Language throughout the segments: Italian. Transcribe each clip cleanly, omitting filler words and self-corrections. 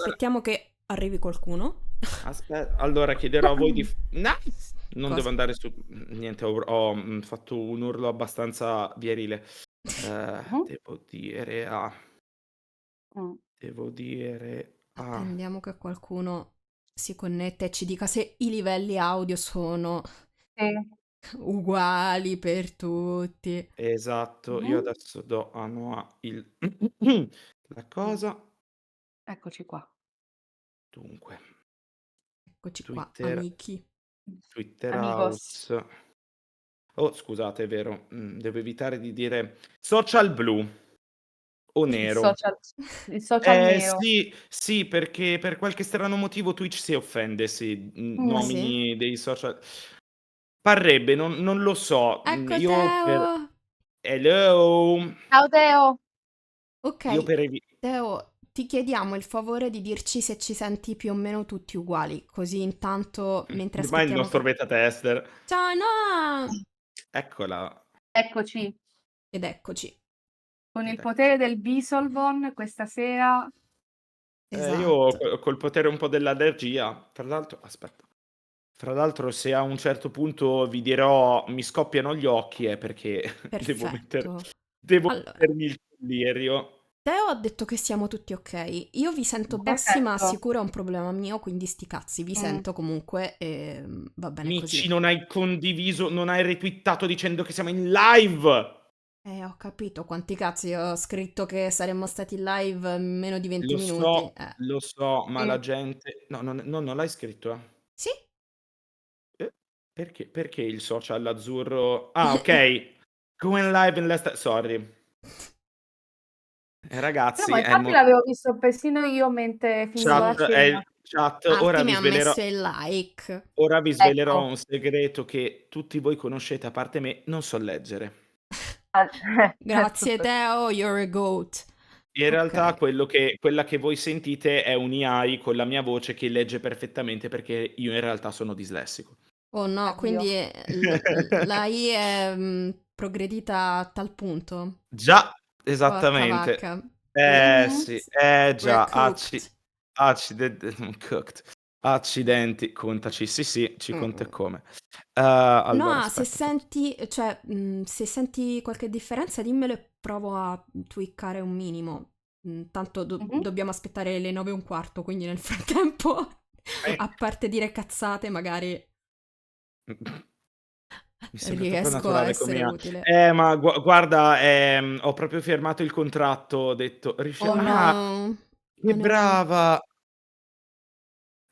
Aspettiamo che arrivi qualcuno. Allora chiederò a voi di no! Non devo Cosa? andare su niente, ho fatto un urlo abbastanza vierile. Mh-mh. Mh. Devo dire a Attendiamo che qualcuno si connetta e ci dica se i livelli audio sono Sì. uguali per tutti. esatto, io Mh-mh. adesso do a Noa il la Mh. cosa. Eccoci qua. Dunque, Eccoci qua, Twitter amici. Twitter Amigos. House. Oh scusate, è vero, devo evitare di dire social blu o Il nero. social il social nero. Sì, sì, perché per qualche strano motivo Twitch si offende se, Ah Mh. sì? nomini dei social. Parrebbe, non lo so. Ecco Io per Teo! hello? Ciao Teo. Io Ok, per evi Teo, ti chiediamo il favore di dirci se ci senti più o meno tutti uguali, così intanto mentre ormai il aspettiamo nostro che... beta tester. Ciao Noah! Eccola, Eccoci. Ed eccoci. Con ed il eccoci. potere del Bisolvon questa sera Io Esatto. col potere un po' dell'allergia, tra l'altro aspetta, fra l'altro se a un certo punto vi dirò mi scoppiano gli occhi è perché Perfetto. devo Allora, mettermi il collirio. Teo ha detto che siamo tutti ok. Io vi sento bassi, ma perfetto. sicuro è un problema mio, quindi sti cazzi. Vi Mh. sento comunque e va bene Mici, così. non hai condiviso, non hai retweetato dicendo che siamo in live! Ho capito quanti cazzi. Ho scritto che saremmo stati live in meno di 20 Lo minuti. so, lo so, ma Sì. la gente no, non l'hai scritto, eh. Sì? Perché il social azzurro okay, going live in less sorry. No, ma Ragazzi è il infatti mo l'avevo visto persino io mentre finivo la Sì. cena. chat, Arti mi ha messo il like. ora vi svelerò Ecco. un segreto che tutti voi conoscete a parte me, non so leggere. Al Grazie giusto. Teo, you're a goat. In realtà Ok. quella che voi sentite è un AI con la mia voce che legge perfettamente perché io in realtà sono dislessico. Oh no, Addio. quindi la I è progredita a tal punto. Già, Porca esattamente. vacca. Eh Mh-mh. sì, We're già, cooked. cooked. Accidenti, contaci. Sì, sì, ci conta e Mm. come. No, Allora se aspetta, senti, cioè, se senti qualche differenza, dimmelo e provo a tweakare un minimo. Tanto Mh-mh. dobbiamo aspettare le 9:15, quindi nel frattempo, eh, a parte dire cazzate, magari mi sembra proprio riesco a naturale essere come a utile. ma guarda, ho proprio firmato il contratto, ho detto Oh no, che oh no. brava!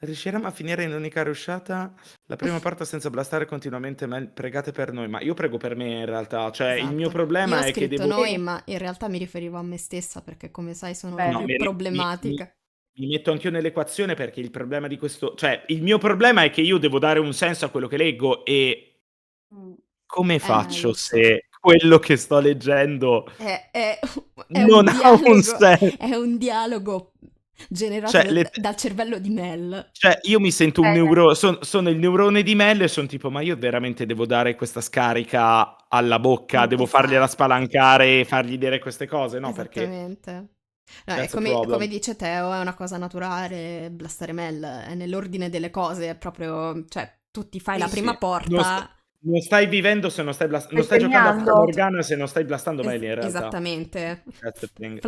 Riusciremo a finire in unica rushata la prima parte senza blastare continuamente Mel, pregate per noi, ma io prego per me in realtà, cioè il mio Esatto. Io ho problema è che scritto devo noi, Sì, ma in realtà mi riferivo a me stessa perché, come sai, sono la no, bene. più problematica. mi metto anch'io nell'equazione perché il problema di questo cioè il mio problema è che io devo dare un senso a quello che leggo e Mh. come faccio Lo so. se quello che sto leggendo È, è- è non un ha un dialogo, sen è un dialogo generato cioè let dal cervello di Mel. cioè io mi sento un Bene, sono il neurone di Mel e son tipo: "Ma io veramente devo dare questa scarica alla bocca, devo fargliela Esatto, spalancare e fargli dire queste cose?" No, perché esattamente. No, è that's a come problem. dice Teo, è una cosa naturale, blastare Mel, è nell'ordine delle cose, è proprio, cioè, tu ti fai Sì, la sì. prima Non st porta. non stai vivendo se non stai non stai stai giocando a Fata segnando? Morgana se non stai blastando Mel in realtà. Esattamente. That's the thing.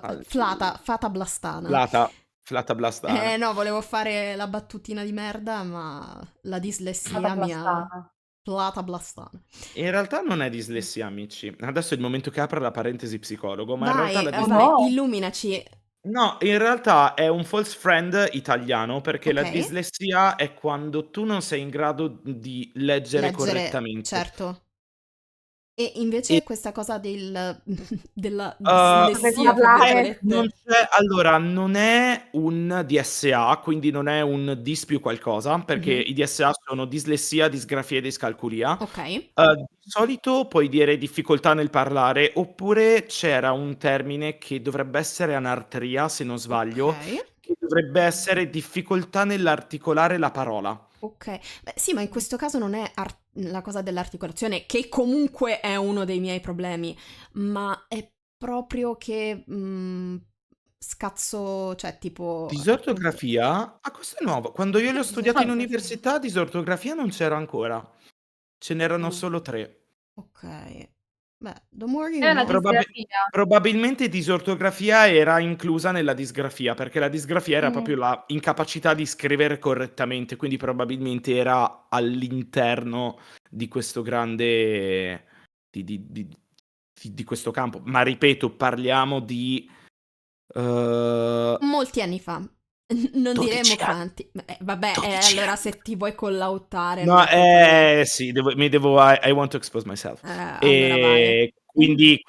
Al Fata blastana. Flata Flata blastana. No, volevo fare la battutina di merda, ma la Fata dislessia mi ha... blastana. Plata blastana. In realtà non è dislessia, amici. Adesso è il momento che apra la parentesi psicologo, ma in realtà la Vai, Oh dis vai, no! illuminaci. no, in realtà è un false friend italiano, perché Ok, la dislessia è quando tu non sei in grado di leggere leggere, correttamente. certo. E E invece questa cosa della Uhm, Poter dislessia, fra parlare. non virgolette. c'è allora, non è un DSA, quindi non è un dis più qualcosa, perché Mhm. i DSA sono dislessia, disgrafia e discalculia. Ok, Di solito puoi dire difficoltà nel parlare, oppure c'era un termine che dovrebbe essere anartria, se non ok, sbaglio, che dovrebbe essere difficoltà nell'articolare la parola. ok. Beh, sì, ma in questo caso non è la cosa dell'articolazione, che comunque è uno dei miei problemi, ma è proprio che scazzo, cioè tipo appunto... Disortografia? Ah, questo è nuovo. Quando io l'ho studiato in Disortografia. università, disortografia non c'era ancora. Ce n'erano Mm. solo 3. Ok. Beh, the more you È una know. disgrafia. Probabilmente disortografia era inclusa nella disgrafia, perché la disgrafia era proprio la incapacità di scrivere correttamente, quindi probabilmente era all'interno di questo grande... di questo campo. Ma ripeto, parliamo di Molti anni fa. Non 12 diremo anni. quanti. Vabbè, 12 allora anni. se ti vuoi collautare non No, è colpa mia. sì, I want to expose myself. Allora vai. Quindi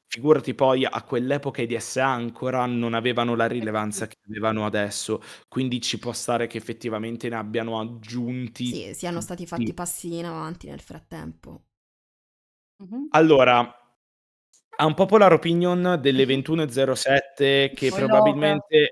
figurati poi a quell'epoca i DSA ancora non avevano la rilevanza che avevano adesso, quindi ci può stare che effettivamente ne abbiano aggiunti Sì, siano stati fatti tutti. passi in avanti nel frattempo. Mhm. Allora, ha un popular opinion delle 21:07 che Poi log. probabilmente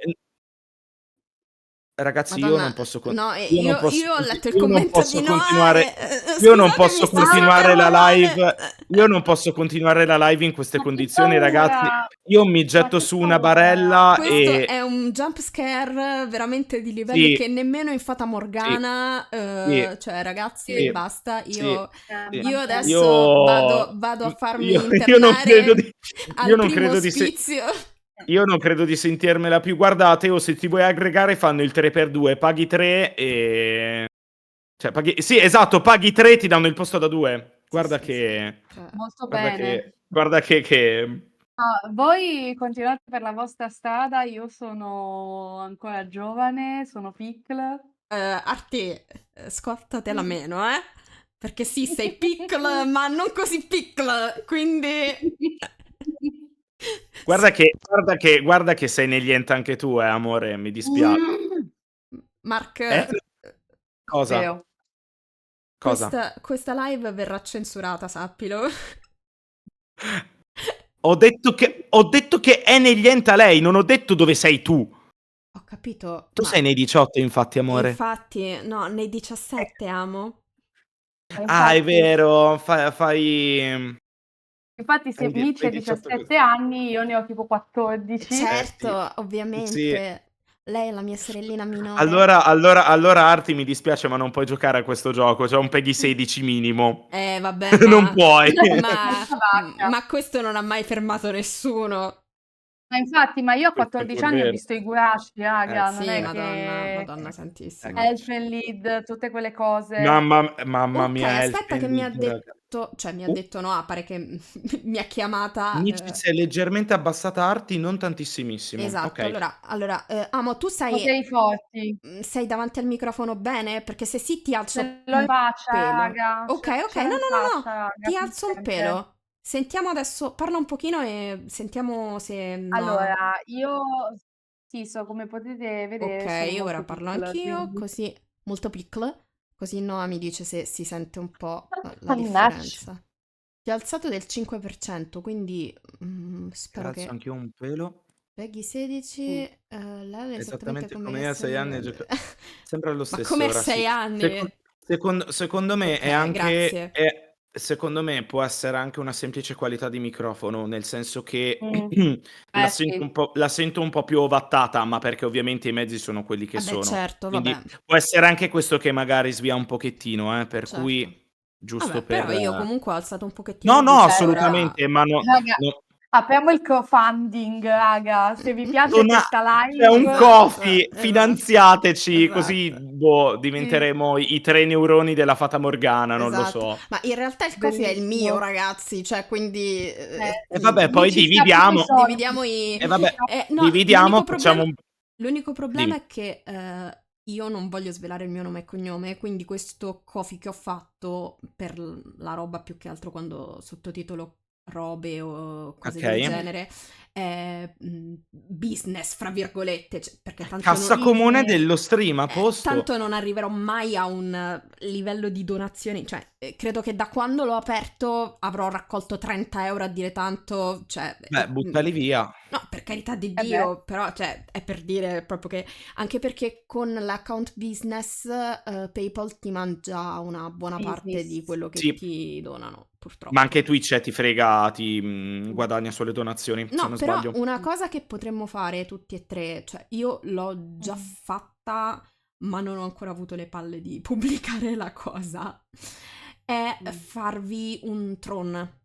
ragazzi, Madonna, no, io ho letto il io non commento di posso Noah continuare io non scusatemi, posso sto sempre continuare la live male. io non posso continuare la live in queste Ma che condizioni, ragazzi. paura! Io mi Ma getto che su una paura! barella Questo è un jump scare veramente di livelli sì, che nemmeno in Fata sì, Morgana, sì, cioè ragazzi, sì, basta, sì, sì. io Vabbè. adesso vado a farmi Io non credo internare di io al non primo credo di ospizio. io non credo di sentirmela più. Guardate, o se ti vuoi aggregare fanno il 3x2, paghi 3 e cioè sì, esatto, paghi 3 ti danno il posto da 2. Sì, Guarda sì, sì. che Cioè, Molto guarda bene. che guarda che Voi continuate per la vostra strada, io sono ancora giovane, sono piccolo. Arti, scortatela meno, perché sì, sei piccola, ma non così piccola, quindi... guarda che sei negli ent anche tu, amore, mi dispiace. Mark, Eh? Cosa? Vero. Cosa? questa live verrà censurata, sappilo. Ho detto che è negli ent a lei, non ho detto dove sei tu. Ho capito, Tu ma sei nei 18 infatti, amore. infatti, no, nei 17 amo. Ah, è Infatti, vero, fai se Mitch ha 18 così. 17 anni, io ne ho tipo 14. Sì. Certo, Sì. ovviamente. Lei è la mia sorellina minore. Allora Arti, mi dispiace, ma non puoi giocare a questo gioco, c'è un PEGI 16 minimo. Vabbè, Non puoi. ma, Senza vacca. ma questo non ha mai fermato nessuno. Ma infatti, ma io a Questo è 14 pur anni ho vero. visto i Gurashi, raga, non Sì, è Madonna, che Madonna santissima. Elfenlied, tutte quelle cose. Mamma Ok, mia, aspetta che mi ha Elfenlied, raga. detto, cioè mi ha detto no, pare che mi ha chiamata. Nici si è leggermente abbassata Arti, non tantissimissimo. Esatto, Ok. allora, Amo, tu Poteri forti. sei davanti al microfono bene? Perché se sì ti alzo Ce l'ho in un faccia, pelo. raga. Ok, ok, Ce l'ho no, in no, no, no, faccia, raga. ti Si alzo un sente. pelo. Sentiamo adesso, parla un pochino e sentiamo se no. Allora, io sì, come potete Ok, vedere, sono ora molto parlo piccola, anch'io, quindi... così molto piccolo, così Noah mi dice se si sente un po' la Mannaggia. differenza. Ti ho alzato del 5%, quindi Ti spero alzo che anch'io un pelo. Peggy 16, lei è esattamente Esattamente come come gli io a 6 esseri anni viventi. sempre allo Ma come stesso a ora, sì. 6 anni? Secondo me è Ok, anche grazie. secondo me può essere anche una semplice qualità di microfono, nel senso che Mm. Sì. la sento un po' più ovattata, ma perché ovviamente i mezzi sono quelli che Vabbè, sono. certo, Quindi vabbè, può essere anche questo che magari svia un pochettino, per certo. cui giusto Vabbè, però per io comunque ho alzato un pochettino no, di no, più, ora... assolutamente, ma Raga, no apriamo il crowdfunding, raga. Se vi piace dona questa c'è un live, Ko-fi, Esatto, finanziateci, così, esatto. sì, diventeremo i 3 neuroni della Fata Morgana, non lo Esatto, so. ma in realtà il coffee è il mio, bellissimo. ragazzi, cioè quindi E vabbè, poi Mitch sta per i dividiamo. soldi. dividiamo i... E vabbè, no, dividiamo, facciamo un l'unico problema dimmi. è che io non voglio svelare il mio nome e cognome, quindi questo coffee che ho fatto per la roba più che altro quando sottotitolo robe o cose del Okay. genere è business, fra virgolette, perché tanto Cassa non... comune Business. dello stream, a posto. Tanto non arriverò mai a un livello di donazioni, cioè credo che da quando l'ho aperto avrò raccolto 30 euro a dire tanto, cioè... Beh, buttali via. No, per carità di Eh beh, Dio, però cioè, è per dire proprio che... Anche perché con l'account business PayPal ti mangia una buona parte di business. quello che Sì. ti donano. Ma anche purtroppo. Twitch ti frega, ti guadagna sulle donazioni, se No, non però sbaglio. una cosa che potremmo fare tutti e tre, cioè io l'ho già Mm. fatta, ma non ho ancora avuto le palle di pubblicare la cosa, è Mm. farvi un Tron.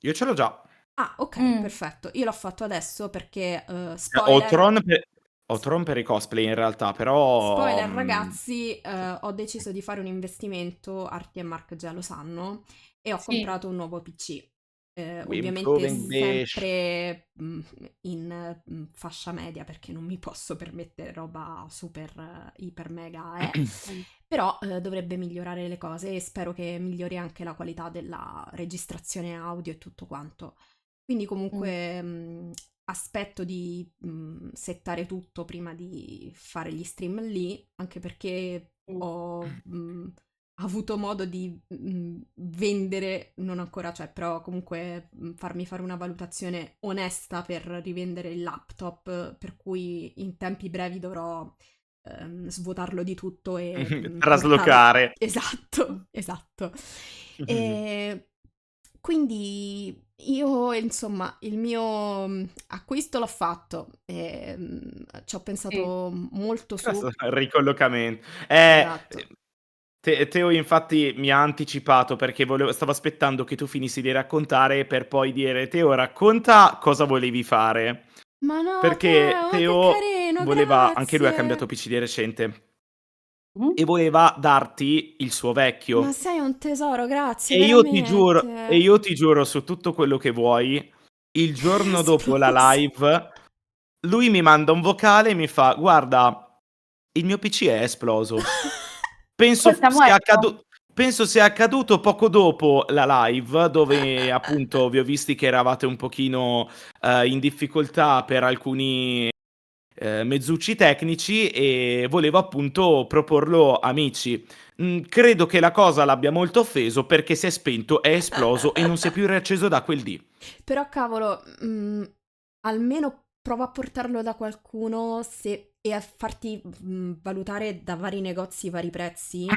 Io ce l'ho già. Ah, ok, Mm. perfetto. Io l'ho fatto adesso perché, Ho spoiler, Tron per i cosplay in realtà, però... spoiler ragazzi, ho deciso di fare un investimento, Arti e Mark già lo sanno, e ho Sì. comprato un nuovo PC. Ovviamente Improving Bish. sempre in fascia media perché non mi posso permettere roba super iper mega, Mm. però dovrebbe migliorare le cose e spero che migliori anche la qualità della registrazione audio e tutto quanto. Quindi Mm. comunque aspetto di settare tutto prima di fare gli stream lì, anche perché Mm. ho avuto modo di vendere, non ancora, cioè, però comunque farmi fare una valutazione onesta per rivendere il laptop, per cui in tempi brevi dovrò svuotarlo di tutto e portarlo. Traslocare. Esatto, esatto. E quindi io, insomma, il mio acquisto l'ho fatto e ci ho Sì. pensato molto su. Il ricollocamento. Esatto. Teo infatti mi ha anticipato perché stavo aspettando che tu finissi di raccontare per poi dire Teo racconta cosa volevi fare. Ma no, Perché Teo, che Teo carino, voleva, anche lui ha cambiato grazie. PC di recente Mm. e voleva darti il suo Ma vecchio. sei un tesoro, grazie, E veramente. io ti giuro su tutto quello che vuoi, il È giorno dopo la esploso. live, lui mi manda un vocale e mi fa: Guarda, il mio PC è esploso. Penso Ascolta, sia Moetto. accaduto poco dopo la live, dove appunto vi ho visti che eravate un pochino in difficoltà per alcuni mezzucci tecnici e volevo appunto proporlo amici. Credo che la cosa l'abbia molto offeso perché si è spento, è esploso e non si è più riacceso da quel dì. Però cavolo, almeno prova a portarlo da qualcuno e a farti valutare da vari negozi i vari prezzi,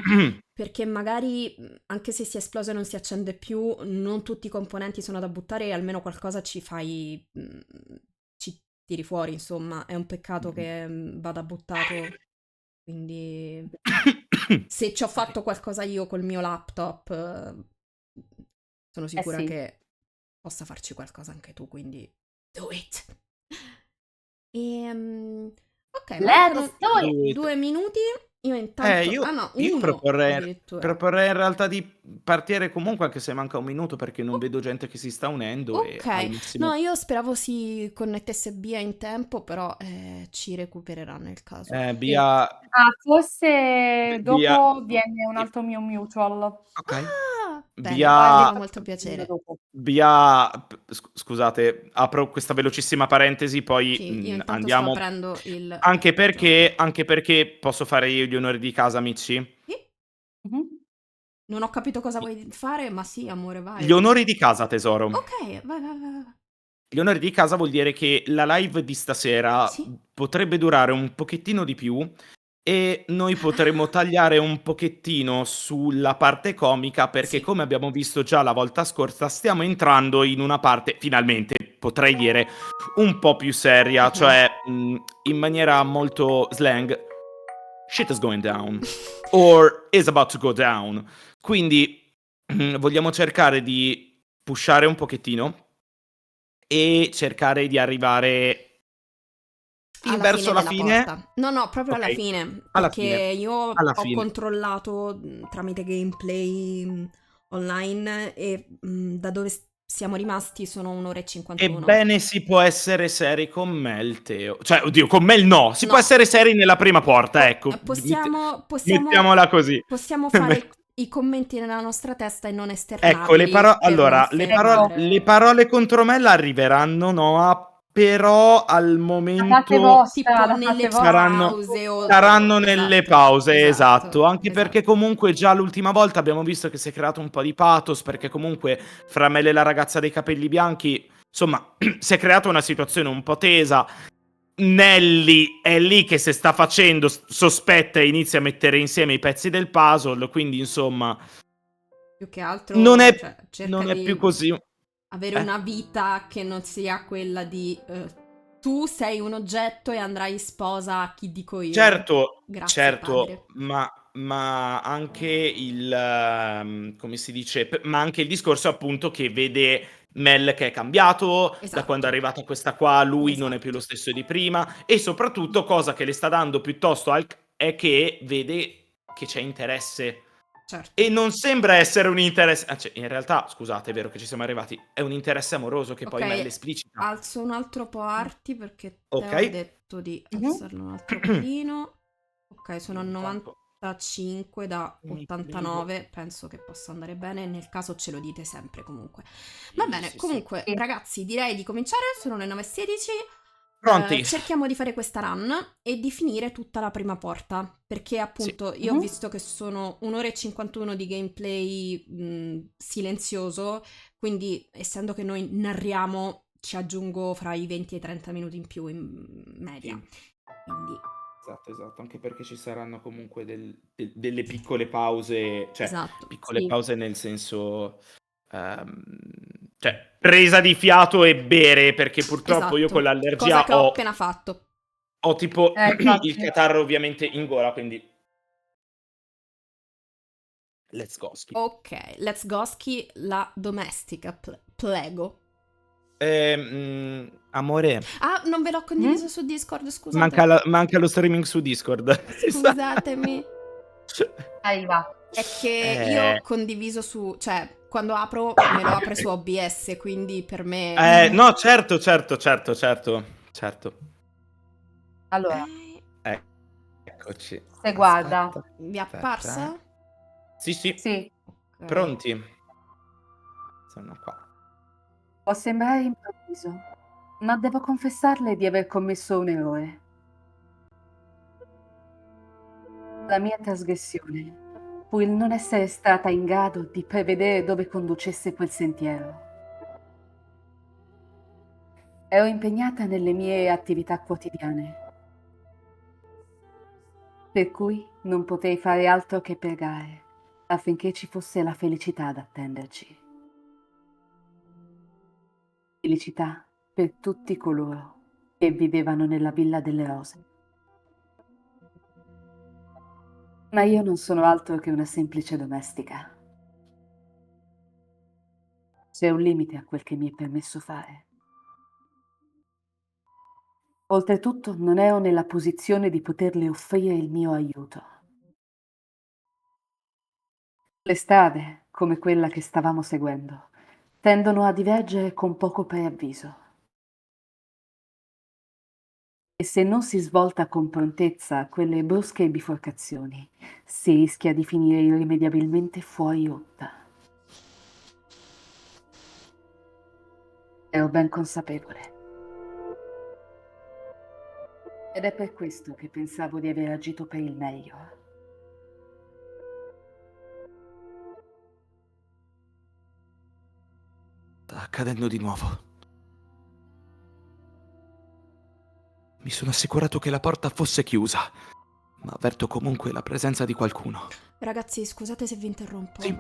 perché magari anche se si è esploso e non si accende più, non tutti i componenti sono da buttare e almeno qualcosa ci fai, ci tiri fuori, insomma, è un peccato che vada buttato, quindi se ci ho fatto qualcosa io col mio laptop, sono sicura Sì. che possa farci qualcosa anche tu, quindi do it. Ok, Let's mancano do it. Do it. 2 minuti. Io intanto. Ah no, Io uno addirittura. proporrei in realtà di partire comunque anche se manca un minuto perché non O- vedo gente che si sta unendo e al ok, no, massimo io speravo si connettesse Bia in tempo, però ci recupererà nel caso. Sì. via Ah, forse via dopo viene un altro mio mutual. ok. Ah, bene, Poi mi Via fa vi molto faccio sapere piacere. dopo. Scusate, apro questa velocissima parentesi, poi Sì, io intanto sto andiamo. aprendo il Anche gioco. perché posso fare io gli onori di casa, amici. Sì, Mhm. non ho capito cosa vuoi fare, ma sì, amore, Gli vai. onori di casa, tesoro. Ok, vai, vai, vai, vai. Gli onori di casa vuol dire che la live di stasera Sì. potrebbe durare un pochettino di più e noi potremmo Ah, tagliare un pochettino sulla parte comica perché sì. come abbiamo visto già la volta scorsa stiamo entrando in una parte, finalmente potrei dire, un po' più seria, Mhm. cioè in maniera molto slang, shit is going down or is about to go down. Quindi vogliamo cercare di pushare un pochettino e cercare di arrivare Alla verso fine la della fine. porta. No, no, proprio alla Ok, fine, alla perché fine, io alla ho fine. controllato tramite gameplay online e da dove siamo rimasti sono 1 ora e 51. Ebbene, si può essere seri con me il Teo. Cioè, oddio, con me il no. Si può No, essere seri nella prima porta, ecco. possiamo Mettiamola così. fare i commenti nella nostra testa e non Ecco, esternarli per non allora, Ecco, le fermare. parole contro me arriveranno, Noah, però al da parte momento vostra, Tipo da nelle parte vostra. saranno, pause saranno nelle esatto, pause, esatto. esatto, Anche perché esatto. comunque già l'ultima volta abbiamo visto che si è creato un po' di pathos, perché comunque fra me e la ragazza dei capelli bianchi, insomma, si è creata una situazione un po' tesa. Nelly è lì che si sta facendo, sospetta e inizia a mettere insieme i pezzi del puzzle, quindi insomma Più che altro, Non è, cioè, cerca non è più di così. avere una vita che non sia quella di tu sei un oggetto e andrai in sposa a chi dico io. Certo, Grazie, padre. certo, ma anche come si dice, ma anche il discorso appunto che vede Mel che è cambiato, da quando è Esatto, arrivata questa qua lui non è più lo esatto. stesso di prima e soprattutto cosa che le sta dando piuttosto è che vede che c'è interesse Certo. e non sembra essere un interesse, cioè, in realtà, scusate, è vero che ci siamo arrivati, è un interesse amoroso che poi Mel Ok, esplicita. alzo un altro po' arti perché te Ok? ho detto di Mhm. alzarlo un altro pelino. Ok, sono a Io intanto 95 da mi colleggo. 89, penso che possa andare bene, nel caso ce lo dite sempre comunque. Va Sì, bene, sì, sì. comunque Sì. ragazzi direi di cominciare, sono le 9:16. Pronti? Cerchiamo di fare questa run e di finire tutta la prima porta, perché Sì. appunto io ho Mhm. visto che sono 1 ora e 51 di gameplay silenzioso, quindi essendo che noi narriamo ci aggiungo fra i 20 e i 30 minuti in più in media. Sì. Quindi Esatto, anche perché ci saranno comunque delle piccole pause, cioè esatto, piccole Sì. pause nel senso, ehm, cioè presa di fiato e bere, perché purtroppo io con esatto, cosa l'allergia che ho appena fatto. ho tipo il Infatti. catarro ovviamente in gola, quindi let's go. Ok, let's go ski la domestica, prego. Amore, Ah, non ve l'ho condiviso Mhm. su Discord, manca, scusate. manca lo streaming su Discord. Scusatemi. Ahí va. È che io Eh, ho condiviso su, cioè, quando apro me lo apre su OBS, quindi per me... no, certo. Allora, Eh, Eccoci. se guarda. Aspetta, vi è aspetta. apparsa? Sì, sì, Sì, Ok. pronti? Sono qua. può sembrare improvviso, ma devo confessarle di aver commesso un errore. La mia trasgressione fu il non essere stata in grado di prevedere dove conducesse quel sentiero. Ero impegnata nelle mie attività quotidiane, per cui non potei fare altro che pregare affinché ci fosse la felicità ad attenderci. Felicità per tutti coloro che vivevano nella Villa delle Rose. Ma io non sono altro che una semplice domestica. C'è un limite a quel che mi è permesso fare. Oltretutto non ero nella posizione di poterle offrire il mio aiuto. Le strade, come quella che stavamo seguendo, tendono a divergere con poco preavviso. E se non si svolta con prontezza a quelle brusche biforcazioni, si rischia di finire irrimediabilmente fuori rotta. Ero ben consapevole. Ed è per questo che pensavo di aver agito per il meglio. Sta accadendo di nuovo. Mi sono assicurato che la porta fosse chiusa, ma avverto comunque la presenza di qualcuno. Ragazzi, scusate se vi interrompo. Sì,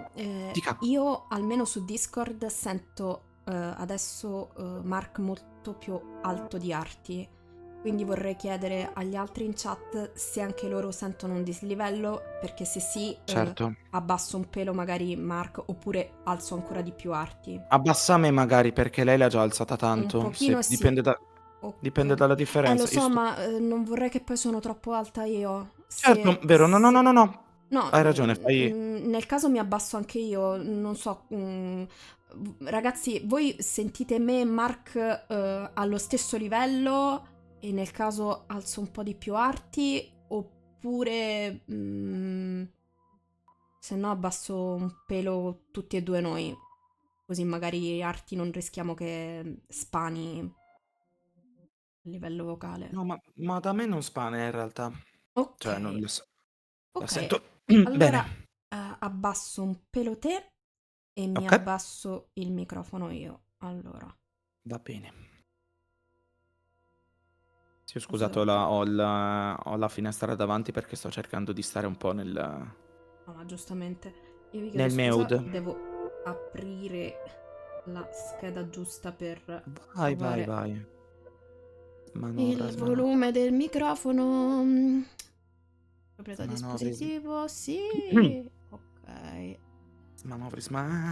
dica. Io almeno su Discord sento adesso Mark molto più alto di Arti, quindi vorrei chiedere agli altri in chat se anche loro sentono un dislivello, perché se sì, Certo. abbasso un pelo magari Mark oppure alzo ancora di più Arti. Abbassa me magari perché lei l'ha già alzata Un tanto. pochino Se sì. dipende Ok. dalla Lo differenza. Io so, sto... ma non vorrei che poi sono troppo alta io. Certo, vero. No. No, Hai ragione, fai... nel caso mi abbasso anche io, non so. Ragazzi, voi sentite me e Mark allo stesso livello e nel caso alzo un po' di più arti oppure se no abbasso un pelo tutti e due noi, così magari arti non rischiamo che spani a livello vocale. No, ma da me non spane in realtà. Ok, Cioè, non lo so. La ok. sento Allora bene. abbasso un pelo te e mi Ok, abbasso il microfono io. Allora, va bene. Sì, ho così scusato, ho la finestra davanti perché sto cercando di stare un po' nel... no, ma giustamente. Io vi chiedo Nel scusa, Meud. devo aprire la scheda giusta per Vai, vai, trovare vai. Manovra, il volume del microfono. Proprietà Smanovri, dispositivo, sì. Ok.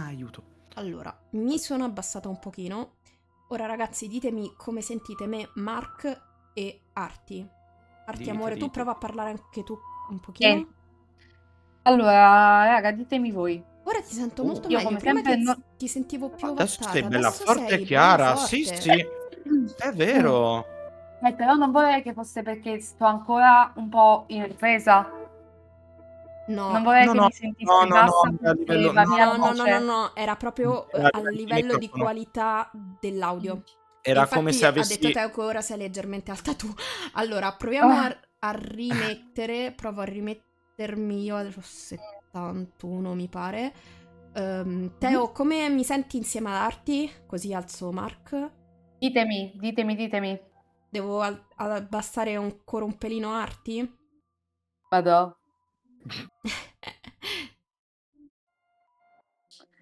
aiuto. Allora, mi sono abbassata un pochino. Ora ragazzi, ditemi come sentite me, Mark e Arti. Arti, Dite, amore, tu dite. prova a parlare anche tu un pochino. Allora, raga, ditemi voi. Ora ti sento molto Io meglio. come Prima sempre non... ti sentivo più Adesso sei ovattata, bella adesso forte e sei bella chiara. Sì, forte. sì, è vero. Però non vorrei che fosse perché sto ancora un po' in ripresa. Non No, vorrei No, che no, mi no, sentisse no, no, bassa a perché livello... va No, via no, la no, no, no, voce. no, era proprio era a a livello di livello di microfono. qualità dell'audio. E Era come infatti se ha detto avessi... Teo che ora sei leggermente alta tu. Allora, proviamo a rimettere. Provo a rimettermi io al 71, mi pare. Teo, come mi senti insieme ad Arti? Così alzo Mark. Ditemi. Devo abbassare ancora un pelino Arti? Vado.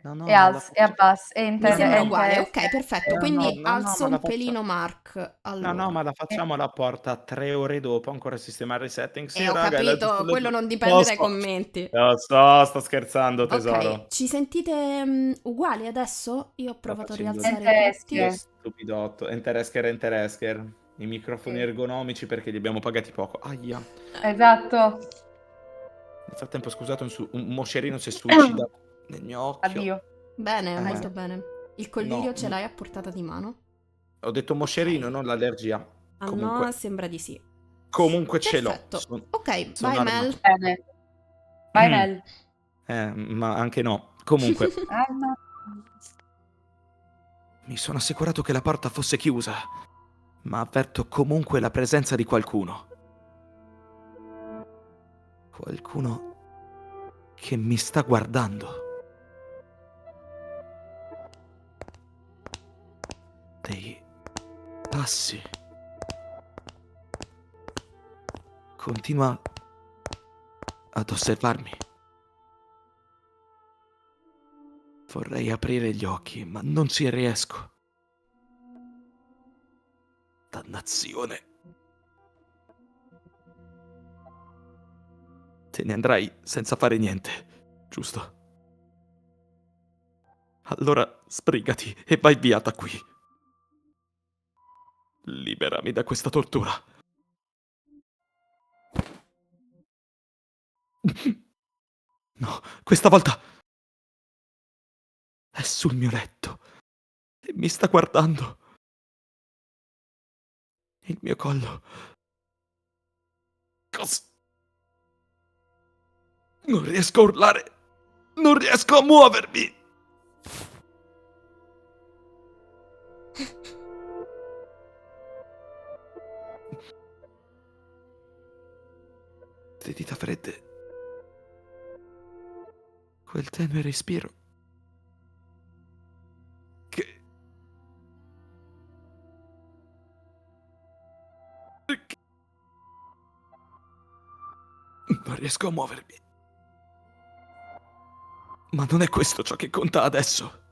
No, E ma la alzo, e faccio... abbasso, e Mi sembra uguale. interesse. Ok, perfetto. Quindi No, alzo ma la un faccio... pelino Mark. No, Allora. ma la facciamo alla porta 3 ore dopo, ancora a sistemare i setting. Sì, Ho raga, è la capito, giusta quello non No, dipende dai commenti. sto scherzando, Ok, tesoro. ci sentite uguali adesso? Io ho Sto provato a facendo rialzare lo tutti. Interesse. stupidotto. Enteresker. I microfoni Sì. ergonomici perché li abbiamo pagati poco. Aia. Esatto. Nel frattempo, scusate, un moscerino si è suicidato nel mio occhio. Addio. Bene, molto Eh, bene. Il no, collirio ce l'hai a portata di mano? ho detto moscerino, Ok. non l'allergia. Ah no, Comunque, sembra di sì. comunque ce l'ho. Perfetto. Ok, vai Sono Mel. armato. Bene. Vai Mel. Ma anche no. Comunque, No. mi sono assicurato che la porta fosse chiusa, ma avverto comunque la presenza di qualcuno. Qualcuno che mi sta guardando. Dei passi. Continua ad osservarmi. Vorrei aprire gli occhi, ma non ci riesco. Dannazione. Te ne andrai senza fare niente, giusto? Allora sbrigati e vai via da qui. Liberami da questa tortura. No, questa volta è sul mio letto e mi sta guardando. Il mio collo. Cosa? Non riesco a urlare. Non riesco a muovermi. Le dita fredde. Quel tenue respiro. Che... che- Non riesco a muovermi. Ma non è questo ciò che conta adesso.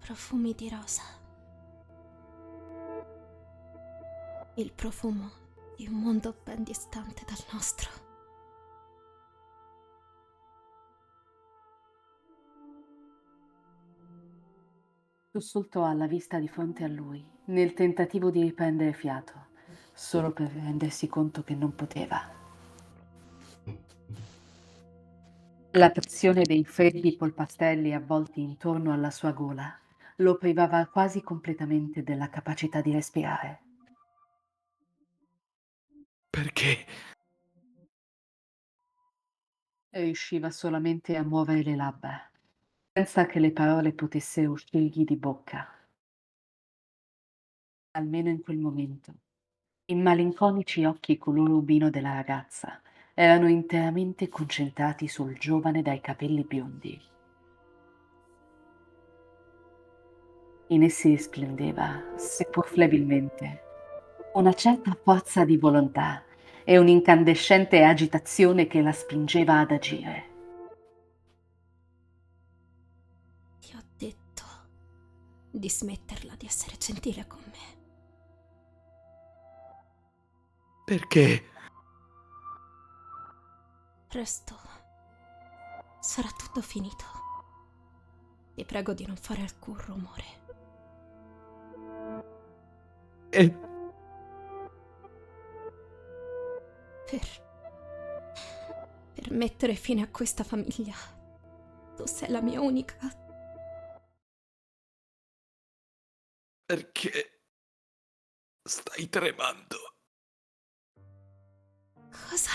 Profumi di rosa. Il profumo di un mondo ben distante dal nostro. Sussultò alla vista di fronte a lui, nel tentativo di riprendere fiato, solo per rendersi conto che non poteva. La pressione dei freddi polpastrelli avvolti intorno alla sua gola lo privava quasi completamente della capacità di respirare. Perché? Riusciva solamente a muovere le labbra, senza che le parole potessero uscirgli di bocca. Almeno in quel momento. I malinconici occhi color rubino della ragazza erano interamente concentrati sul giovane dai capelli biondi. In essi splendeva, seppur flebilmente, una certa forza di volontà e un'incandescente agitazione che la spingeva ad agire. Ti ho detto di smetterla di essere gentile con me. Perché? Presto sarà tutto finito. Ti prego di non fare alcun rumore. E Per mettere fine a questa famiglia, tu sei la mia unica. perché stai tremando? Cosa?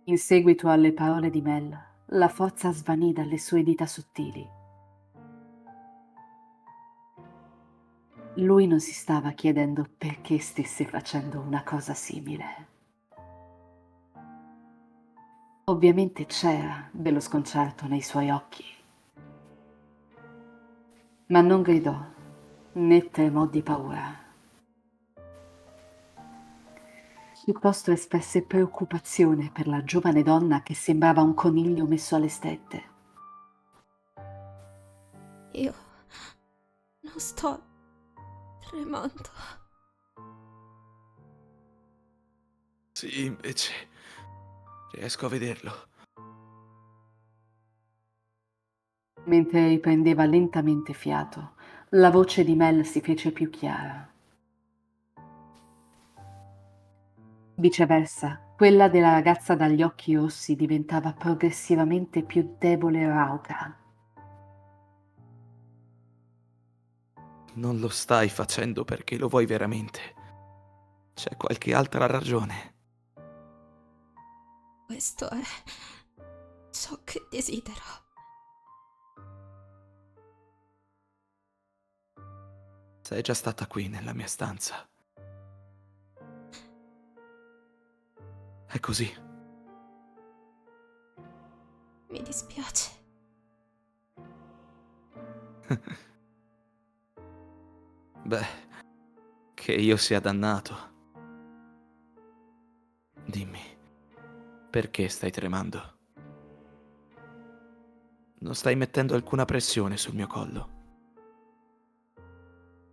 In seguito alle parole di Mel, la forza svanì dalle sue dita sottili. Lui non si stava chiedendo perché stesse facendo una cosa simile. Ovviamente c'era dello sconcerto nei suoi occhi, ma non gridò, né tremò di paura. Piuttosto espresse preoccupazione per la giovane donna che sembrava un coniglio messo alle strette. Io non sto tremando. Sì, invece riesco a vederlo. Mentre riprendeva lentamente fiato, la voce di Mel si fece più chiara. Viceversa, quella della ragazza dagli occhi rossi diventava progressivamente più debole e rauca. Non lo stai facendo perché lo vuoi veramente. C'è qualche altra ragione. Questo è ciò che desidero. Sei già stata qui nella mia stanza. È così. Mi dispiace. Beh, che io sia dannato. Dimmi, perché stai tremando? Non stai mettendo alcuna pressione sul mio collo.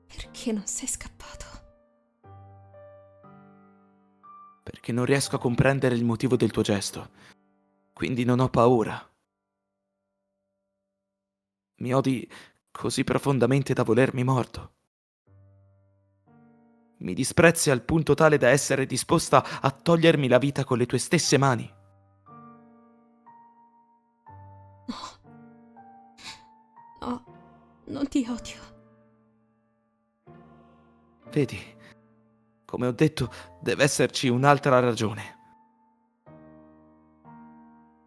Perché non sei scappato? Perché non riesco a comprendere il motivo del tuo gesto. Quindi non ho paura. Mi odi così profondamente da volermi morto. Mi disprezzi al punto tale da essere disposta a togliermi la vita con le tue stesse mani. No, non ti odio. Vedi, come ho detto, deve esserci un'altra ragione.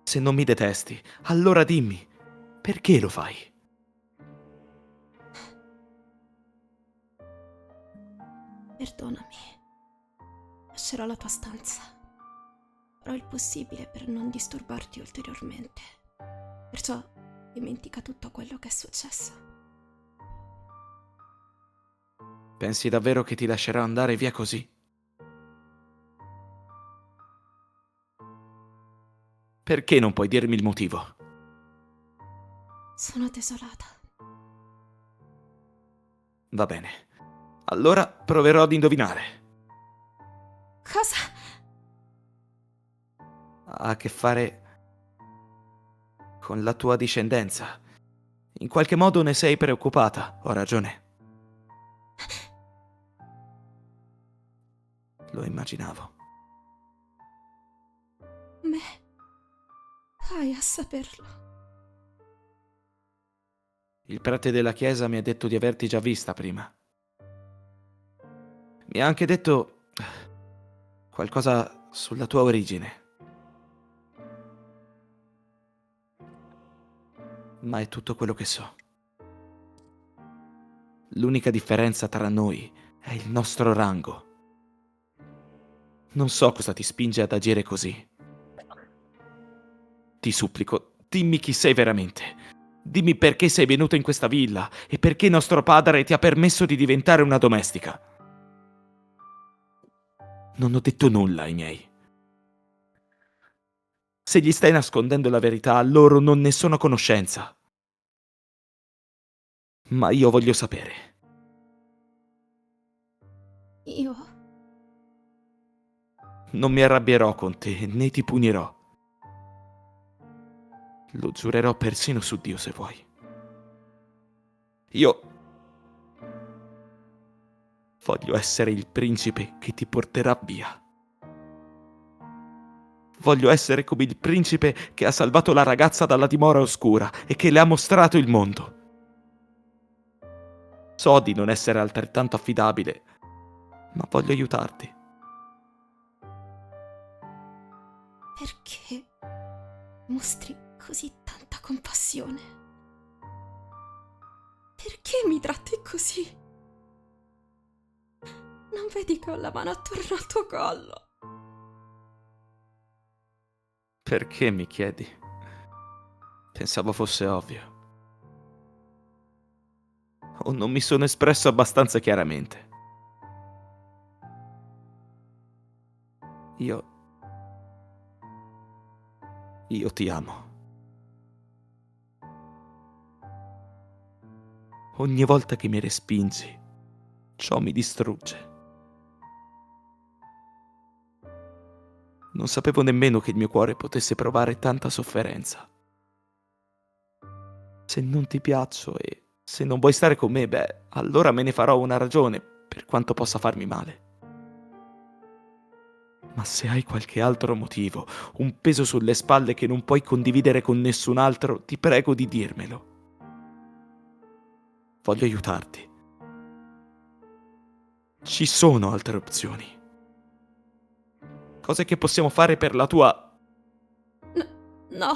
Se non mi detesti, allora dimmi, perché lo fai? Perdonami. Lascerò la tua stanza. Farò il possibile per non disturbarti ulteriormente. Perciò dimentica tutto quello che è successo. Pensi davvero che ti lascerò andare via così? Perché non puoi dirmi il motivo? Sono desolata. Va bene. Allora proverò ad indovinare. Cosa? Ha a che fare con la tua discendenza. In qualche modo ne sei preoccupata, ho ragione. Lo immaginavo. Me. Fai a saperlo. Il prete della chiesa mi ha detto di averti già vista prima. Mi ha anche detto qualcosa sulla tua origine. Ma è tutto quello che so. L'unica differenza tra noi è il nostro rango. Non so cosa ti spinge ad agire così. Ti supplico, dimmi chi sei veramente. Dimmi perché sei venuta in questa villa e perché nostro padre ti ha permesso di diventare una domestica. Non ho detto nulla ai miei. Se gli stai nascondendo la verità, loro non ne sono a conoscenza. Ma io voglio sapere. Io... Non mi arrabbierò con te, né ti punirò. Lo giurerò persino su Dio se vuoi. Io voglio essere il principe che ti porterà via. Voglio essere come il principe che ha salvato la ragazza dalla dimora oscura e che le ha mostrato il mondo. So di non essere altrettanto affidabile, ma voglio aiutarti. Perché mostri così tanta compassione? Perché mi tratti così? Non vedi che ho la mano attorno al tuo collo? Perché mi chiedi? Pensavo fosse ovvio. O non mi sono espresso abbastanza chiaramente. Io ti amo. Ogni volta che mi respingi, ciò mi distrugge. Non sapevo nemmeno che il mio cuore potesse provare tanta sofferenza. Se non ti piaccio e se non vuoi stare con me, beh, allora me ne farò una ragione, per quanto possa farmi male. Ma se hai qualche altro motivo, un peso sulle spalle che non puoi condividere con nessun altro, ti prego di dirmelo. Voglio aiutarti. Ci sono altre opzioni. Cose che possiamo fare per la tua... No,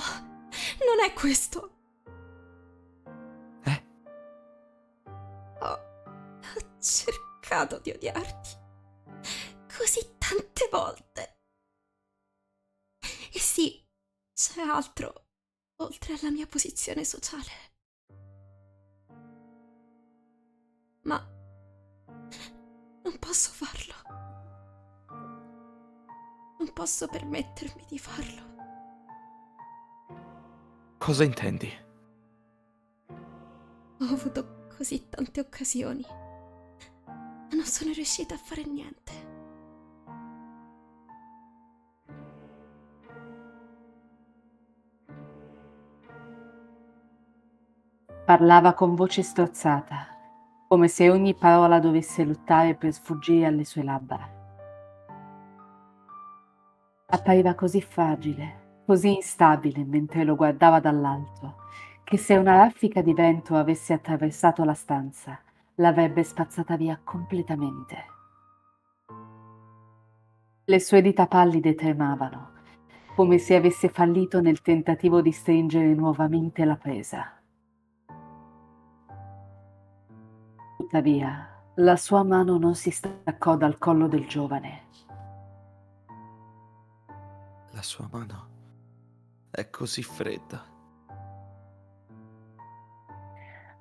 non è questo. Eh? Ho cercato di odiarti così tante volte. E sì, c'è altro oltre alla mia posizione sociale. Ma non posso farlo. Non posso permettermi di farlo. Cosa intendi? Ho avuto così tante occasioni, ma non sono riuscita a fare niente. Parlava con voce strozzata, come se ogni parola dovesse lottare per sfuggire alle sue labbra. Appariva così fragile, così instabile mentre lo guardava dall'alto, che se una raffica di vento avesse attraversato la stanza, l'avrebbe spazzata via completamente. Le sue dita pallide tremavano, come se avesse fallito nel tentativo di stringere nuovamente la presa. Tuttavia, la sua mano non si staccò dal collo del giovane. La sua mano è così fredda.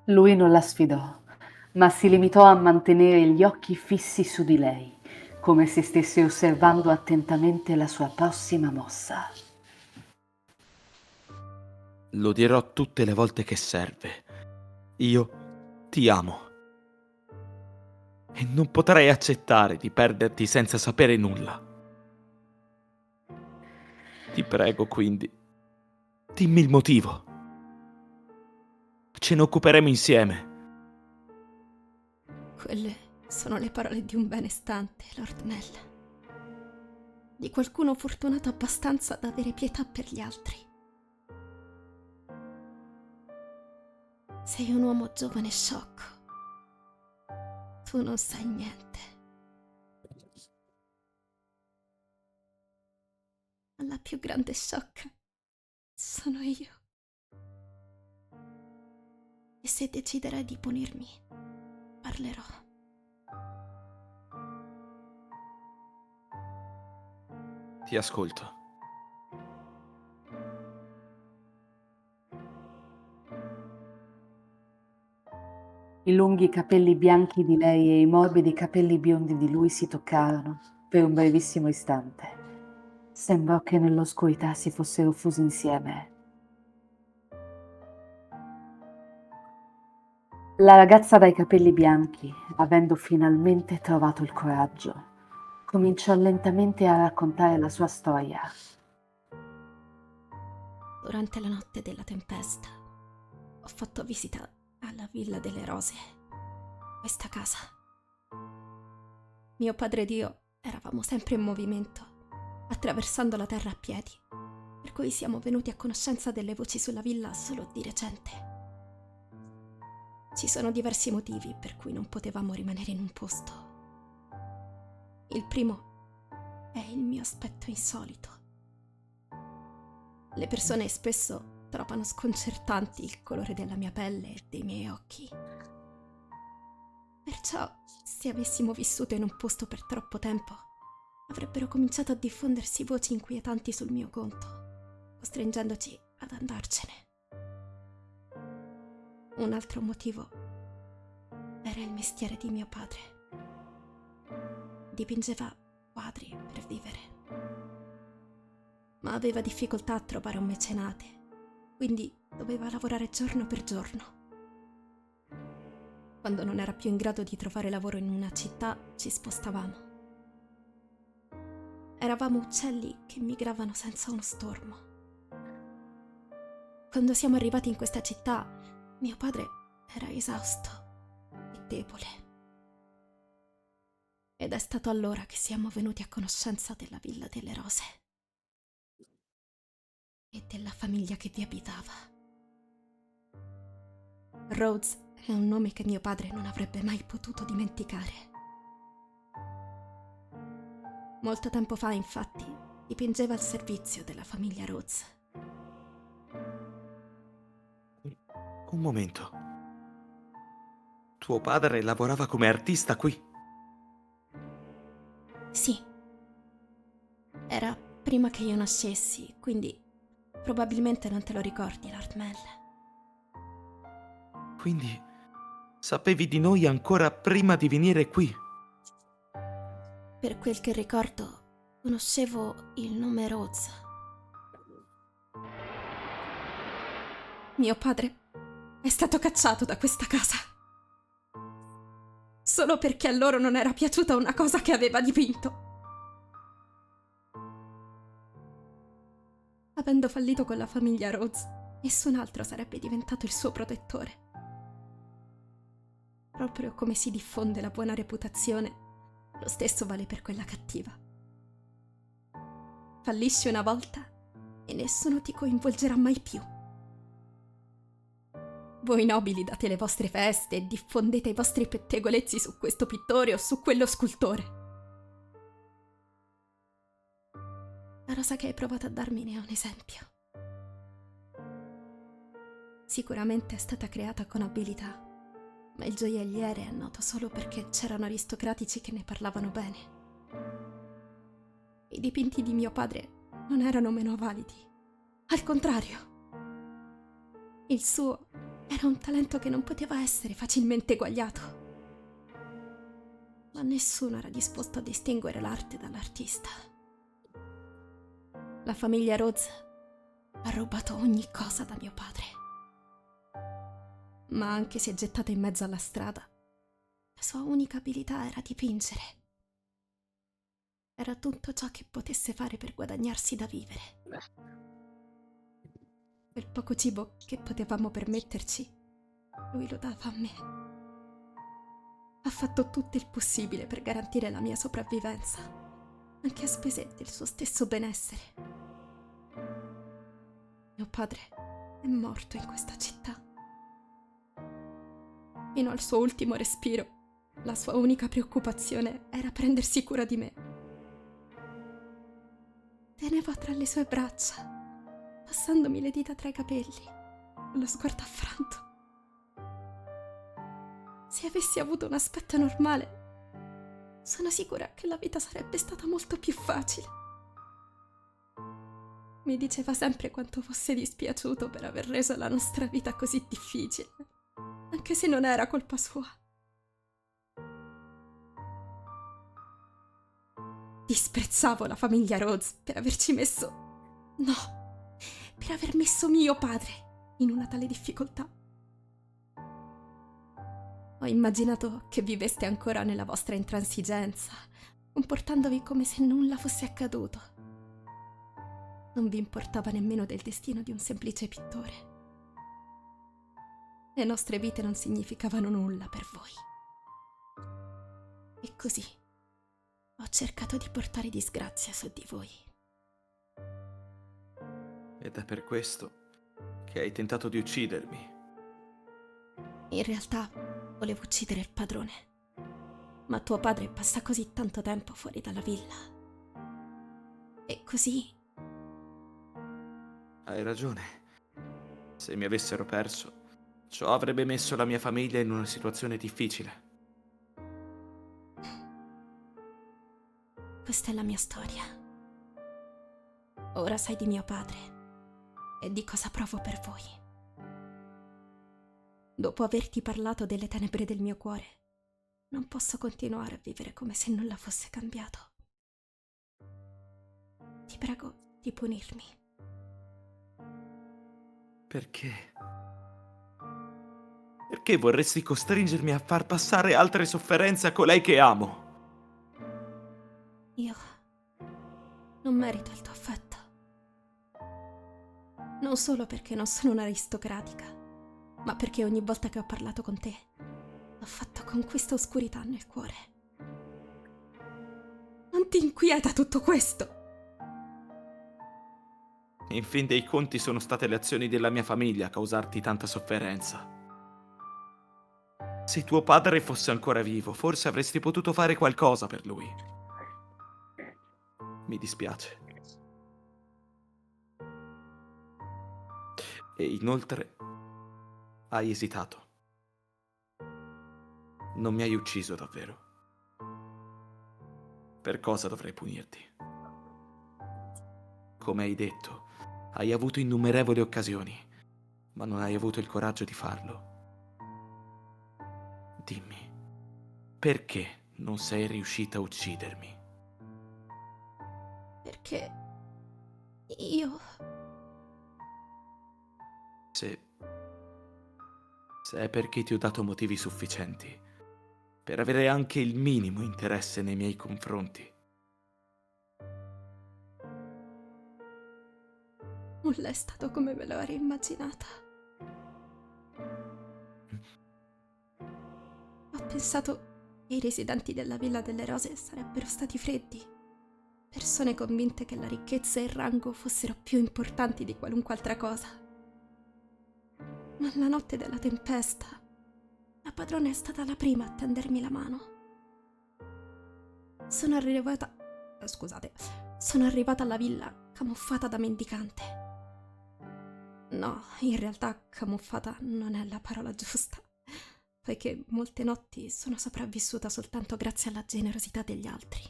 Lui non la sfidò, ma si limitò a mantenere gli occhi fissi su di lei, come se stesse osservando attentamente la sua prossima mossa. Lo dirò tutte le volte che serve. Io ti amo. E non potrei accettare di perderti senza sapere nulla. Ti prego, quindi, dimmi il motivo. Ce ne occuperemo insieme. Quelle sono le parole di un benestante, Lord Mel. Di qualcuno fortunato abbastanza da avere pietà per gli altri. Sei un uomo giovane e sciocco. Tu non sai niente. Ma la più grande sciocca sono io. E se deciderai di punirmi, parlerò. Ti ascolto. I lunghi capelli bianchi di lei e i morbidi capelli biondi di lui si toccarono per un brevissimo istante. Sembrò che nell'oscurità si fossero fusi insieme. La ragazza dai capelli bianchi, avendo finalmente trovato il coraggio, cominciò lentamente a raccontare la sua storia. Durante la notte della tempesta ho fatto visita alla Villa delle Rose, questa casa. Mio padre ed io eravamo sempre in movimento, attraversando la terra a piedi, per cui siamo venuti a conoscenza delle voci sulla villa solo di recente. Ci sono diversi motivi per cui non potevamo rimanere in un posto. Il primo è il mio aspetto insolito. Le persone spesso trovano sconcertanti il colore della mia pelle e dei miei occhi. Perciò, se avessimo vissuto in un posto per troppo tempo, avrebbero cominciato a diffondersi voci inquietanti sul mio conto, costringendoci ad andarcene. Un altro motivo era il mestiere di mio padre. Dipingeva quadri per vivere, ma aveva difficoltà a trovare un mecenate, quindi doveva lavorare giorno per giorno. Quando non era più in grado di trovare lavoro in una città, ci spostavamo. Eravamo uccelli che migravano senza uno stormo. Quando siamo arrivati in questa città, mio padre era esausto e debole. Ed è stato allora che siamo venuti a conoscenza della Villa delle Rose e della famiglia che vi abitava. Rhodes è un nome che mio padre non avrebbe mai potuto dimenticare. Molto tempo fa, infatti, dipingeva al servizio della famiglia Rhodes. Un momento. Tuo padre lavorava come artista qui? Sì. Era prima che io nascessi, quindi probabilmente non te lo ricordi, Lord Mel. Quindi sapevi di noi ancora prima di venire qui? Per quel che ricordo, conoscevo il nome Rhodes. Mio padre è stato cacciato da questa casa. Solo perché a loro non era piaciuta una cosa che aveva dipinto. Avendo fallito con la famiglia Rhodes, nessun altro sarebbe diventato il suo protettore. Proprio come si diffonde la buona reputazione, lo stesso vale per quella cattiva. Fallisci una volta e nessuno ti coinvolgerà mai più. Voi nobili date le vostre feste e diffondete i vostri pettegolezzi su questo pittore o su quello scultore. La rosa che hai provato a darmi ne è un esempio. Sicuramente è stata creata con abilità, ma il gioielliere è noto solo perché c'erano aristocratici che ne parlavano bene. I dipinti di mio padre non erano meno validi. Al contrario. Il suo era un talento che non poteva essere facilmente eguagliato. Ma nessuno era disposto a distinguere l'arte dall'artista. La famiglia Rhodes ha rubato ogni cosa da mio padre. Ma anche si è gettata in mezzo alla strada. La sua unica abilità era dipingere. Era tutto ciò che potesse fare per guadagnarsi da vivere. Quel poco cibo che potevamo permetterci, lui lo dava a me. Ha fatto tutto il possibile per garantire la mia sopravvivenza, anche a spese del suo stesso benessere. Mio padre è morto in questa città. Fino al suo ultimo respiro, la sua unica preoccupazione era prendersi cura di me. Tenevo tra le sue braccia, passandomi le dita tra i capelli, con lo sguardo affranto. Se avessi avuto un aspetto normale, sono sicura che la vita sarebbe stata molto più facile. Mi diceva sempre quanto fosse dispiaciuto per aver reso la nostra vita così difficile, anche se non era colpa sua. Disprezzavo la famiglia Rhodes per averci messo... No, per aver messo mio padre in una tale difficoltà. Ho immaginato che viveste ancora nella vostra intransigenza, comportandovi come se nulla fosse accaduto. Non vi importava nemmeno del destino di un semplice pittore. Le nostre vite non significavano nulla per voi. E così ho cercato di portare disgrazia su di voi. Ed è per questo che hai tentato di uccidermi. In realtà volevo uccidere il padrone, ma tuo padre passa così tanto tempo fuori dalla villa. E così... Hai ragione. Se mi avessero perso, ciò avrebbe messo la mia famiglia in una situazione difficile. Questa è la mia storia. Ora sai di mio padre e di cosa provo per voi. Dopo averti parlato delle tenebre del mio cuore, non posso continuare a vivere come se nulla fosse cambiato. Ti prego di punirmi. Perché? Perché vorresti costringermi a far passare altre sofferenze a colei che amo? Io non merito il tuo affetto. Non solo perché non sono un'aristocratica, ma perché ogni volta che ho parlato con te, l'ho fatto con questa oscurità nel cuore. Non ti inquieta tutto questo? In fin dei conti sono state le azioni della mia famiglia a causarti tanta sofferenza. Se tuo padre fosse ancora vivo, forse avresti potuto fare qualcosa per lui. Mi dispiace. E inoltre, hai esitato. Non mi hai ucciso davvero. Per cosa dovrei punirti? Come hai detto, hai avuto innumerevoli occasioni, ma non hai avuto il coraggio di farlo. Dimmi, perché non sei riuscita a uccidermi? Perché io... Se è perché ti ho dato motivi sufficienti per avere anche il minimo interesse nei miei confronti. Nulla è stato come me lo ero immaginata. Ho pensato che i residenti della Villa delle Rose sarebbero stati freddi, persone convinte che la ricchezza e il rango fossero più importanti di qualunque altra cosa. Ma la notte della tempesta, la padrona è stata la prima a tendermi la mano. Sono arrivata alla villa camuffata da mendicante. No, in realtà camuffata non è la parola giusta, poiché molte notti sono sopravvissuta soltanto grazie alla generosità degli altri.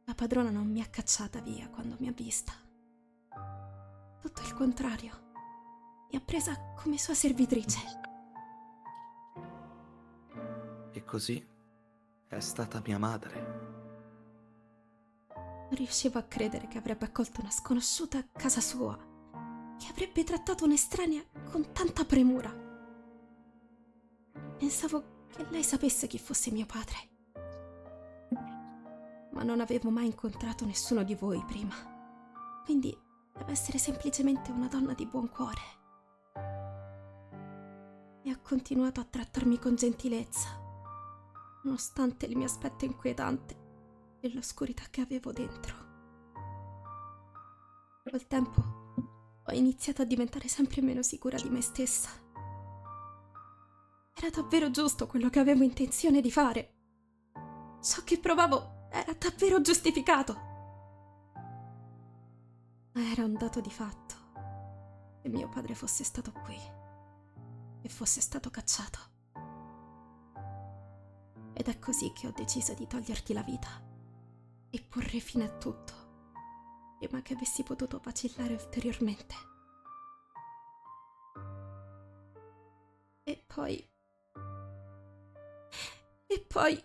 La padrona non mi ha cacciata via quando mi ha vista. Tutto il contrario, mi ha presa come sua servitrice. E così è stata mia madre. Non riuscivo a credere che avrebbe accolto una sconosciuta a casa sua, che avrebbe trattato un'estranea con tanta premura. Pensavo che lei sapesse chi fosse mio padre, ma non avevo mai incontrato nessuno di voi prima, quindi deve essere semplicemente una donna di buon cuore. E ha continuato a trattarmi con gentilezza, nonostante il mio aspetto inquietante e l'oscurità che avevo dentro. Col tempo ho iniziato a diventare sempre meno sicura di me stessa. Era davvero giusto quello che avevo intenzione di fare. Ciò che provavo era davvero giustificato. Ma era un dato di fatto che mio padre fosse stato qui e fosse stato cacciato. Ed è così che ho deciso di toglierti la vita e porre fine a tutto, prima che avessi potuto vacillare ulteriormente. poi... E poi...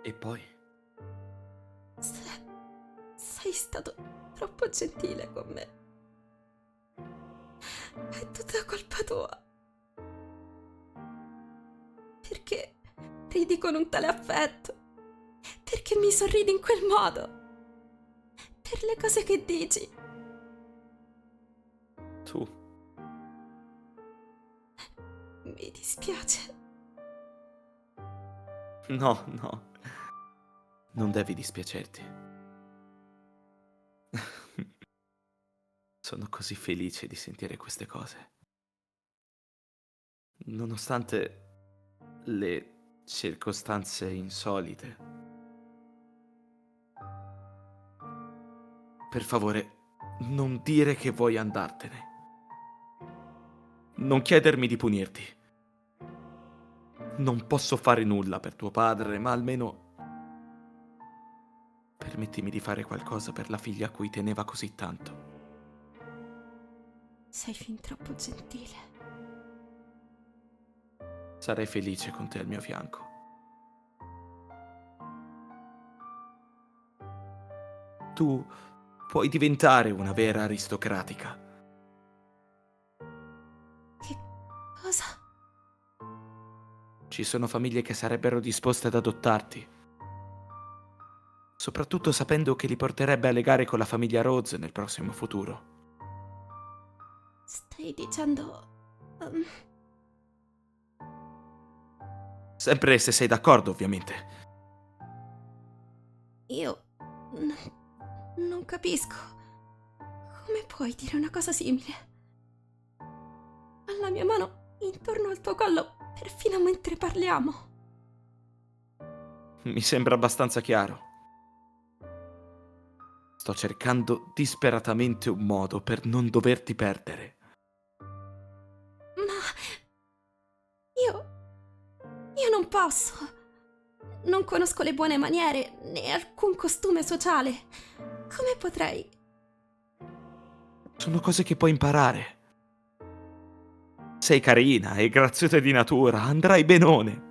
E poi? Sei stato troppo gentile con me. È tutta colpa tua. Perché ridi con un tale affetto? Perché mi sorridi in quel modo? Per le cose che dici? Tu. Mi dispiace. No, no. Non devi dispiacerti. Sono così felice di sentire queste cose. Nonostante le circostanze insolite. Per favore, non dire che vuoi andartene. Non chiedermi di punirti. Non posso fare nulla per tuo padre, ma almeno permettimi di fare qualcosa per la figlia a cui teneva così tanto. Sei fin troppo gentile. Sarei felice con te al mio fianco. Tu puoi diventare una vera aristocratica. Che cosa? Ci sono famiglie che sarebbero disposte ad adottarti, soprattutto sapendo che li porterebbe a legare con la famiglia Rhodes nel prossimo futuro. Stai dicendo... Sempre se sei d'accordo, ovviamente. Io... non capisco. Come puoi dire una cosa simile? Alla mia mano intorno al tuo collo, perfino mentre parliamo. Mi sembra abbastanza chiaro. Sto cercando disperatamente un modo per non doverti perdere. Ma... Io non posso. Non conosco le buone maniere né alcun costume sociale. Come potrei? Sono cose che puoi imparare. Sei carina e graziosa di natura, andrai benone.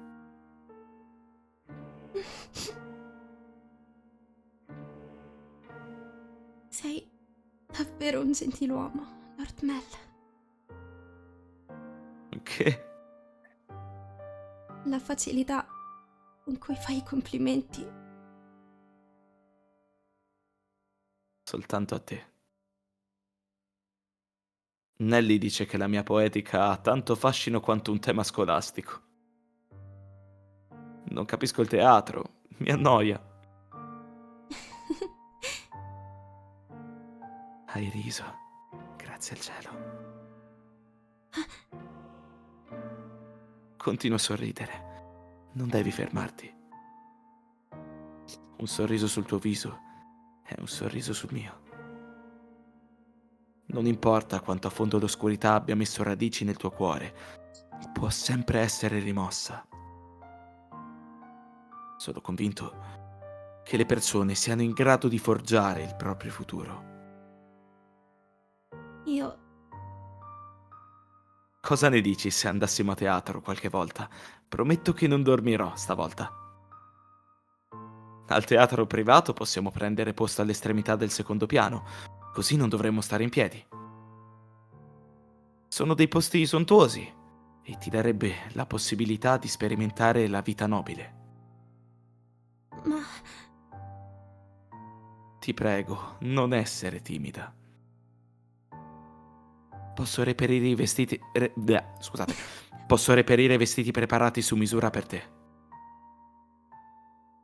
Sei davvero un gentiluomo, Lord Mel. Che? La facilità con cui fai i complimenti. Soltanto a te. Nelly dice che la mia poetica ha tanto fascino quanto un tema scolastico. Non capisco il teatro, mi annoia. Hai riso, grazie al cielo. Continua a sorridere, non devi fermarti. Un sorriso sul tuo viso è un sorriso sul mio. Non importa quanto a fondo l'oscurità abbia messo radici nel tuo cuore, può sempre essere rimossa. Sono convinto che le persone siano in grado di forgiare il proprio futuro. Io... Cosa ne dici se andassimo a teatro qualche volta? Prometto che non dormirò stavolta. Al teatro privato possiamo prendere posto all'estremità del secondo piano, così non dovremmo stare in piedi. Sono dei posti sontuosi e ti darebbe la possibilità di sperimentare la vita nobile. Ma... Ti prego, non essere timida. Posso reperire i vestiti... scusate. Posso reperire vestiti preparati su misura per te.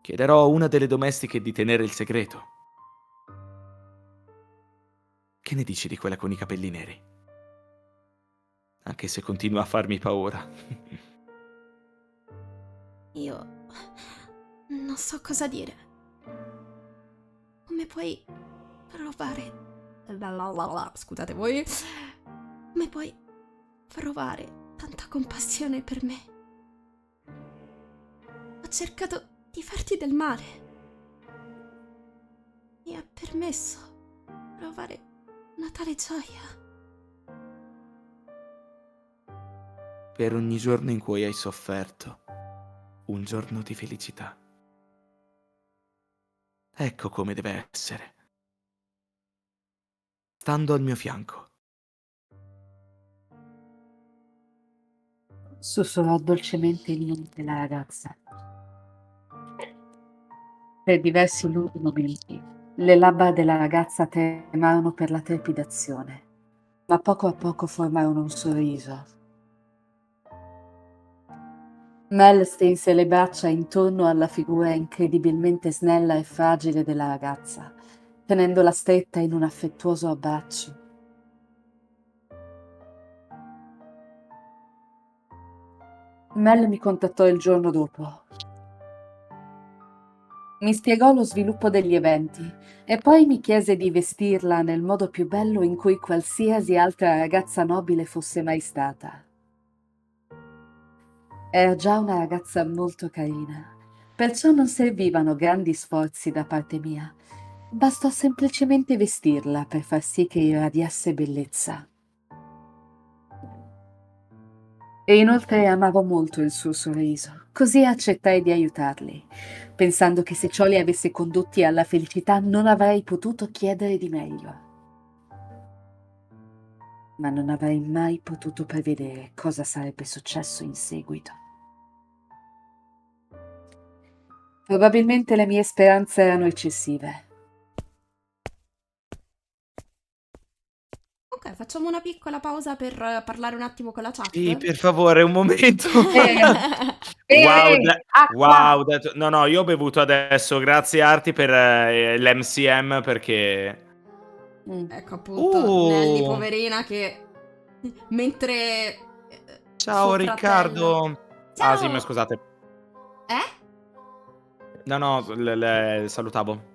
Chiederò a una delle domestiche di tenere il segreto. Che ne dici di quella con i capelli neri? Anche se continua a farmi paura. Io... non so cosa dire. Come puoi provare... Scusate voi. Come puoi provare tanta compassione per me? Ho cercato di farti del male. Mi ha permesso provare una tale gioia. per ogni giorno in cui hai sofferto, un giorno di felicità. Ecco come deve essere, stando al mio fianco. Sussurrò dolcemente il nome della ragazza. Per diversi lunghi momenti le labbra della ragazza tremarono per la trepidazione, ma poco a poco formarono un sorriso. Mel strinse le braccia intorno alla figura incredibilmente snella e fragile della ragazza, tenendola stretta in un affettuoso abbraccio. Mel mi contattò il giorno dopo. Mi spiegò lo sviluppo degli eventi e poi mi chiese di vestirla nel modo più bello in cui qualsiasi altra ragazza nobile fosse mai stata. Era già una ragazza molto carina, perciò non servivano grandi sforzi da parte mia. Bastò semplicemente vestirla per far sì che irradiasse bellezza. E inoltre amavo molto il suo sorriso, così accettai di aiutarli, pensando che se ciò li avesse condotti alla felicità non avrei potuto chiedere di meglio. Ma non avrei mai potuto prevedere cosa sarebbe successo in seguito. Probabilmente le mie speranze erano eccessive. Ok, facciamo una piccola pausa per parlare un attimo con la Sì, chat. per favore, un momento. Eh, acqua! Wow, no, io ho bevuto adesso, grazie Arti per l'MCM perché... Ecco appunto Nelly, Uh, poverina, che mentre ciao suo fratello... Riccardo. Ah sì, ma Ciao! scusate. No, salutavo.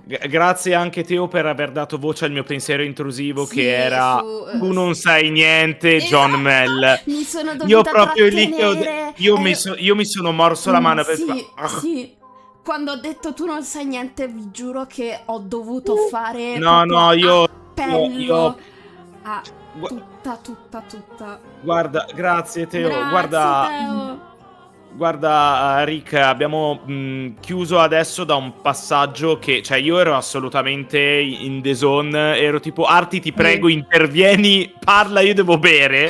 Grazie anche Teo per aver dato voce al mio pensiero intrusivo che Sì, era tu non sai niente, John Esatto! Mel. Mi sono Io dovuta proprio lì che trattenere. io mi sono morso la mano per Sì, sì. Quando ho detto tu non sai niente, vi giuro che ho dovuto fare No, proprio io appello a gu- tutta. guarda, grazie Teo. Grazie, Teo. Guarda, Rick, abbiamo chiuso adesso da un passaggio che, cioè, io ero assolutamente in the zone. Ero tipo, Arti, ti prego, intervieni, parla, io devo bere.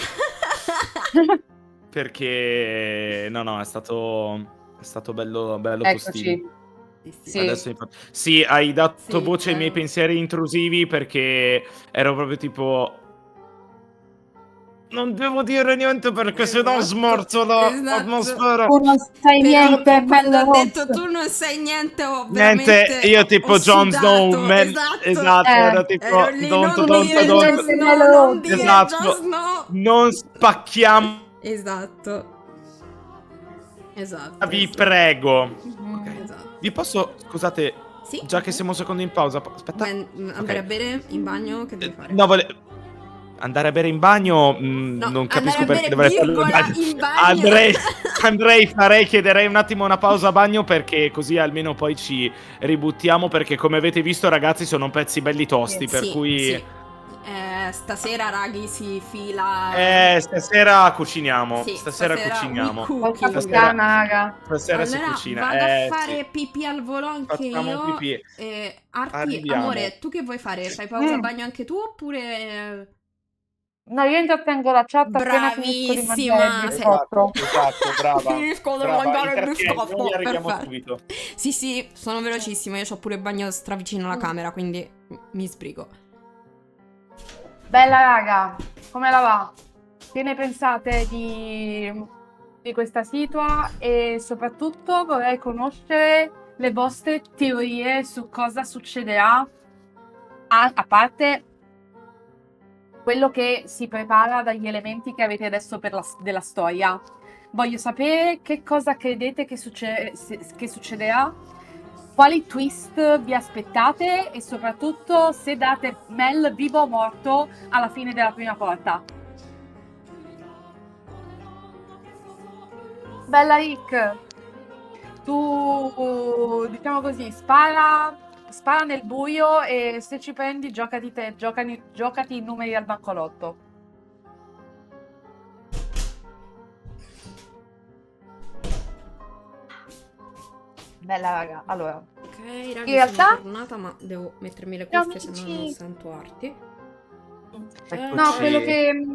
Perché, no, è stato bello tostino. Eccoci. Sì. Adesso sì, hai dato Sì, voce ai miei Teo. pensieri intrusivi perché ero proprio tipo... Non devo dire niente perché sennò smorzo Esatto. l'atmosfera. Tu non sai Però niente, quando ho bello detto rosso. tu non sai niente, ho Niente, veramente io tipo ho Jon Snow, sudato. Esatto. era tipo Ero lì, non Tu non sai dire Jon niente, Snow, bello non rosso. dire Jon esatto, Snow. non spacchiamo, Esatto. vi prego. Mhm. Esatto. Vi posso, scusate, Sì? già che siamo un secondo in pausa, aspetta. Andare Ok. a bere in bagno, che devi fare? No, andare a bere in bagno, No, non andare capisco a perché bere, dovrei stare in virgola, bagno. in bagno. Chiederei un attimo una pausa a bagno perché così almeno poi ci ributtiamo perché come avete visto ragazzi sono pezzi belli tosti, per Sì, cui... sì. Stasera Raghi si fila. Stasera cuciniamo, Sì, stasera we cuciniamo. Porca cooking. Stasera, puttana, raga. stasera si Allora cucina, vado a sì. fare pipì al volo anche Facciamo un io. pipì. Arti, Arriviamo. amore, tu che vuoi fare? Fai pausa bagno anche tu oppure... No, io intrattengo la chat appena finisco di mangiare il Bravissima! biscotto. Esatto, brava. Finisco di Brava, mangiare il intrattieni, biscotto. noi arriviamo Perfetto. subito. Sì, sono velocissima. Io ho pure il bagno stravicino alla camera, quindi mi sbrigo. Bella raga, come la va? Che ne pensate di questa situa? E soprattutto vorrei conoscere le vostre teorie su cosa succederà, a parte quello che si prepara dagli elementi che avete adesso della storia. Voglio sapere che cosa credete che succederà, quali twist vi aspettate e soprattutto se date Mel vivo o morto alla fine della prima porta. Bella Rick, tu diciamo così, spara nel buio e se ci prendi giocati i numeri al bancolotto. Bella raga, allora. Ok, raga, In realtà- sono tornata, ma devo mettermi le cuffie, se no non amici. sento arti. Eccoci. No, quello che...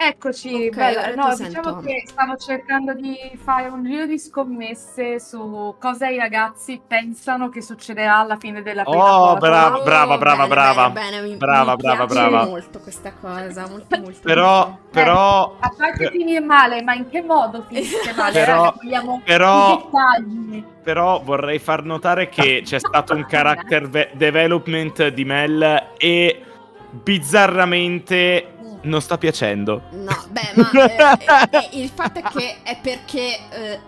Eccoci, Ok, bella. ora No, ti diciamo sento. che stavo cercando di fare un giro di scommesse su cosa i ragazzi pensano che succederà alla fine della prima Oh, cosa. brava, brava. Bene, mi Brava, piace brava. molto questa cosa, molto. Però, A parte finire male, ma in che modo finisce male? Però- Raga, vogliamo però- i dettagli. Però vorrei far notare che c'è stato un character development di Mel e bizzarramente non sta piacendo. No, beh, ma il fatto è che è perché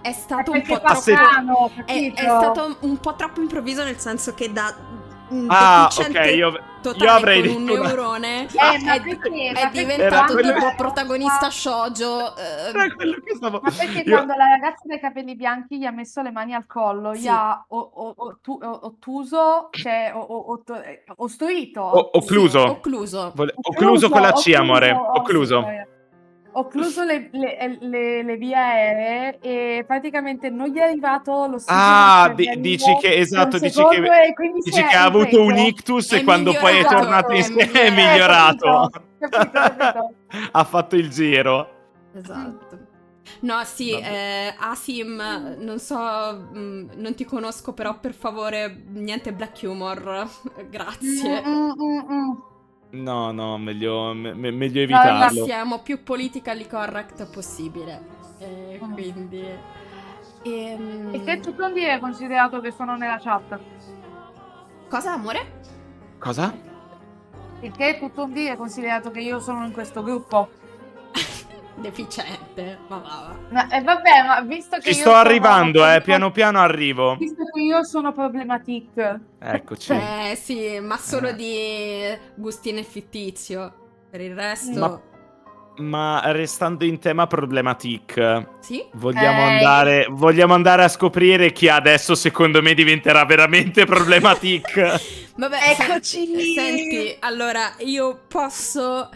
è stato un Perché po' troppo... passano, È capito? stato un po' troppo improvviso, nel senso che da Ok, io totale avrei con un detto una- neurone Ma è, perché? è Ma perché diventato quello- tipo protagonista shoujo. Era quello che stavo... Ma perché io- quando la ragazza dai capelli bianchi gli ha messo le mani al collo, Sì. gli ha ottuso, cioè ostruito. Occluso. Sì, occluso. Occluso con la C, amore. Occluso. Occluso le vie aeree e praticamente non gli è arrivato l'ossigeno Ah, al cervello dici che, per esatto, un dici secondo che, e quindi dici si è che ha avuto un ripreso. ictus È e quando poi è migliorato, tornato è insieme è migliorato. migliorato. Capito. Ha fatto il giro. Esatto. No, sì, Vabbè. Asim, non so, non ti conosco, però per favore, niente black humor. Grazie. No, meglio No, evitarlo. Siamo più politically correct possibile. Quindi... E che tutto un dire considerato che sono nella chat? Cosa, amore? Cosa? Il che è tutto un dire considerato che io sono in questo gruppo. Deficiente, ma va. Vabbè, ma visto che Ci io sto sono arrivando, appunto- piano piano arrivo. Visto che io sono problematic. Eccoci. Sì, ma solo di gustino e fittizio. Per il resto... Ma restando in tema problematic, Sì? vogliamo andare a scoprire chi adesso secondo me diventerà veramente problematic. Vabbè, Eccoci! senti, allora, io posso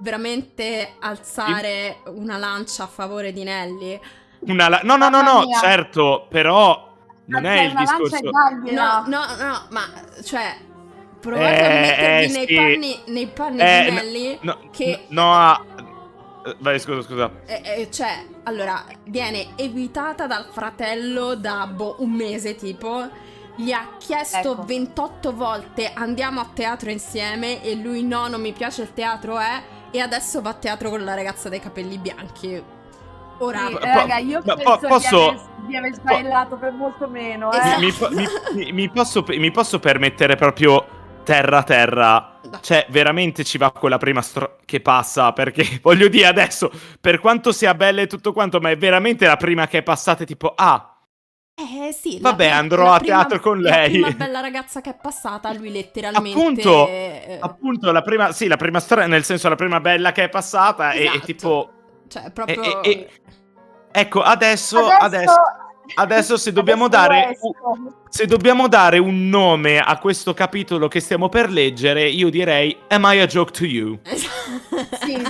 veramente alzare una lancia a favore di Nelly? No, Mamma mia. certo, però non è il Una lancia discorso. e dargliela. No, ma, cioè, provate a mettervi sì. nei panni di Eh, Nelly, che... Vai, scusa. Cioè, allora, viene evitata dal fratello da un mese, tipo. Gli ha chiesto Ecco. 28 volte andiamo a teatro insieme e lui no, non mi piace il teatro, e adesso va a teatro con la ragazza dai capelli bianchi. Ora, Sì, raga, io penso di aver sbailato per molto meno. Esatto. Mi posso permettere proprio terra. Cioè, veramente ci va con la prima che passa, perché voglio dire adesso, per quanto sia bella e tutto quanto, ma è veramente la prima che è passata, tipo, sì, vabbè, andrò a teatro con lei. La prima bella ragazza che è passata, lui letteralmente... Appunto, la prima storia, nel senso la prima bella che è passata, Esatto. e tipo... Cioè, proprio... Ecco, adesso se dobbiamo dare un nome a questo capitolo che stiamo per leggere, io direi Am I a Joke to You? Sì.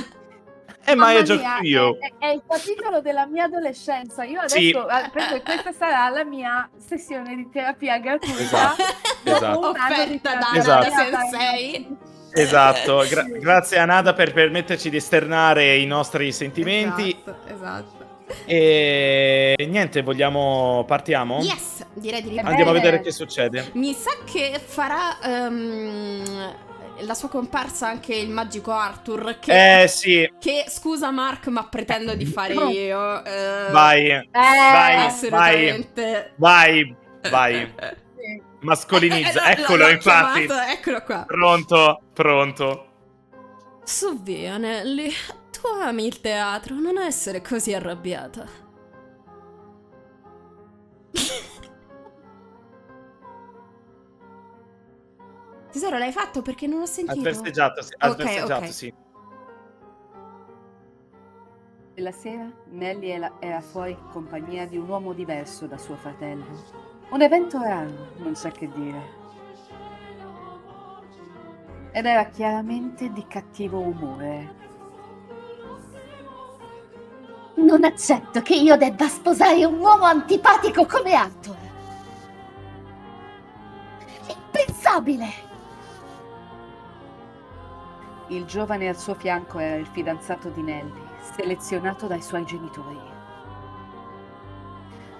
Am I a Joke to You? È il capitolo della mia adolescenza. Io adesso Sì. penso che questa sarà la mia sessione di terapia gratuita. Esatto. Dopo un anno di Offerta da terapia. Nada Sensei. Esatto, grazie a Nada per permetterci di esternare i nostri sentimenti. Esatto. E niente, partiamo? Yes, direi di ripartire. Andiamo a vedere che succede. Mi sa che farà la sua comparsa anche il magico Arthur. Sì. Che scusa Mark, ma pretendo di fare io. Vai. Assolutamente. Vai. Sì. Mascolinizza. Eccolo, l'ho infatti. chiamato, eccolo qua. Pronto. Su via, Nelly. Tu ami il teatro, non essere così arrabbiata. Tesoro, l'hai fatto perché non ho sentito. Has festeggiato, Ok. sì. Quella sera Nelly era fuori in compagnia di un uomo diverso da suo fratello. Un evento raro, non sa che dire. Ed era chiaramente di cattivo umore. Non accetto che io debba sposare un uomo antipatico come Arthur. Instabile! Il giovane al suo fianco era il fidanzato di Nelly, selezionato dai suoi genitori.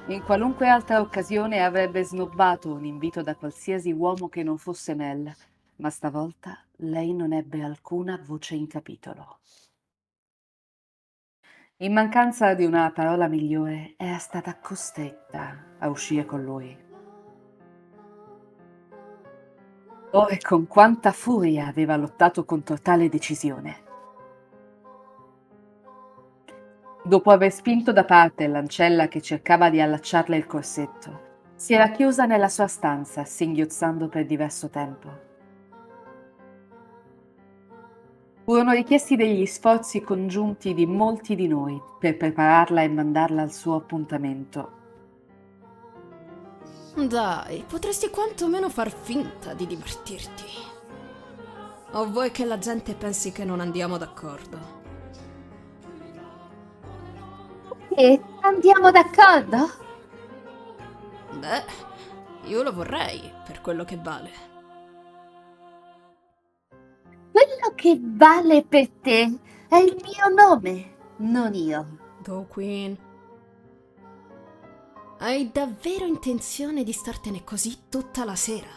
In qualunque altra occasione avrebbe snobbato un invito da qualsiasi uomo che non fosse Mel, ma stavolta lei non ebbe alcuna voce in capitolo. In mancanza di una parola migliore, era stata costretta a uscire con lui. Oh, e con quanta furia aveva lottato contro tale decisione. Dopo aver spinto da parte l'ancella che cercava di allacciarle il corsetto, si era chiusa nella sua stanza, singhiozzando per diverso tempo. Furono richiesti degli sforzi congiunti di molti di noi per prepararla e mandarla al suo appuntamento. Dai, potresti quantomeno far finta di divertirti. O vuoi che la gente pensi che non andiamo d'accordo? E andiamo d'accordo? Beh, io lo vorrei, per quello che vale. Quello che vale per te è il mio nome, non io. Go Queen. Hai davvero intenzione di startene così tutta la sera?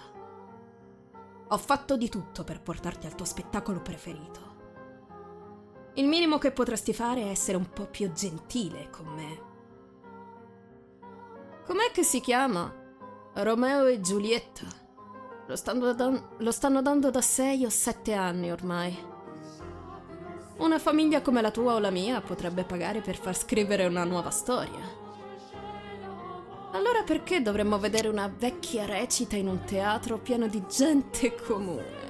Ho fatto di tutto per portarti al tuo spettacolo preferito. Il minimo che potresti fare è essere un po' più gentile con me. Com'è che si chiama? Romeo e Giulietta. Lo stanno dando da 6 o 7 anni ormai. Una famiglia come la tua o la mia potrebbe pagare per far scrivere una nuova storia. Allora perché dovremmo vedere una vecchia recita in un teatro pieno di gente comune?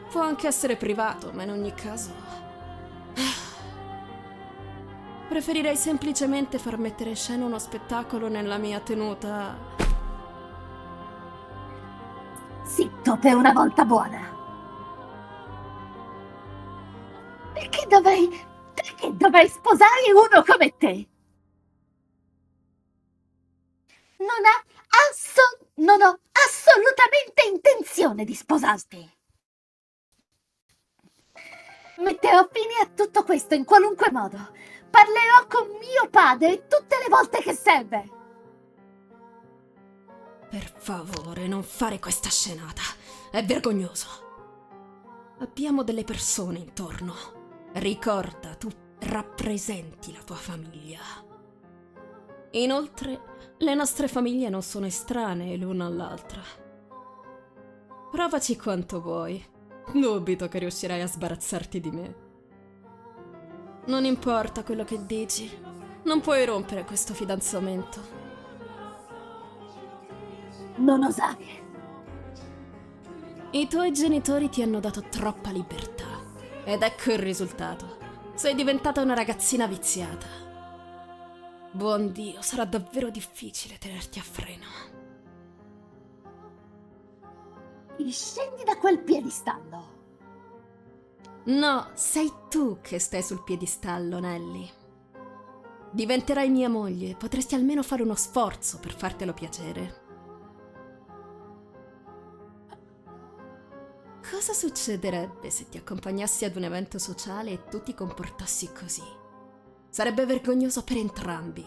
Può anche essere privato, ma in ogni caso... Preferirei semplicemente far mettere in scena uno spettacolo nella mia tenuta... Zitto per una volta buona. Perché dovrei sposare uno come te? Non ho assolutamente intenzione di sposarti. Metterò fine a tutto questo in qualunque modo. Parlerò con mio padre tutte le volte che serve. Per favore, non fare questa scenata. È vergognoso. Abbiamo delle persone intorno. Ricorda, tu rappresenti la tua famiglia. Inoltre, le nostre famiglie non sono estranee l'una all'altra. Provaci quanto vuoi. Dubito che riuscirai a sbarazzarti di me. Non importa quello che dici. Non puoi rompere questo fidanzamento. Non osare. I tuoi genitori ti hanno dato troppa libertà. Ed ecco il risultato. Sei diventata una ragazzina viziata. Buon Dio, sarà davvero difficile tenerti a freno. Scendi da quel piedistallo. No, sei tu che stai sul piedistallo, Nelly. Diventerai mia moglie, potresti almeno fare uno sforzo per fartelo piacere. Cosa succederebbe se ti accompagnassi ad un evento sociale e tu ti comportassi così? Sarebbe vergognoso per entrambi.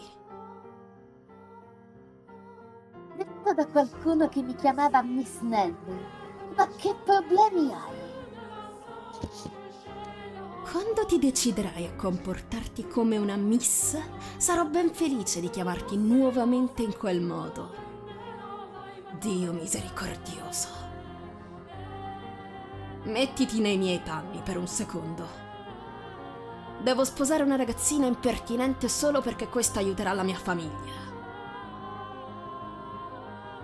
Detto da qualcuno che mi chiamava Miss Nelly. Ma che problemi hai? Quando ti deciderai a comportarti come una miss, sarò ben felice di chiamarti nuovamente in quel modo. Dio misericordioso. Mettiti nei miei panni per un secondo. Devo sposare una ragazzina impertinente solo perché questo aiuterà la mia famiglia.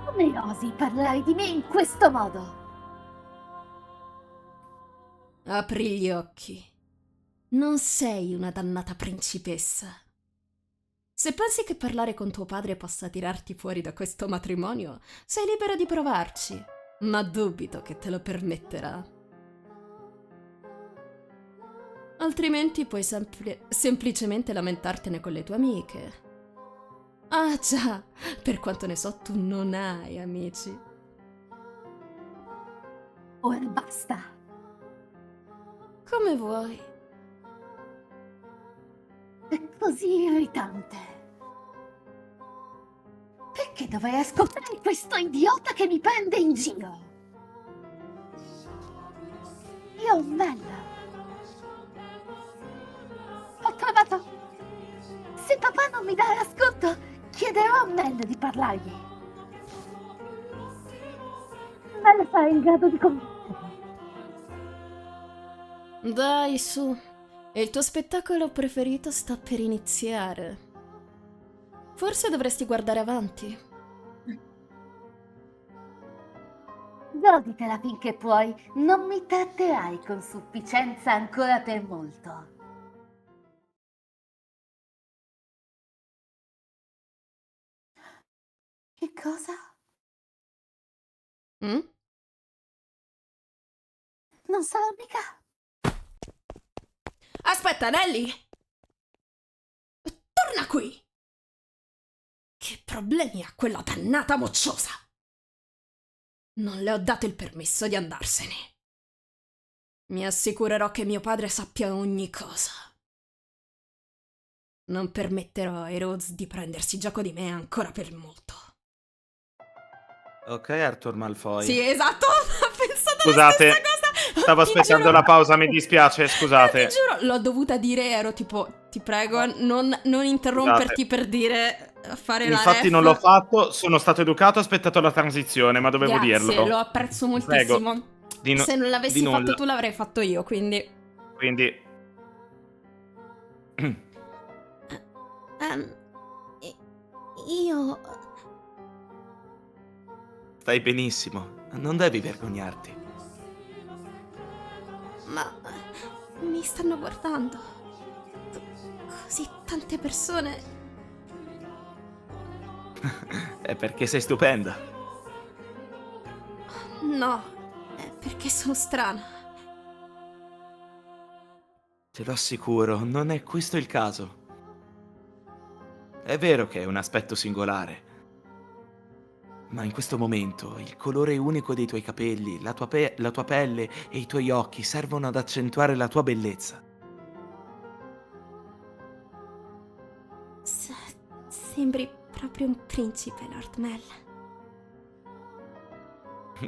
Come osi parlare di me in questo modo? Apri gli occhi. Non sei una dannata principessa. Se pensi che parlare con tuo padre possa tirarti fuori da questo matrimonio, sei libera di provarci, ma dubito che te lo permetterà. Altrimenti puoi semplicemente lamentartene con le tue amiche. Ah già, per quanto ne so tu non hai amici. Ora basta. Come vuoi. È così irritante. Perché dovrei ascoltare questo idiota che mi prende in giro? Io, Mel, ho trovato... Se papà non mi dà l'ascolto, chiederò a Mel di parlargli. Mel sarà in grado di convincermi. Dai, su. Il tuo spettacolo preferito sta per iniziare. Forse dovresti guardare avanti. Goditela finché puoi, non mi tratterai con sufficienza ancora per molto. Che cosa? Mm? Non sarà mica... Aspetta, Nelly! Torna qui! Che problemi ha quella dannata mocciosa? Non le ho dato il permesso di andarsene. Mi assicurerò che mio padre sappia ogni cosa. Non permetterò ai Rhodes di prendersi gioco di me ancora per molto. Ok, Arthur Malfoy. Sì, esatto! Ho pensato Scusate, alla stessa cosa! stavo Ti aspettando giuro- la pausa, mi dispiace, scusate. Ti giuro, l'ho dovuta dire, ero tipo, ti prego, non interromperti per dire, fare la Infatti ref. non l'ho fatto, sono stato educato, ho aspettato la transizione, ma dovevo Grazie, dirlo. lo apprezzo Prego. moltissimo. Di Se non l'avessi di fatto nulla. tu l'avrei fatto io, quindi... Quindi... Io... Stai benissimo, non devi vergognarti. Ma... mi stanno guardando. Così tante persone... È perché sei stupenda. No, è perché sono strana. Te lo assicuro, non è questo il caso. È vero che è un aspetto singolare, ma in questo momento il colore unico dei tuoi capelli, la tua pelle e i tuoi occhi servono ad accentuare la tua bellezza. Sembri proprio un principe, Lord Mel.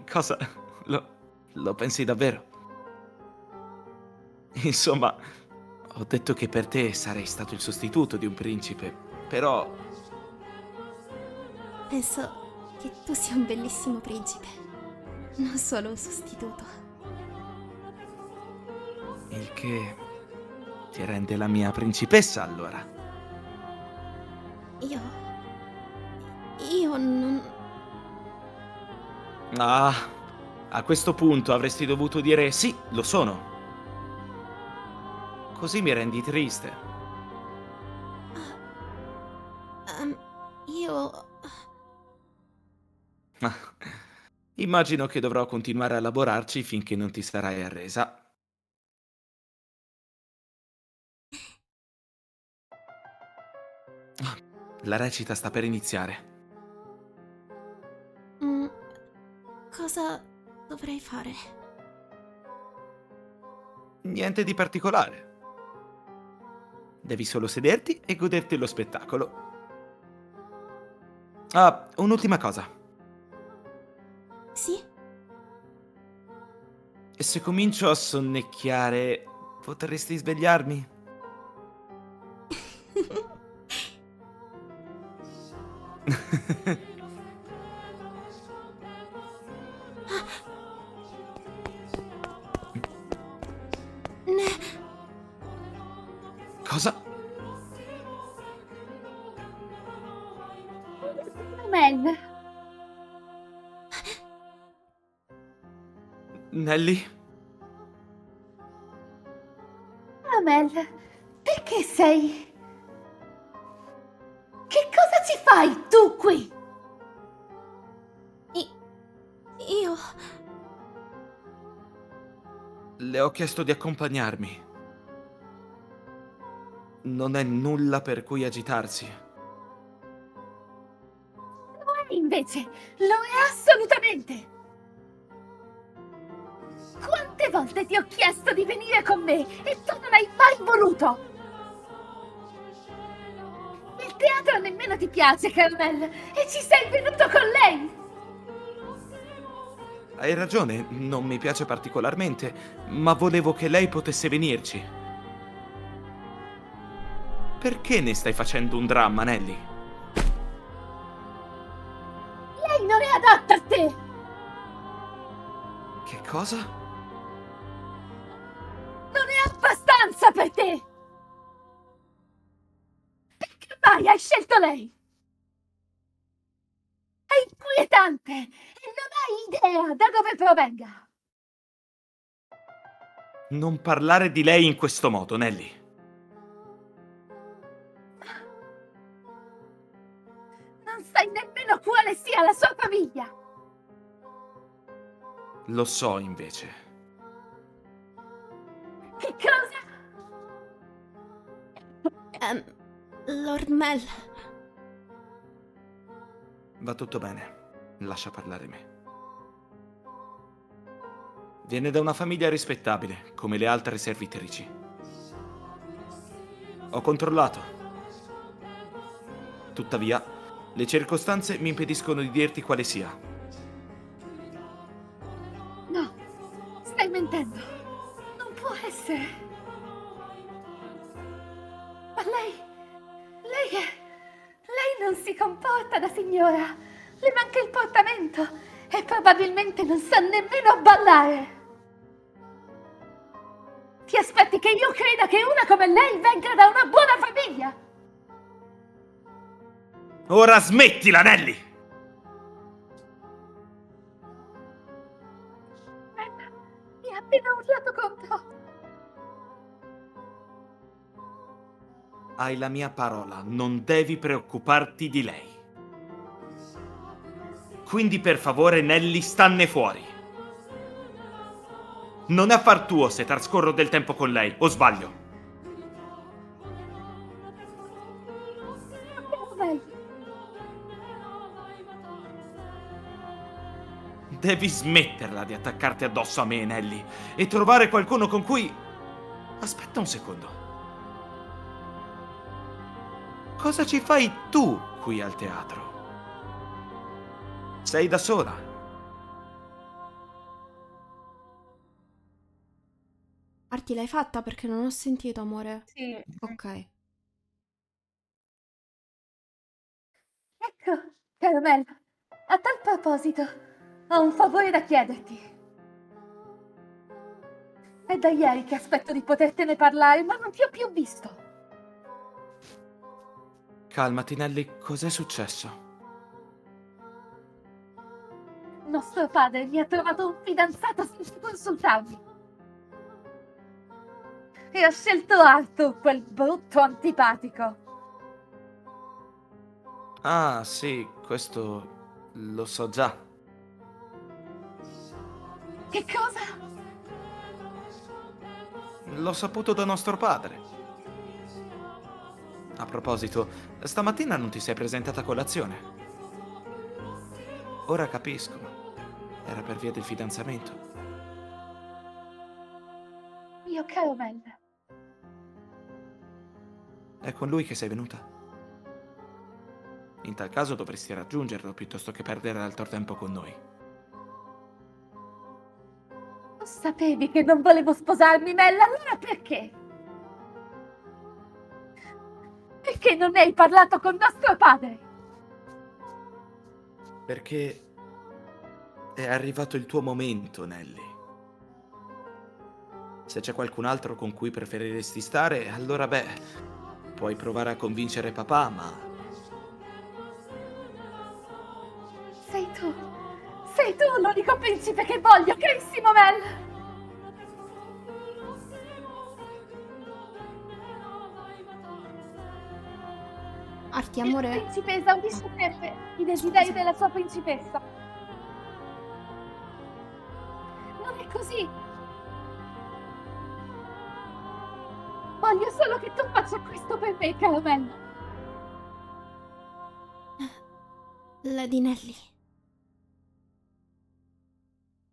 Cosa? Lo pensi davvero? Insomma, ho detto che per te sarei stato il sostituto di un principe, però... Penso che tu sia un bellissimo principe, non solo un sostituto. Il che ti rende la mia principessa, allora. Io non... Ah, a questo punto avresti dovuto dire sì, lo sono. Così mi rendi triste. Io... Ma immagino che dovrò continuare a lavorarci finché non ti sarai arresa. La recita sta per iniziare. Cosa dovrei fare? Niente di particolare. Devi solo sederti e goderti lo spettacolo. Ah, un'ultima cosa. Sì? E se comincio a sonnecchiare, potresti svegliarmi? Cosa? Mel, Nelly? Mel, perché sei... Che cosa ci fai tu qui? Io... Le ho chiesto di accompagnarmi. Non è nulla per cui agitarsi. Lo è invece, lo è assolutamente. Quante volte ti ho chiesto di venire con me e tu non hai mai voluto? Il teatro nemmeno ti piace, Carmel, e ci sei venuto con lei! Hai ragione, non mi piace particolarmente, ma volevo che lei potesse venirci. Perché ne stai facendo un dramma, Nelly? Lei non è adatta a te! Che cosa? Non è abbastanza per te! Perché mai hai scelto lei? È inquietante e non hai idea da dove provenga! Non parlare di lei in questo modo, Nelly. Non sai nemmeno quale sia la sua famiglia! Lo so, invece. Che cosa? Lord Mel. Va tutto bene. Lascia parlare me. Viene da una famiglia rispettabile, come le altre servitrici. Ho controllato. Tuttavia, le circostanze mi impediscono di dirti quale sia. No, stai mentendo. Non può essere. Ma lei non si comporta da signora. Le manca il portamento e probabilmente non sa nemmeno ballare. Ti aspetti che io creda che una come lei venga da una buona famiglia? Ora smettila, Nelly! Mi ha appena urlato contro. Hai la mia parola, non devi preoccuparti di lei. Quindi per favore, Nelly, stanne fuori. Non è affar tuo se trascorro del tempo con lei, o sbaglio? Devi smetterla di attaccarti addosso a me, Nelly, e trovare qualcuno con cui... Aspetta un secondo. Cosa ci fai tu qui al teatro? Sei da sola? Arti, l'hai fatta perché non ho sentito, amore. Sì. Ok. Ecco, Caramel, a tal proposito, ho un favore da chiederti. È da ieri che aspetto di potertene parlare, ma non ti ho più visto. Calmati, Nelly, cos'è successo? Nostro padre mi ha trovato un fidanzato senza consultarmi. E ho scelto Arthur, quel brutto antipatico. Ah, sì, questo lo so già. Che cosa? L'ho saputo da nostro padre. A proposito, stamattina non ti sei presentata a colazione. Ora capisco. Era per via del fidanzamento. Mio caro Mel, È con lui che sei venuta? In tal caso dovresti raggiungerlo piuttosto che perdere altro tempo con noi. sapevi che non volevo sposarmi, Mel, allora perché? Perché non ne hai parlato con nostro padre? Perché è arrivato il tuo momento, Nelly. Se c'è qualcun altro con cui preferiresti stare, allora puoi provare a convincere papà, ma Sei tu l'unico principe che voglio, carissimo Mel! Arti, Il amore. principe esaudisce sempre i desideri della sua principessa. Non è così. Voglio solo che tu faccia questo per me, caro Mel. Lady Nelly.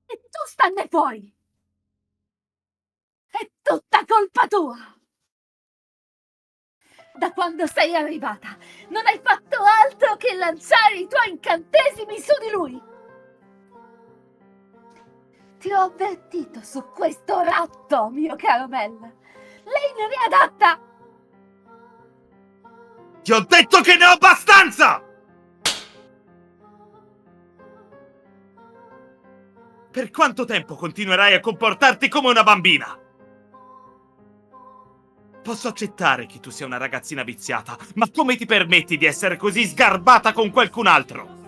E tu stanne fuori! tua. Da quando sei arrivata, non hai fatto altro che lanciare i tuoi incantesimi su di lui. Ti ho avvertito su questo ratto, mio caro Mel. Lei non è adatta. Ti ho detto che ne ho abbastanza! Per quanto tempo continuerai a comportarti come una bambina? Posso accettare che tu sia una ragazzina viziata, ma come ti permetti di essere così sgarbata con qualcun altro?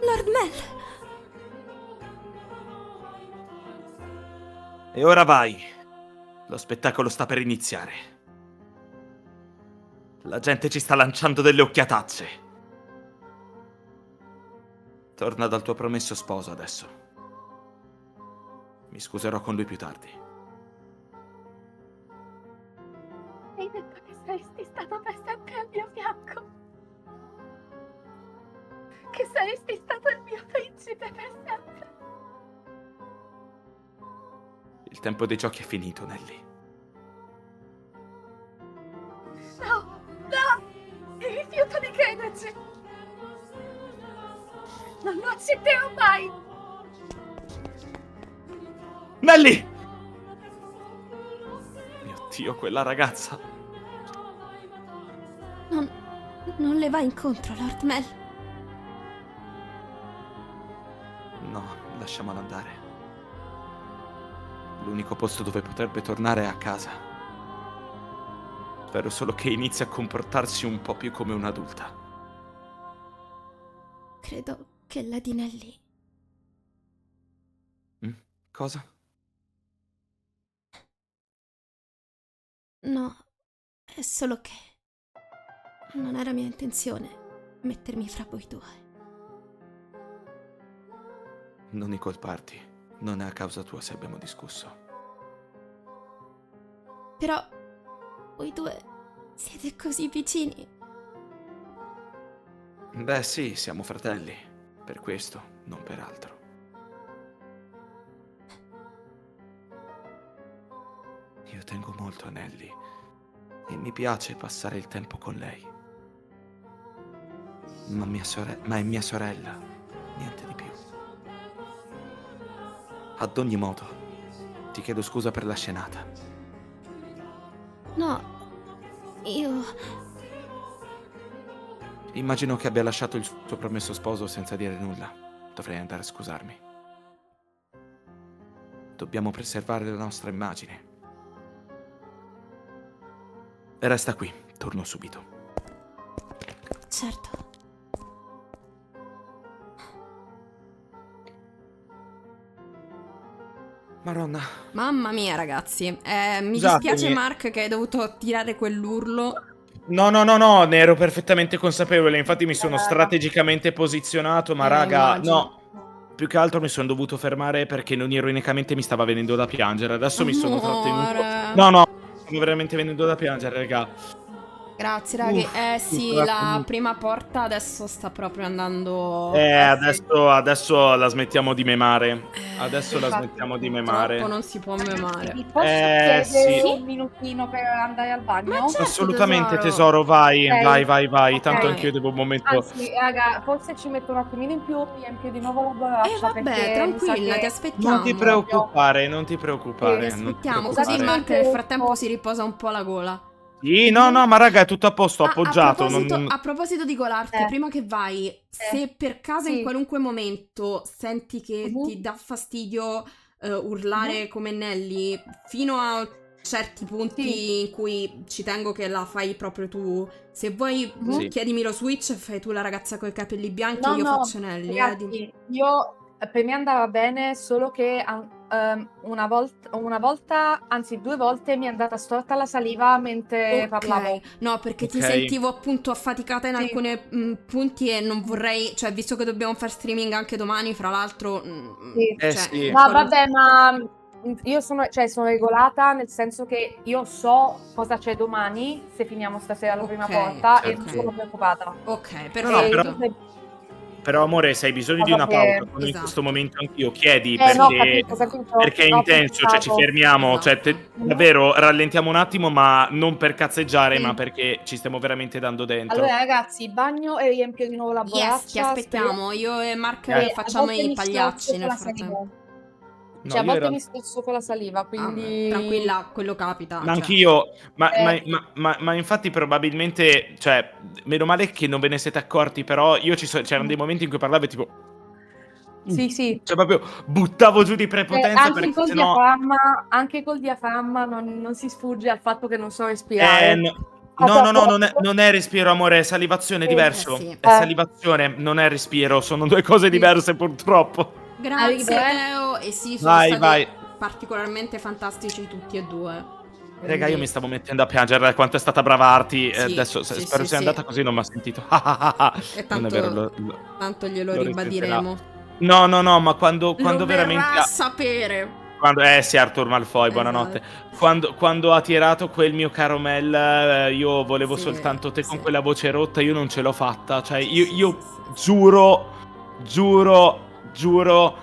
Lord Mel! E ora vai. Lo spettacolo sta per iniziare. La gente ci sta lanciando delle occhiatacce. Torna dal tuo promesso sposo adesso. Mi scuserò con lui più tardi. Hai detto che saresti stato per sempre al mio fianco. Che saresti stato il mio principe per sempre. Il tempo dei giochi è finito, Nelly. No, mi rifiuto di crederci. Non lo accetterò mai. Nelly! Mio Dio, quella ragazza. Non le va incontro, Lord Mel. No, lasciamola andare. L'unico posto dove potrebbe tornare è a casa. Spero solo che inizi a comportarsi un po' più come un'adulta. Credo che Lady Nelly... Cosa? No, è solo che... non era mia intenzione mettermi fra voi due. Non incolparti. Non è a causa tua se abbiamo discusso. Però voi due siete così vicini. Beh sì, siamo fratelli. Per questo, non per altro. Io tengo molto a Nelly e mi piace passare il tempo con lei. Ma è mia sorella, niente di più. Ad ogni modo, ti chiedo scusa per la scenata. No, io... Immagino che abbia lasciato il suo promesso sposo senza dire nulla. Dovrei andare a scusarmi. Dobbiamo preservare la nostra immagine. Resta qui, torno subito. Certo. Maronna. Mamma mia, ragazzi. Mi Scusatemi. dispiace, Mark, che hai dovuto tirare quell'urlo. No, ne ero perfettamente consapevole. Infatti mi sono strategicamente posizionato, ma raga, immagino. no. Più che altro mi sono dovuto fermare perché non ironicamente mi stava venendo da piangere. Adesso mi sono trattenuto. No, stavo veramente venendo da piangere, raga. Grazie, raghi. Sì, un la attimo. prima porta adesso sta proprio andando... Adesso la smettiamo di memare. Adesso la infatti, smettiamo di Purtroppo memare. non si può memare. Vi posso chiedere sì. un minutino per andare al bagno? Ma certo, Assolutamente, tesoro, vai, Ok. vai. Ok. Tanto anch'io devo un momento. Anzi, raga, forse ci metto un attimino in più, riempio di nuovo la borraccia Vabbè, perché tranquilla, mi sa ti che... aspettiamo. Non ti preoccupare, non ti Ti preoccupare. aspettiamo, non ti così preoccupare. Mark nel frattempo si riposa un po' la gola. Sì, no, ma raga, è tutto a posto, ho Ah, appoggiato. a proposito di golarti, prima che vai, se per caso in Sì. qualunque momento senti che Mhm. ti dà fastidio urlare come Nelly, fino a certi punti Sì. in cui ci tengo che la fai proprio tu, se vuoi Sì. chiedimi lo switch e fai tu la ragazza coi capelli bianchi No, e io no, faccio Nelly. ragazzi, io per me andava bene, solo che una volta, anzi 2 volte mi è andata storta la saliva mentre parlavo. Ok, no, perché ti Ok. sentivo appunto affaticata in Sì. alcuni punti e non vorrei, cioè, visto che dobbiamo fare streaming anche domani, fra l'altro, Sì. cioè, Sì. No, vabbè, ma io sono regolata, nel senso che io so cosa c'è domani, se finiamo stasera la prima Ok, volta, e certo. non sono preoccupata. Ok, No, perfetto. però amore, se hai bisogno di Cosa una pausa, che... come in questo Esatto. momento anch'io, chiedi no, perché, capito, Esatto. perché è No, intenso, cioè ci pensato. fermiamo, cioè Esatto. davvero rallentiamo un attimo, ma non per cazzeggiare, Sì. ma perché ci stiamo veramente dando dentro. Allora ragazzi, bagno e riempio di nuovo la Yes, ti borraccia. aspettiamo. Io e Mark Yes. A facciamo volte i mi pagliacci strozzo con nel la frattempo. saliva. No, Cioè, a io in volte mi realtà... strozzo con la saliva, quindi... Tranquilla, quello capita. Ma Cioè. anch'io, Eh, ma infatti probabilmente, cioè, meno male che non ve ne siete accorti, però io c'erano dei momenti in cui parlavo e tipo... Sì, sì. Cioè proprio buttavo giù di prepotenza perché sennò... Anche col diaframma non si sfugge al fatto che non so respirare. No, non è respiro, amore, è salivazione, è Sì. diverso. Sì. È salivazione, non è respiro, sono due cose diverse purtroppo. Grazie Arrivo, Teo. E sì, sono Vai, stati vai. particolarmente fantastici tutti e due. Raga, io Quindi- mi stavo mettendo a piangere da quanto è stata brava Arti. Sì, Adesso sì, spero sì, sia sì. andata così, non mi ha sentito. E Non è vero, tanto glielo lo risentirà. ribadiremo. No, ma quando Lo veramente... verrà a sapere. Sì, Arthur Malfoy, buonanotte. Esatto. Quando ha tirato quel mio caro Mel, io volevo Sì, soltanto te con sì. quella voce rotta, io non ce l'ho fatta. Cioè, Sì, io sì. giuro,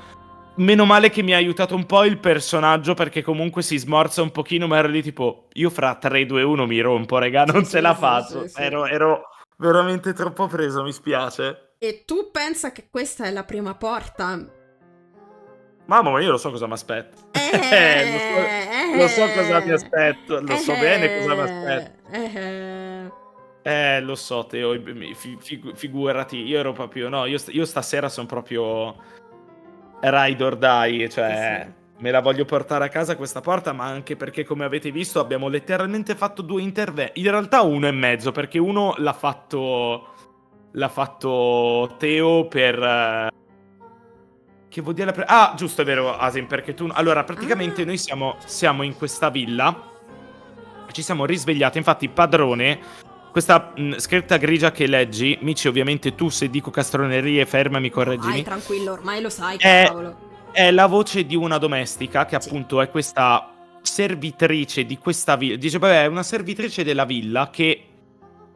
meno male che mi ha aiutato un po' il personaggio, perché comunque si smorza un pochino, ma ero lì tipo, io fra 3, 2, 1 mi rompo, raga, non Sì, ce la sì, faccio. sì. Ero veramente troppo preso, mi spiace. E tu pensa che questa è la prima porta? Mamma, ma io lo so cosa mi aspetto. Lo so cosa mi aspetto, lo so bene cosa mi aspetto. Lo so, Teo, figurati, io ero proprio, no, io stasera sono proprio ride or die, cioè Sì. me la voglio portare a casa questa porta, ma anche perché, come avete visto, abbiamo letteralmente fatto 2 interventi, in realtà 1 e mezzo, perché uno l'ha fatto Teo per... Che vuol dire giusto, è vero, Asim, perché tu... Allora, praticamente noi siamo in questa villa, ci siamo risvegliati, infatti padrone, questa scritta grigia che leggi, Mici, ovviamente tu se dico castronerie fermami, correggimi. Vai, tranquillo, ormai lo sai che cavolo. È la voce di una domestica, che Sì. appunto è questa servitrice di questa villa, dice, vabbè, è una servitrice della villa che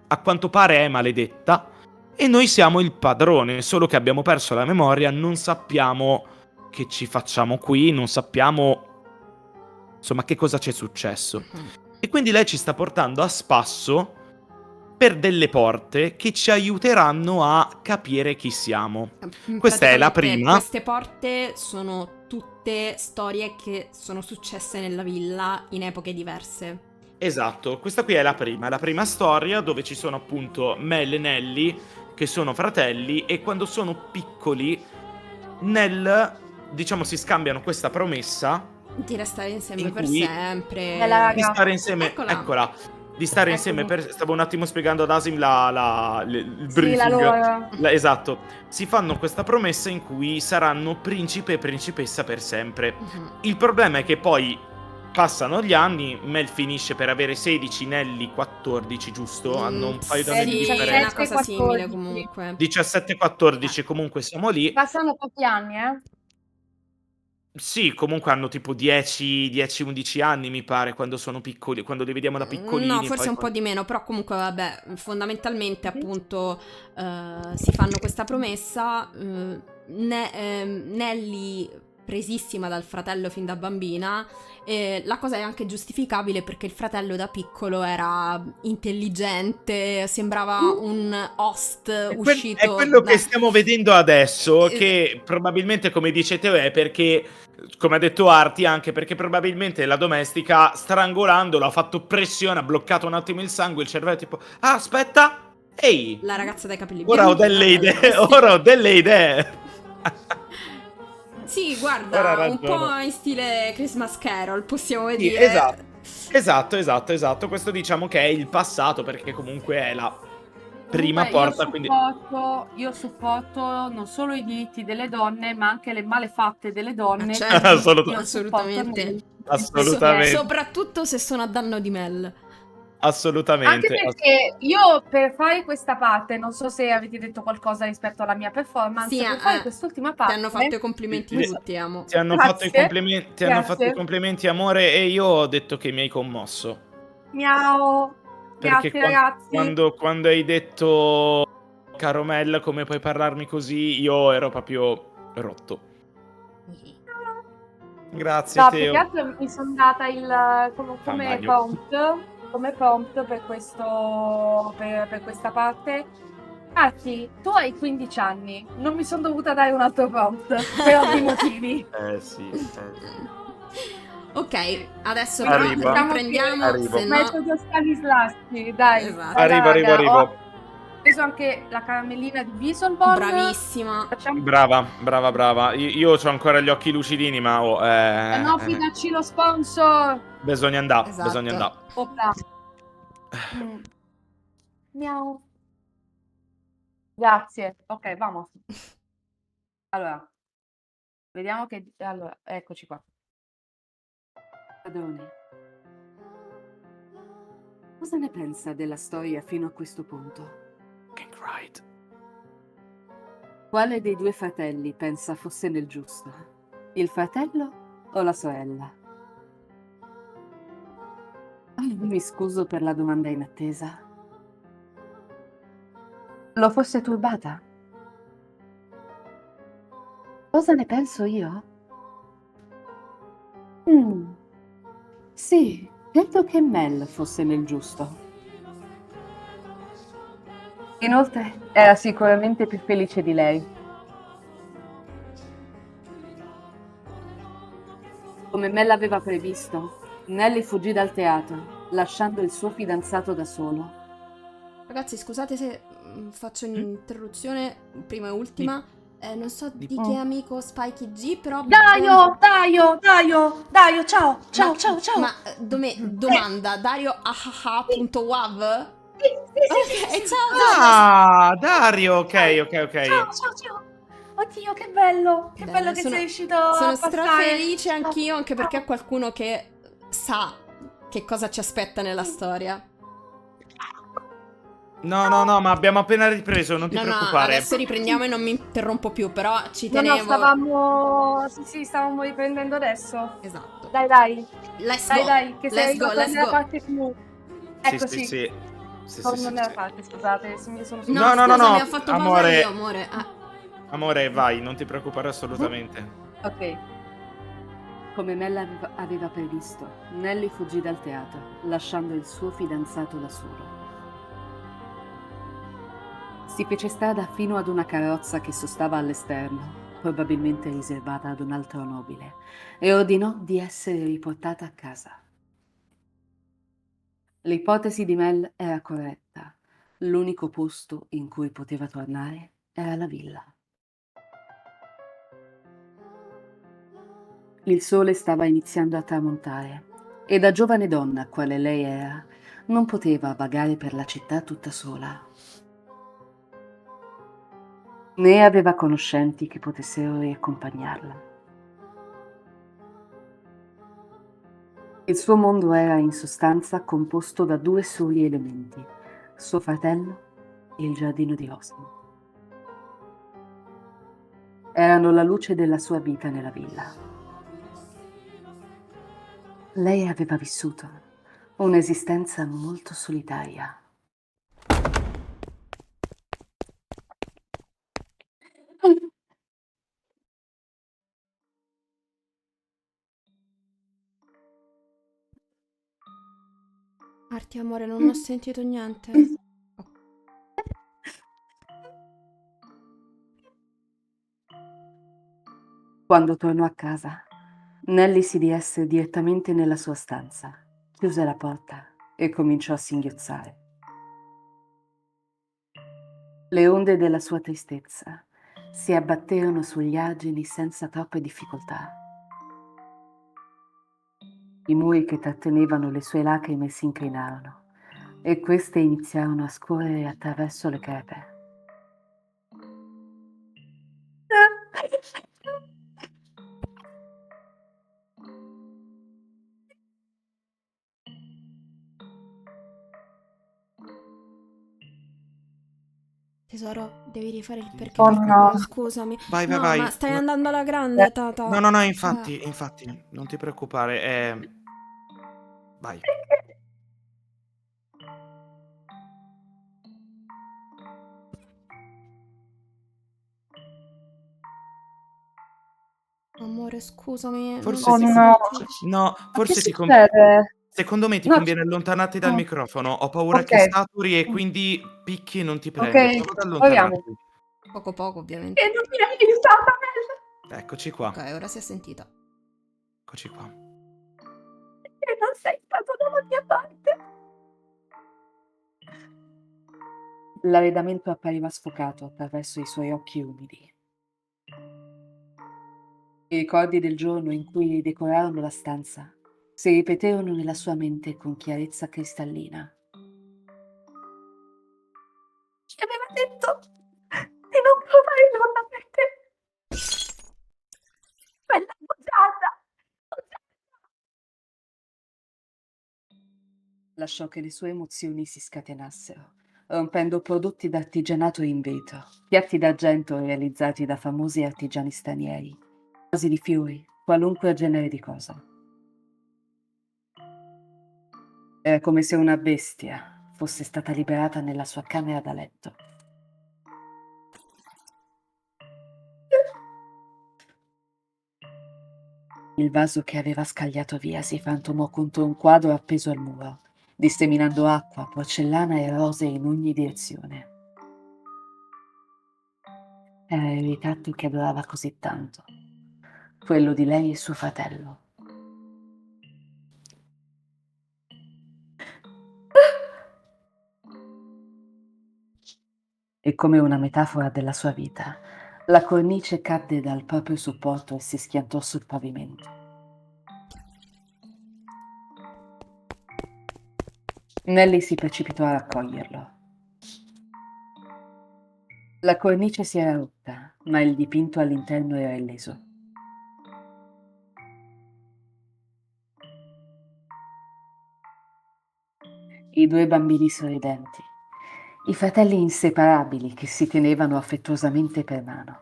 a quanto pare è maledetta. E noi siamo il padrone, solo che abbiamo perso la memoria, non sappiamo che ci facciamo qui, non sappiamo insomma che cosa c'è successo. E quindi lei ci sta portando a spasso per delle porte che ci aiuteranno a capire chi siamo. Questa è la prima. Queste porte sono tutte storie che sono successe nella villa in epoche diverse. Esatto, questa qui è la prima storia, dove ci sono appunto Mel e Nelly, che sono fratelli, e quando sono piccoli Nell, diciamo, si scambiano questa promessa di restare insieme in per cui sempre. di stare insieme. Eccola. Di stare Eccomi. insieme stavo un attimo spiegando ad Asim il Sì, briefing. la loro. Esatto. Si fanno questa promessa in cui saranno principe e principessa per sempre. Il problema è che poi passano gli anni, Mel finisce per avere 16, Nelly 14, giusto? Hanno un paio d'anni di Sì, differenza. è una cosa 14. simile comunque. 17-14, comunque siamo lì. Passano pochi anni, Sì, comunque hanno tipo 10-11 anni, mi pare, quando sono piccoli, quando li vediamo da piccolini. No, forse poi un po' di meno, però comunque vabbè, fondamentalmente appunto si fanno questa promessa, Nelly presissima dal fratello fin da bambina, la cosa è anche giustificabile perché il fratello da piccolo era intelligente, sembrava un host uscito... È quello che stiamo vedendo adesso, che probabilmente, come dice Teo, è perché, come ha detto Arti, anche perché probabilmente la domestica, strangolandolo, ha fatto pressione, ha bloccato un attimo il sangue, il cervello tipo, aspetta, ehi, La ragazza dai capelli ora ho bianchi, delle idee, sì. ora ho delle idee. Sì, Ora guarda, un ragiono. po' in stile Christmas Carol, possiamo Sì, dire. esatto. Questo diciamo che è il passato, perché comunque è la prima porta, quindi... Io supporto non solo i diritti delle donne, ma anche le malefatte delle donne. Certo, Io assolutamente. supporto Assolutamente. Soprattutto se sono a danno di Mel. assolutamente. Anche perché io per fare questa parte, non so se avete detto qualcosa rispetto alla mia performance, Sì, per fare quest'ultima parte... ti hanno fatto i complimenti Ti- tutti, amo. Ti hanno fatto i Grazie, complimenti, ti hanno fatto i grazie. complimenti, amore, e io ho detto che mi hai commosso. Miau. Perché Grazie ragazzi. quando hai detto caro Mel, come puoi parlarmi così, io ero proprio rotto. Grazie, No, più che Teo. altro mi sono data come Fa bagno. prompt per per questa parte. Infatti, tu hai 15 anni, non mi sono dovuta dare un altro prompt per ovvi motivi. Sì. Ok, adesso Arrivo. però Diciamo riprendiamo, Arrivo. se no... Metodo Stanislaschi, dai, Esatto. dai, Arrivo. raga. Ho preso anche la caramellina di Weaselborn. Bravissima. Facciamo... Brava. Io ho ancora gli occhi lucidini, ma No, fidaci lo sponsor. bisogna andare, Esatto. bisogna andare. Opla. Miau. Grazie. Ok, vamos. Allora, vediamo che... Allora, eccoci qua. Padrone, cosa ne pensa della storia fino a questo punto? King Right. Quale dei due fratelli pensa fosse nel giusto? Il fratello o la sorella? Mi scuso per la domanda inattesa. Lo fosse turbata? Cosa ne penso io? Sì, credo che Mel fosse nel giusto. Inoltre, era sicuramente più felice di lei. Come Mel aveva previsto, Nelly fuggì dal teatro, lasciando il suo fidanzato da solo. Ragazzi, scusate se faccio un'interruzione, prima e ultima. Non so di che amico Spikey G, però... Daio, ciao, Ma domanda, dario.wav? Ok, ciao. Dario, ok. Ciao. Oddio, che bello che Sono- sei riuscito a Sono passare. strafelice anch'io, anche perché è qualcuno che sa che cosa ci aspetta nella storia. No, ma abbiamo appena ripreso, non ti No, preoccupare. adesso riprendiamo e non mi interrompo più, però ci No, tenevo. stavamo riprendendo adesso. Esatto. Dai. Let's go. Dai, che sei Let's go, arrivato let's nella go. parte più... Eccoci. Sì. Torno nella parte, scusate, se mi sono... No, No, scusami, ho fatto pausa amore. io, amore. Amore, vai, non ti preoccupare assolutamente. Ok. Come Mel aveva previsto, Nelly fuggì dal teatro, lasciando il suo fidanzato da solo. Si fece strada fino ad una carrozza che sostava all'esterno, probabilmente riservata ad un altro nobile, e ordinò di essere riportata a casa. L'ipotesi di Mel era corretta. L'unico posto in cui poteva tornare era la villa. Il sole stava iniziando a tramontare e da giovane donna, quale lei era, non poteva vagare per la città tutta sola. Né aveva conoscenti che potessero riaccompagnarla. Il suo mondo era in sostanza composto da due soli elementi, suo fratello e il giardino di Osmo. Erano la luce della sua vita nella villa. Lei aveva vissuto un'esistenza molto solitaria. Arti, amore, non ho sentito niente. Quando tornò a casa, Nelly si diresse direttamente nella sua stanza, chiuse la porta e cominciò a singhiozzare. Le onde della sua tristezza si abbatterono sugli argini senza troppe difficoltà. I muri che trattenevano le sue lacrime si inclinarono e queste iniziarono a scorrere attraverso le crepe. tesoro, devi rifare il perché Oh per no. quello, scusami. Vai, vai, No, vai. ma stai No, andando alla grande, Eh, Tata. no, no, no, Cioè, infatti, non ti preoccupare. Vai. amore, scusami, non Forse Oh ti si no. sente. No, Ma che forse succede? secondo me ti No, conviene allontanarti dal oh, microfono. Ho paura che ok. saturi e quindi picchi e non ti Ok, prende. Prova ad proviamo. allontanarti. Poco poco, ovviamente. E non mi hai aiutata, Bella. Eccoci qua, Ok, ora si è sentita. eccoci qua. E non sei stato dalla mia parte. L'arredamento appariva sfocato attraverso i suoi occhi umidi. I ricordi del giorno in cui decorarono la stanza si ripeterono nella sua mente con chiarezza cristallina. Ci aveva detto di non provare nulla per te. Quella bugiarda. Lasciò che le sue emozioni si scatenassero, rompendo prodotti d'artigianato in vetro, piatti d'argento realizzati da famosi artigiani stranieri, vasi di fiori, qualunque genere di cosa. Era come se una bestia fosse stata liberata nella sua camera da letto. Il vaso che aveva scagliato via si frantumò contro un quadro appeso al muro, disseminando acqua, porcellana e rose in ogni direzione. Era il ritratto che adorava così tanto, quello di lei e suo fratello. E come una metafora della sua vita, la cornice cadde dal proprio supporto e si schiantò sul pavimento. Nelly si precipitò a raccoglierlo. La cornice si era rotta, ma il dipinto all'interno era illeso. I due bambini sorridenti, i fratelli inseparabili che si tenevano affettuosamente per mano,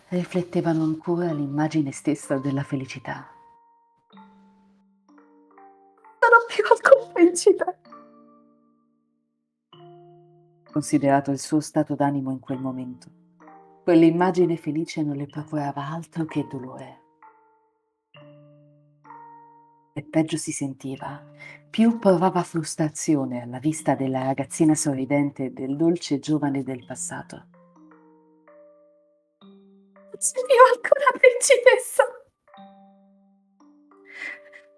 riflettevano ancora l'immagine stessa della felicità. Non ho più alcun principe. Considerato il suo stato d'animo in quel momento, quell'immagine felice non le procurava altro che dolore. E peggio si sentiva, più provava frustrazione alla vista della ragazzina sorridente e del dolce giovane del passato. Non sei più alcuna principessa.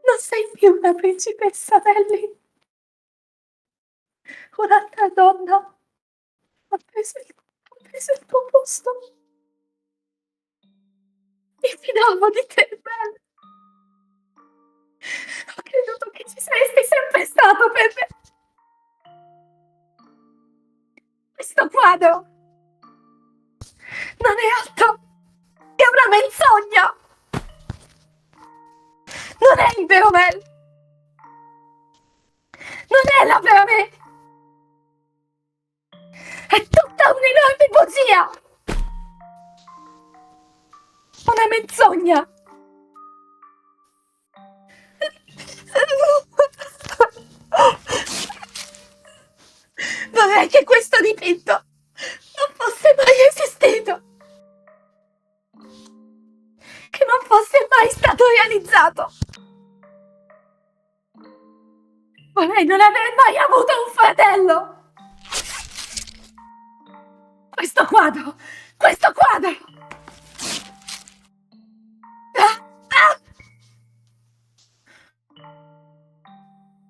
Non sei più una principessa, Nelly. Un'altra donna ha preso il tuo posto. Mi fidavo di te, Belle. Ho creduto che ci saresti sempre stato per me. Questo quadro non è altro che una menzogna. Non è il vero Mel. Non è la vera me. È tutta un'enorme bugia. Una menzogna. Vorrei che questo dipinto non fosse mai esistito. Che non fosse mai stato realizzato. Vorrei non aver mai avuto un fratello. Questo quadro.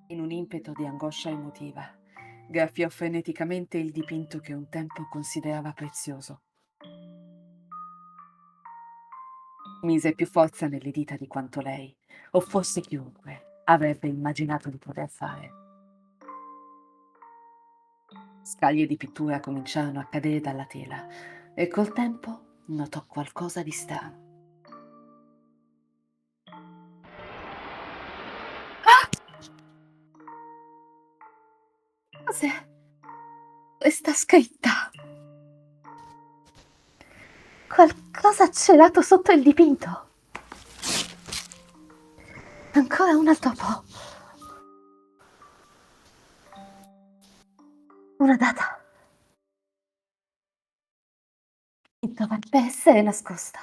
In un impeto di angoscia emotiva, graffiò freneticamente il dipinto che un tempo considerava prezioso. Mise più forza nelle dita di quanto lei, o forse chiunque, avrebbe immaginato di poter fare. Scaglie di pittura cominciarono a cadere dalla tela e col tempo notò qualcosa di strano. Ah! Cos'è questa scritta? qualcosa celato sotto il dipinto. Ancora un altro po'. Una data. Dovrebbe essere nascosta.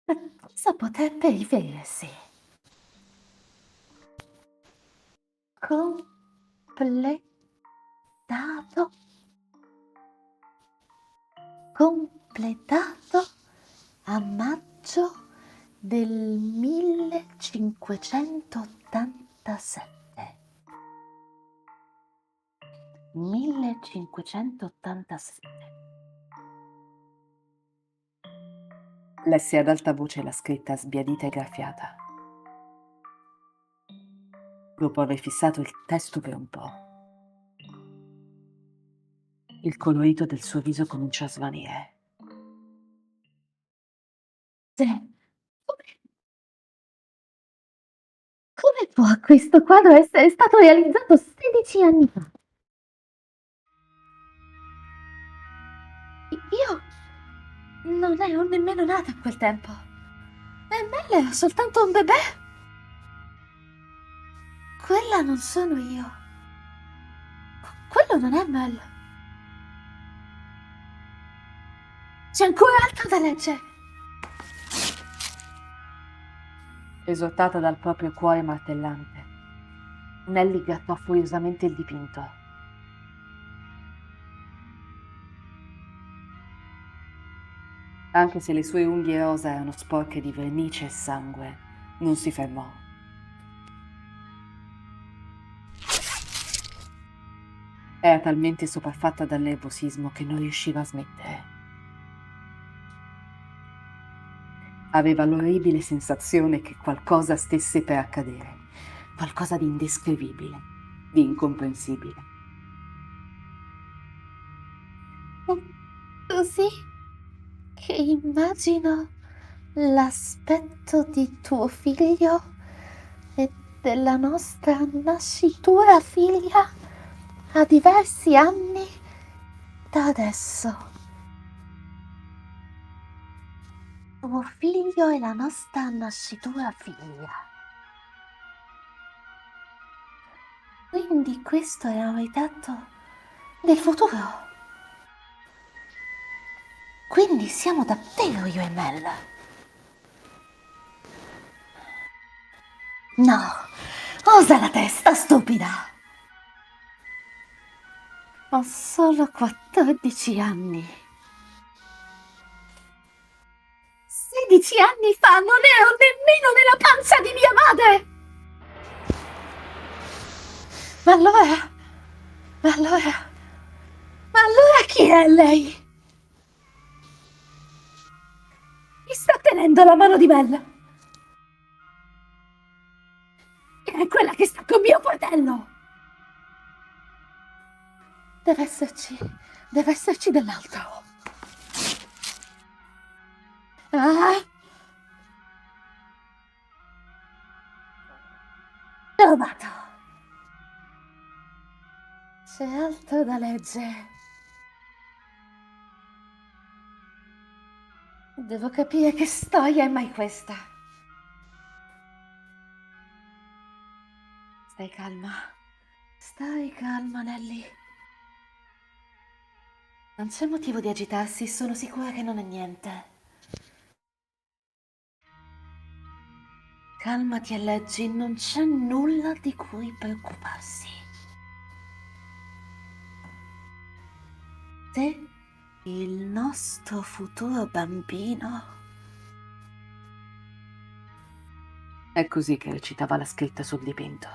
A cosa potrebbe riferirsi? Completato. Completato a maggio del 1587. 1587. Lessi ad alta voce la scritta sbiadita e graffiata. Dopo aver fissato il testo per un po', il colorito del suo viso cominciò a svanire. Come può questo quadro essere stato realizzato 16 anni fa? Io non ero nemmeno nata a quel tempo. E Mel era soltanto un bebè. Quella non sono io. Quello non è Mel. C'è ancora altro da leggere. Esortata dal proprio cuore martellante, Nelly grattò furiosamente il dipinto. Anche se le sue unghie rosa erano sporche di vernice e sangue, non si fermò. Era talmente sopraffatta dal nervosismo che non riusciva a smettere. Aveva l'orribile sensazione che qualcosa stesse per accadere, qualcosa di indescrivibile, di incomprensibile. È così che immagino l'aspetto di tuo figlio e della nostra nascitura figlia a diversi anni da adesso. Tuo figlio e la nostra nascitura figlia. Quindi questo è un ritratto del futuro. Quindi siamo davvero io e Mel. No, osa la testa, stupida. Ho solo 14 anni. 16 anni fa non ero nemmeno nella pancia di mia madre! Ma allora chi è lei? Chi sta tenendo la mano di Mel? È quella che sta con mio fratello! Deve esserci dell'altro. Ah! Trovato! C'è altro da leggere. Devo capire che storia è mai questa. Stai calma, Nelly. Non c'è motivo di agitarsi, sono sicura che non è niente. Calmati e leggi, non c'è nulla di cui preoccuparsi. Te, il nostro futuro bambino. È così che recitava la scritta sul dipinto.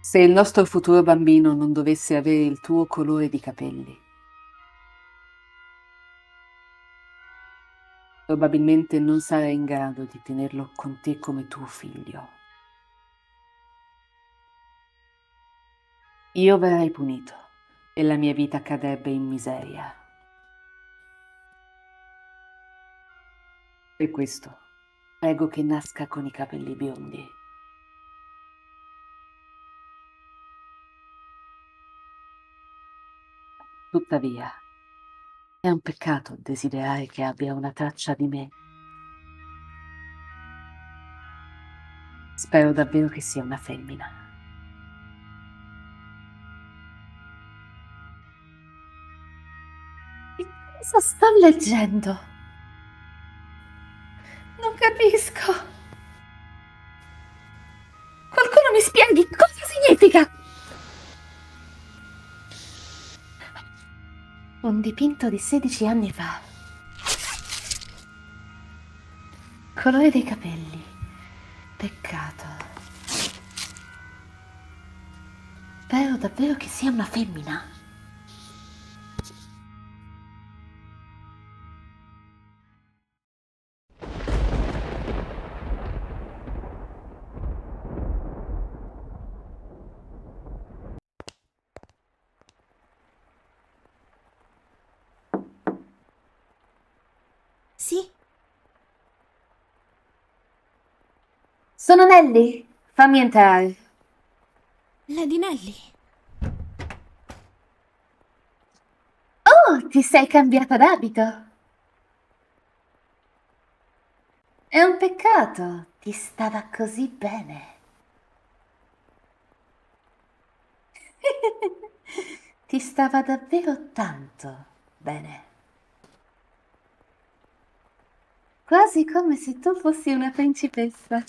Se il nostro futuro bambino non dovesse avere il tuo colore di capelli, probabilmente non sarai in grado di tenerlo con te come tuo figlio. Io verrei punito e la mia vita cadrebbe in miseria. Per questo prego che nasca con i capelli biondi. Tuttavia, è un peccato desiderare che abbia una traccia di me. Spero davvero che sia una femmina. Che cosa sto leggendo? Non capisco. Qualcuno mi spieghi cosa significa? Un dipinto di 16 anni fa. Colore dei capelli. Peccato. Spero davvero che sia una femmina. Sì? Sono Nelly. Fammi entrare. Lady Nelly. Oh, ti sei cambiata d'abito. È un peccato. Ti stava così bene. Ti stava davvero tanto bene. Quasi come se tu fossi una principessa.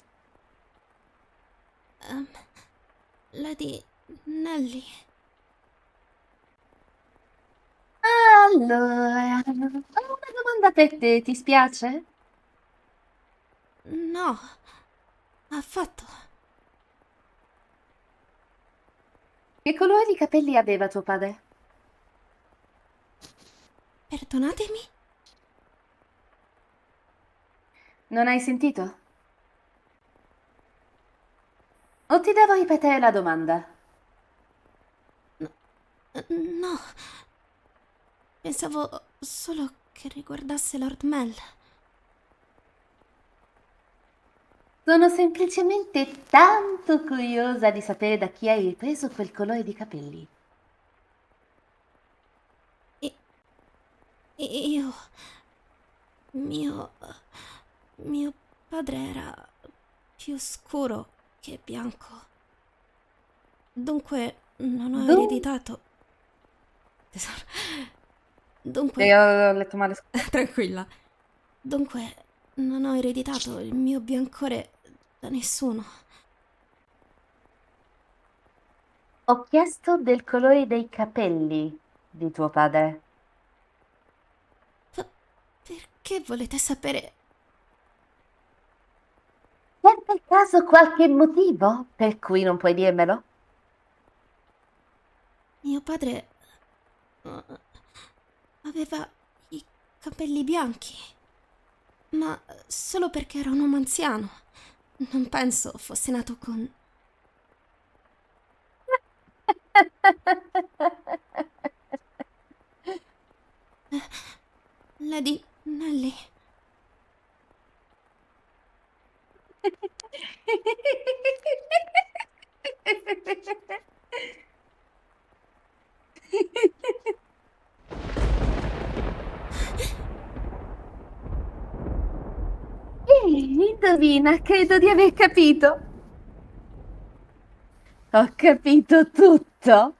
Lady Nelly. Allora, ho una domanda per te, ti spiace? No, affatto. Che colore di capelli aveva tuo padre? Perdonatemi? Non hai sentito? O ti devo ripetere la domanda? No. Pensavo solo che riguardasse Lord Mel. Sono semplicemente tanto curiosa di sapere da chi hai ripreso quel colore di capelli. Io... Mio padre era più scuro che bianco. Dunque non ho ereditato... Tesoro. Dunque... ho letto male. Tranquilla. Dunque non ho ereditato il mio biancore da nessuno. Ho chiesto del colore dei capelli di tuo padre. Perché volete sapere? C'è per caso qualche motivo per cui non puoi dirmelo? Mio padre aveva i capelli bianchi, ma solo perché era un uomo anziano. Non penso fosse nato con... Lady Nelly. Ehi, indovina, credo di aver capito. Ho capito tutto.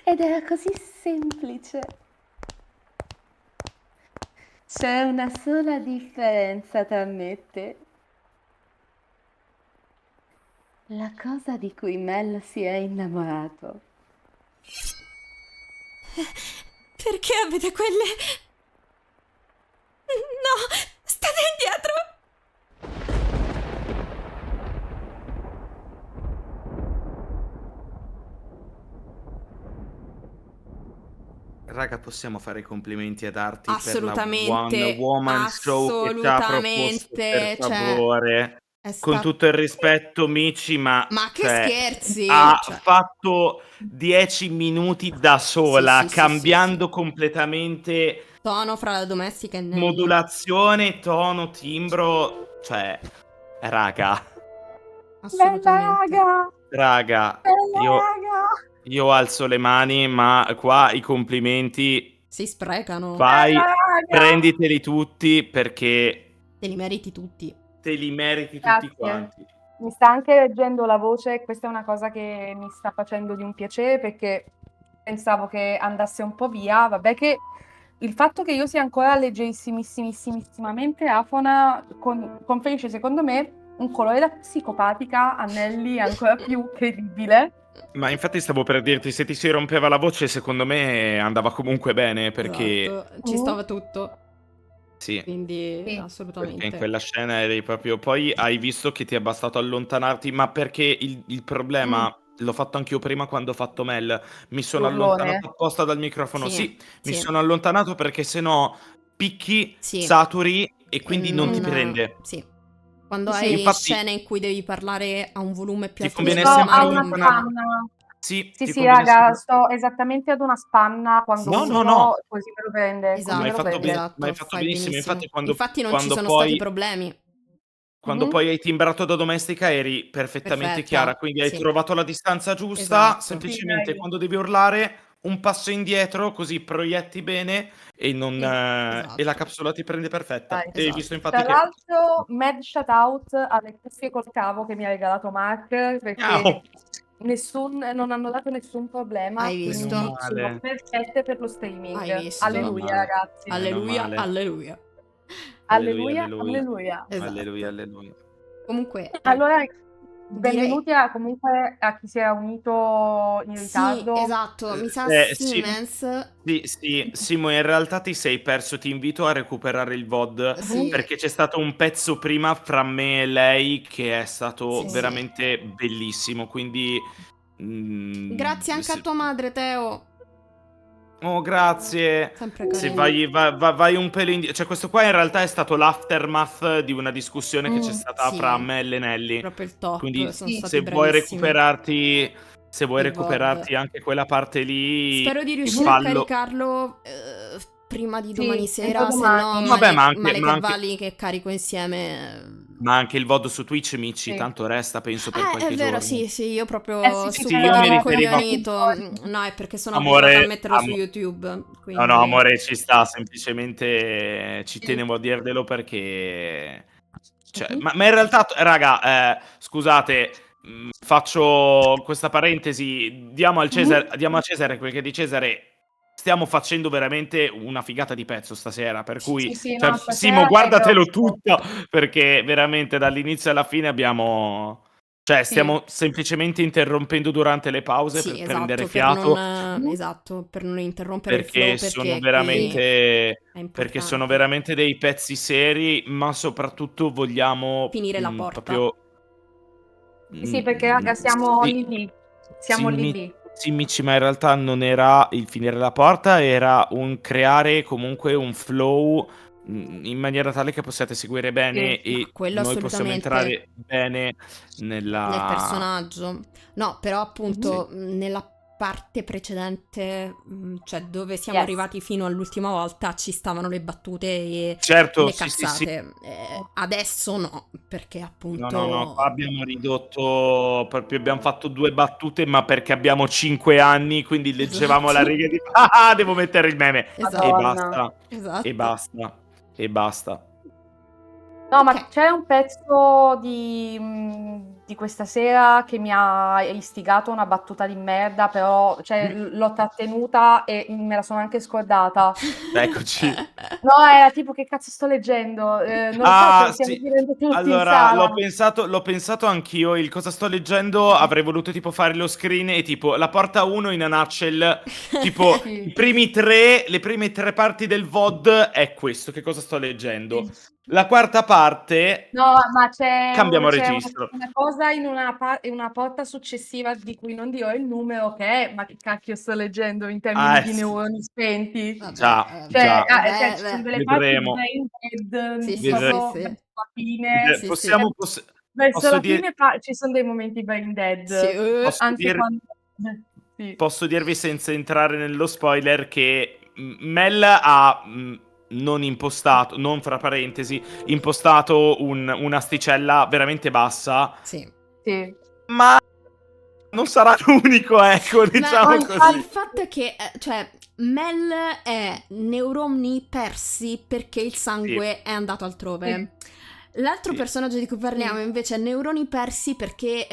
Ed era così semplice. C'è una sola differenza tra me e te. La cosa di cui Mel si è innamorato. Perché avete quelle... No! State indietro! Raga, possiamo fare i complimenti ad Arti per la One Assolutamente, Woman Show che ci ha proposto, per assolutamente, cioè, favore. è Con stato... tutto il rispetto, Mici, ma Ma che cioè, scherzi! ha Cioè, fatto 10 minuti da sì, sola, sì, sì, sì, sì. cambiando completamente Tono fra la domestica e Nelly. modulazione, tono, timbro. Cioè, raga. assolutamente. Raga, Bella io, raga! io alzo le mani, ma qua i complimenti, Si sprecano, vai, Bella raga! prenditeli tutti perché te li meriti tutti. te li meriti tutti Grazie. quanti. Mi sta anche leggendo la voce e questa è una cosa che mi sta facendo di un piacere perché pensavo che andasse un po' via. Vabbè che il fatto che io sia ancora leggerissimamente afona conferisce secondo me un colore da psicopatica a Nelly ancora più credibile. Ma infatti stavo per dirti, se ti si rompeva la voce, secondo me andava comunque bene, perché Esatto, ci stava tutto, sì, quindi Sì. perché in assolutamente. quella scena eri proprio... Poi hai visto che ti è bastato allontanarti, ma perché il problema, l'ho fatto anch'io prima quando ho fatto Mel, mi sono Urlone. allontanato apposta dal microfono. Sì, mi Sì, sono allontanato perché sennò picchi, sì. saturi e E quindi non ti prende. Sì. Quando Sì. hai Infatti scene in cui devi parlare a un volume più ti alto del conviene Sto sempre a normale, una non... allontanare. spanna. Sì, Sì, ti sì, conviene raga, sempre... sto esattamente ad una spanna quando No, no, urlo, no, così me lo prende, così ma Esatto, me hai lo fatto, prende. ma hai esatto, fatto fai benissimo. benissimo. Infatti quando, Infatti non ci quando sono stati poi... problemi. Quando Mhm. poi hai timbrato da domestica eri perfettamente chiara, Perfetta, quindi hai sì, trovato la distanza giusta, esatto. Sì, semplicemente dai. quando devi urlare un passo indietro, così proietti bene e, non, e la Esatto, capsula ti prende perfetta. Dai. E hai visto esatto. infatti Tra che... l'altro, mad shout out alle cuffie col cavo che mi ha regalato Mark perché Ciao! non hanno dato nessun problema, Hai Meno quindi visto? sono male, perfette per lo Hai streaming. visto? meno Alleluia, male, ragazzi. meno Alleluia, male. alleluia. Alleluia, Alleluia, alleluia, alleluia. alleluia, Esatto. alleluia. Comunque, Allora, direi... benvenuti comunque a chi si è unito in Sì, ritardo. esatto, mi sa Sì, Siemens. sì, sì, Simo, in realtà ti sei perso, ti invito a recuperare il VOD Mhm. Sì, perché c'è stato un pezzo prima fra me e lei che è stato sì, sì. veramente bellissimo, quindi... Grazie anche a tua madre, Teo. Oh, grazie. Sempre Se carina. vai un pelo indietro, cioè questo qua in realtà è stato l'aftermath di una discussione che c'è stata fra Sì, me e Nelly. proprio il top, Quindi sono Sì. stati se vuoi bravissimi. recuperarti, se vuoi Il VOD. recuperarti anche quella parte lì, Spero di e riuscire a fallo. caricarlo prima di domani Sì, entro sera, se no domani. Vabbè, male che vali che carico insieme. ma anche il VOD su Twitch, Mici, Sì. tanto resta, penso, per È qualche vero, giorno. sì, sì, io Eh sì, proprio ci sto Sì, un po' io saranno mi un po' di riferivo... rincoglionito. giorni. No, è perché sono abituata a Amore, metterlo su YouTube, no, no, quindi... amore, ci sta, semplicemente ci Sì. tenevo a dirvelo perché... Cioè, Mhm. ma in realtà, raga, scusate, faccio questa parentesi, Mhm. diamo a Cesare quel che è di Cesare, stiamo facendo veramente una figata di pezzo stasera, per cui, Sì, sì, cioè, no, Simo, stasera è guardatelo grosso. tutto, perché veramente dall'inizio alla fine abbiamo... Cioè, Sì. stiamo semplicemente interrompendo durante le pause Sì, per prendere esatto, per non, fiato, Mhm. esatto, per non interrompere il flow perché sono perché qui Sì. è perché sono importante. veramente dei pezzi seri, ma soprattutto vogliamo, Finire la porta. proprio... Sì, sì, perché raga siamo Sì, lì lì. sì, Siamo lì lì. sì, Mici, ma in realtà non era il finire la porta, era un creare comunque un flow, in maniera tale che possiate seguire Sì. bene Ma e quello noi possiamo assolutamente entrare bene nel nella... personaggio. No, però Sì. appunto nella parte precedente, cioè dove siamo Yes. arrivati fino all'ultima volta, ci stavano le battute e Certo, le sì, sì, sì. cazzate. Adesso no, perché No, no, no, qua appunto... abbiamo ridotto, proprio abbiamo fatto 2 battute, ma perché abbiamo 5 anni, quindi leggevamo la Esatto, riga di devo mettere il meme. E esatto, Madonna. basta, e esatto. basta, e basta. No, Ok. ma c'è un pezzo di questa sera che mi ha istigato una battuta di merda, però cioè, l'ho trattenuta e me la sono anche scordata. Eccoci. No, era tipo che cazzo sto leggendo? Non lo so, ce lo Ah, stiamo sì. chiedendo tutti in Allora, sala. l'ho pensato anch'io, il cosa sto leggendo, avrei voluto tipo fare lo screen e tipo la porta 1 in a nutshell, tipo Sì, le prime 3 parti del VOD è questo, che cosa sto leggendo. sì. La quarta parte, No, ma c'è cambiamo c'è registro. una cosa in una porta successiva di cui non dirò il numero che è, ma che cacchio sto leggendo in termini Ah, di sì. neuroni spenti? Vabbè, Già, Cioè, già, vabbè, ci sono beh. delle parti vedremo. brain dead, Sì, sì, sì, Vedre- proprio sì. verso la fine. Sì, sì. Possiamo, Verso posso la dire, fine ci sono dei momenti brain Sì, dead, posso anche dir- quando... Sì, posso dirvi senza entrare nello spoiler che Mel ha non impostato, non fra parentesi, impostato un'asticella veramente bassa sì. Sì. ma non sarà l'unico, ecco, diciamo il così. fatto è che, cioè, Mel è neuroni persi perché il sangue è andato altrove. L'altro Sì. personaggio di cui parliamo invece è neuroni persi perché,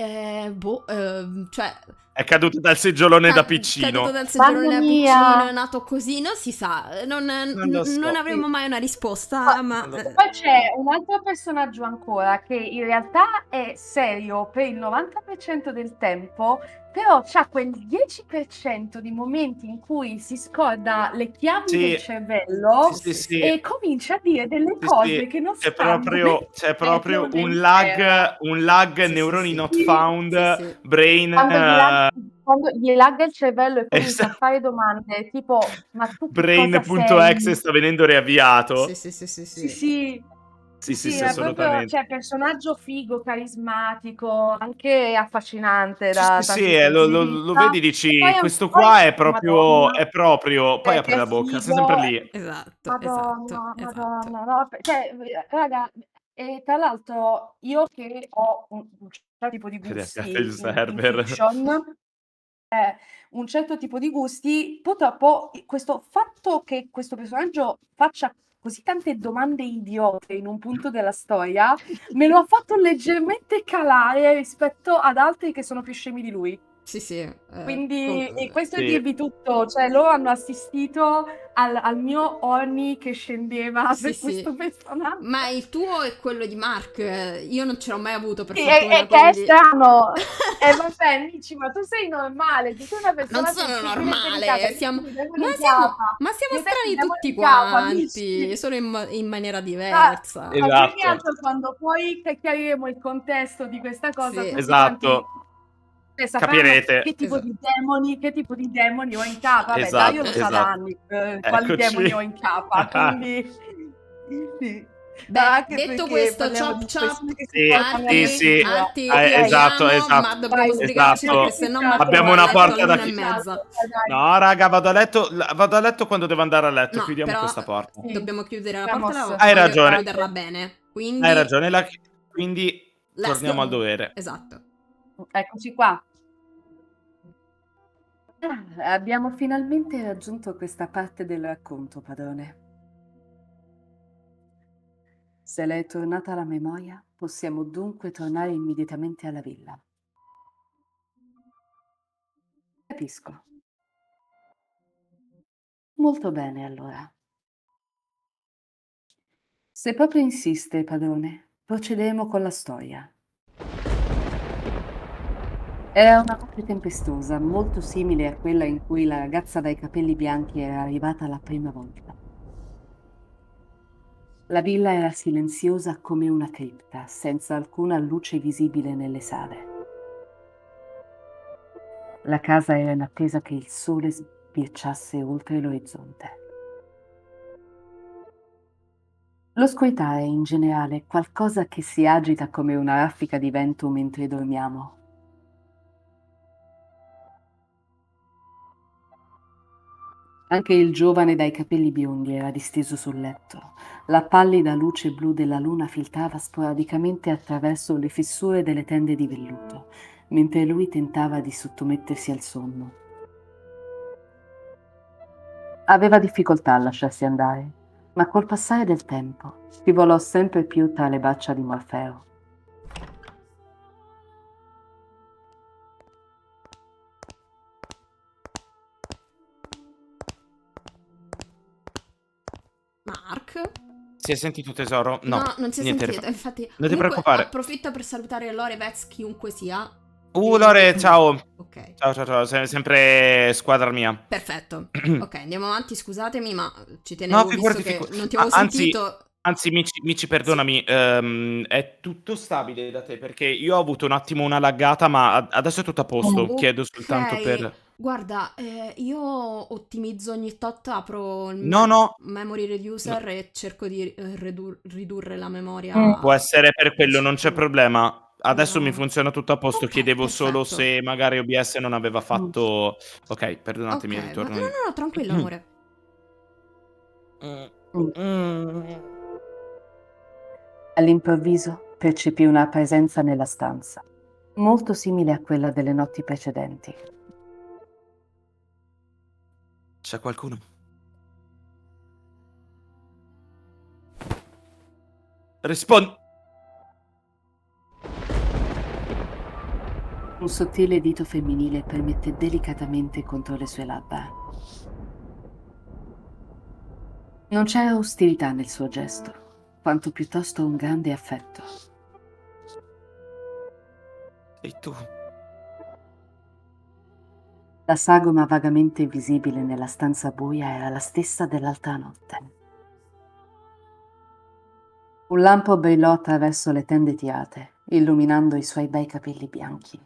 cioè... È caduto dal seggiolone da Caduto piccino. dal seggiolone da Mamma mia. piccino, è nato così, non si sa, non lo so. non avremo mai una risposta, ma... Non lo so. Poi c'è un altro personaggio ancora che in realtà è serio per il 90% del tempo, però c'ha quel 10% di momenti in cui si scorda le chiavi Sì. del cervello Sì. e comincia a dire delle Sì, cose sì. che non C'è stanno proprio nel un intero. lag, Sì, neuroni sì, sì. not Sì. found, Sì, sì. brain. Quando gli lagga il cervello e comincia a Esatto. fare domande tipo: ma tu che cosa Brain.exe sei? sta venendo riavviato. Sì. Sì, È proprio, assolutamente. cioè, personaggio figo, carismatico, anche affascinante Sì, da sì, tanti punti di lo vista. vedi, E dici, poi, questo poi qua è Madonna, proprio, poi apre che la bocca, sta sempre figo, lì. Esatto. Madonna, no, cioè, raga, e tra l'altro io che ho un certo tipo di Rescata il gusti in server. fiction, un certo tipo di gusti, purtroppo questo fatto che questo personaggio faccia così tante domande idiote in un punto della storia, me lo ha fatto leggermente calare rispetto ad altri che sono più scemi di lui. Sì. Quindi questo è Sì. dirvi tutto, cioè loro hanno assistito al mio Orni che scendeva Sì, per questo personaggio. Ma il tuo è quello di Mark. Io non ce l'ho mai avuto per Sì, fortuna, è che è quindi... strano. Vabbè, amici, ma tu sei normale, tu sei una Non persona sono semplicemente educata. normale, Io siamo... ti devo Ma in siamo... capa. Ma siamo Io te ti strani devo tutti in capa, quanti, amici. solo in maniera Ma diversa. ma più che Esatto, altro quando poi chiariremo il contesto di questa cosa, Sì. tutti quanti esatto. sapranno Capirete. che tipo Esatto. di demoni ho in capa. Vabbè, dai, io Esatto, lo so da anni quali Eccoci. demoni ho in capa, quindi sì. Beh, Anche detto perché questo, parliamo chop di chop, persone che si Sì, portano sì, sì. addirittura. Arti, Ok, Esatto, ma dobbiamo vai, sbrigarci perché esatto. sennò chiudiamo Marco Abbiamo va a una letto porta da all'1 e chiudere. mezza. Dai. No, raga, vado a letto quando devo andare a letto. No, Chiudiamo però questa porta. Sì, dobbiamo chiudere la siamo porta, Hai voglio ragione, chiuderla bene. hai Quindi, ragione. Quindi let's torniamo al go. dovere. Esatto. Eccoci qua. Abbiamo finalmente raggiunto questa parte del racconto, padrone. Se le è tornata la memoria, possiamo dunque tornare immediatamente alla villa. Capisco. Molto bene, allora. Se proprio insiste, padrone, procederemo con la storia. Era una notte tempestosa, molto simile a quella in cui la ragazza dai capelli bianchi era arrivata la prima volta. La villa era silenziosa come una cripta, senza alcuna luce visibile nelle sale. La casa era in attesa che il sole sbirciasse oltre l'orizzonte. L'oscurità è in generale qualcosa che si agita come una raffica di vento mentre dormiamo. Anche il giovane dai capelli biondi era disteso sul letto. La pallida luce blu della luna filtrava sporadicamente attraverso le fessure delle tende di velluto, mentre lui tentava di sottomettersi al sonno. Aveva difficoltà a lasciarsi andare, ma col passare del tempo scivolò sempre più tra le braccia di Morfeo. Mark? Si è sentito, tesoro? No, No, non si è niente. sentito, infatti. Non ti Comunque, preoccupare. approfitto per salutare Lore Vez, chiunque sia. Lore, ciao. Ok. Ciao, sempre squadra mia. Perfetto. Ok, andiamo avanti, scusatemi, ma ci No, tenevo visto figurati, che non ti avevo anzi, sentito. Mici, perdonami, è tutto stabile da te perché io ho avuto un attimo una laggata, ma adesso è tutto a posto. Chiedo soltanto Ok, per... guarda, io ottimizzo ogni tot, apro il No, memory no, reducer e cerco di ridurre la Mm. memoria può essere per al quello, non c'è CPU. problema. Adesso mi Allora, funziona tutto a posto. ok, Chiedevo solo perfetto. se magari OBS non aveva Mm. fatto. Ok, Ok, perdonatemi, ritorno io. no, tranquillo, amore. Mm, Mm. mm. All'improvviso percepì una presenza nella stanza. molto simile a quella delle notti precedenti. C'è qualcuno? Rispondi. Un sottile dito femminile premette delicatamente contro le sue labbra. Non c'è ostilità nel suo gesto, quanto piuttosto un grande affetto. Sei tu. La sagoma vagamente visibile nella stanza buia era la stessa dell'altra notte. Un lampo brillò attraverso le tende tirate, illuminando i suoi bei capelli bianchi.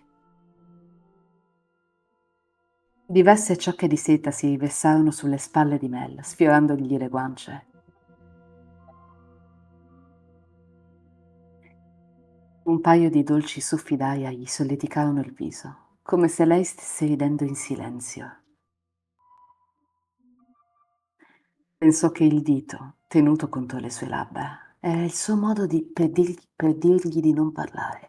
Diverse ciocche di seta si riversarono sulle spalle di Mel, sfiorandogli le guance. Un paio di dolci soffi d'aria gli solleticarono il viso, come se lei stesse ridendo in silenzio. Pensò che il dito, tenuto contro le sue labbra, era il suo modo per dirgli di non parlare.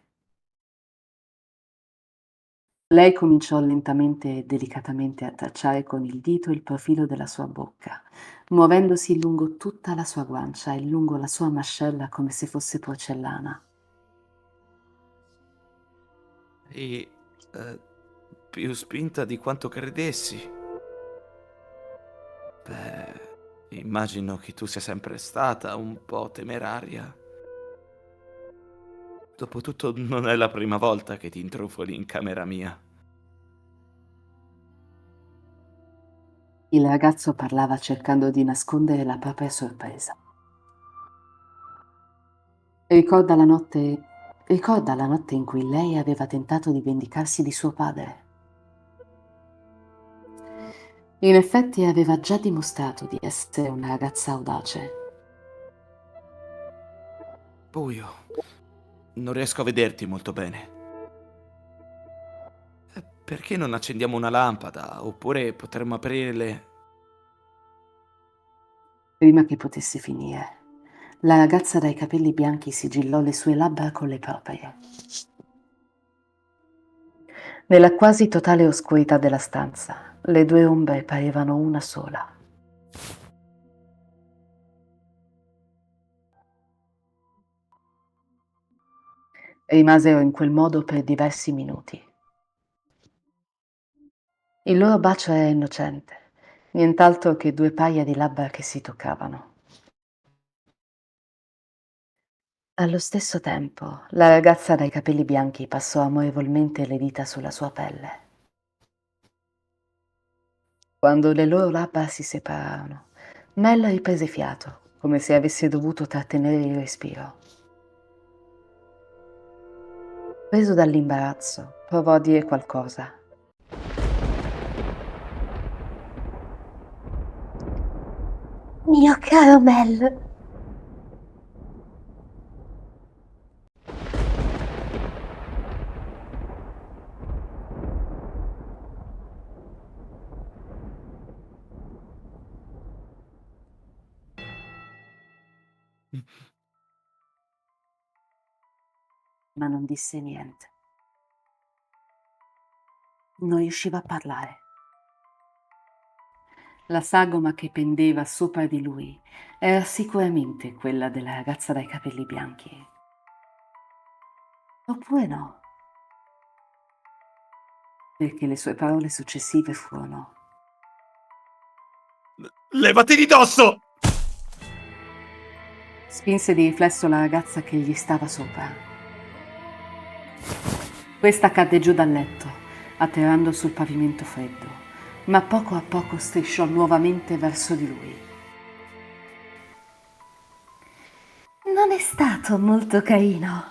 Lei cominciò lentamente e delicatamente a tracciare con il dito il profilo della sua bocca, muovendosi lungo tutta la sua guancia e lungo la sua mascella come se fosse porcellana. E più spinta di quanto credessi. Beh, immagino che tu sia sempre stata un po' temeraria. Dopotutto non è la prima volta che ti intrufoli in camera mia. Il ragazzo parlava cercando di nascondere la propria sorpresa. Ricorda la notte in cui lei aveva tentato di vendicarsi di suo padre. In effetti aveva già dimostrato di essere una ragazza audace. Buio. Non riesco a vederti molto bene. Perché non accendiamo una lampada? Oppure potremmo aprire le... Prima che potesse finire, la ragazza dai capelli bianchi sigillò le sue labbra con le proprie. Nella quasi totale oscurità della stanza, le due ombre parevano una sola. Rimasero in quel modo per diversi minuti. Il loro bacio era innocente, nient'altro che due paia di labbra che si toccavano. Allo stesso tempo, la ragazza dai capelli bianchi passò amorevolmente le dita sulla sua pelle. Quando le loro labbra si separarono, Mel riprese fiato, come se avesse dovuto trattenere il respiro. Preso dall'imbarazzo, provò a dire qualcosa. Mio caro Mel! Ma non disse niente. Non riusciva a parlare. La sagoma che pendeva sopra di lui era sicuramente quella della ragazza dai capelli bianchi. Oppure no, perché le sue parole successive furono: Levati di dosso! spinse di riflesso la ragazza che gli stava sopra. Questa cadde giù dal letto, atterrando sul pavimento freddo, ma poco a poco strisciò nuovamente verso di lui. Non è stato molto carino.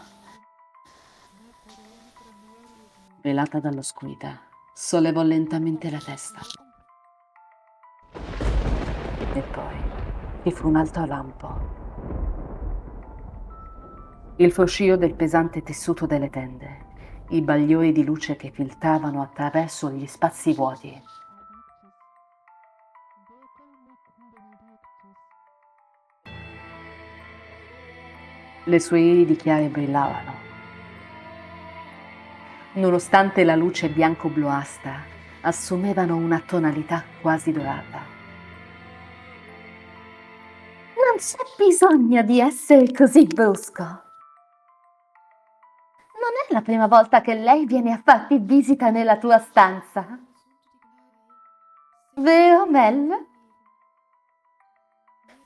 Velata dall'oscurità, sollevò lentamente la testa. E poi vi fu un altro lampo. Il fruscio del pesante tessuto delle tende, i bagliori di luce che filtravano attraverso gli spazi vuoti. Le sue iridi chiare brillavano. Nonostante la luce bianco-bluastra, assumevano una tonalità quasi dorata. Non c'è bisogno di essere così brusco. Non è la prima volta che lei viene a farti visita nella tua stanza. Vero, Mel?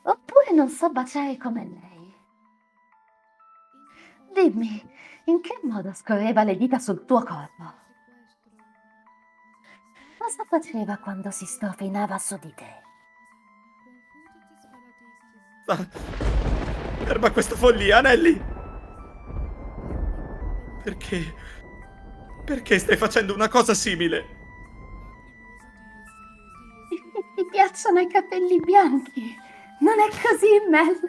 Oppure non so baciare come lei. Dimmi, in che modo scorreva le dita sul tuo corpo? Cosa faceva quando si strofinava su di te? Ferma questa follia, Nelly! Perché? Perché stai facendo una cosa simile? Ti piacciono i capelli bianchi? Non è così, Mel?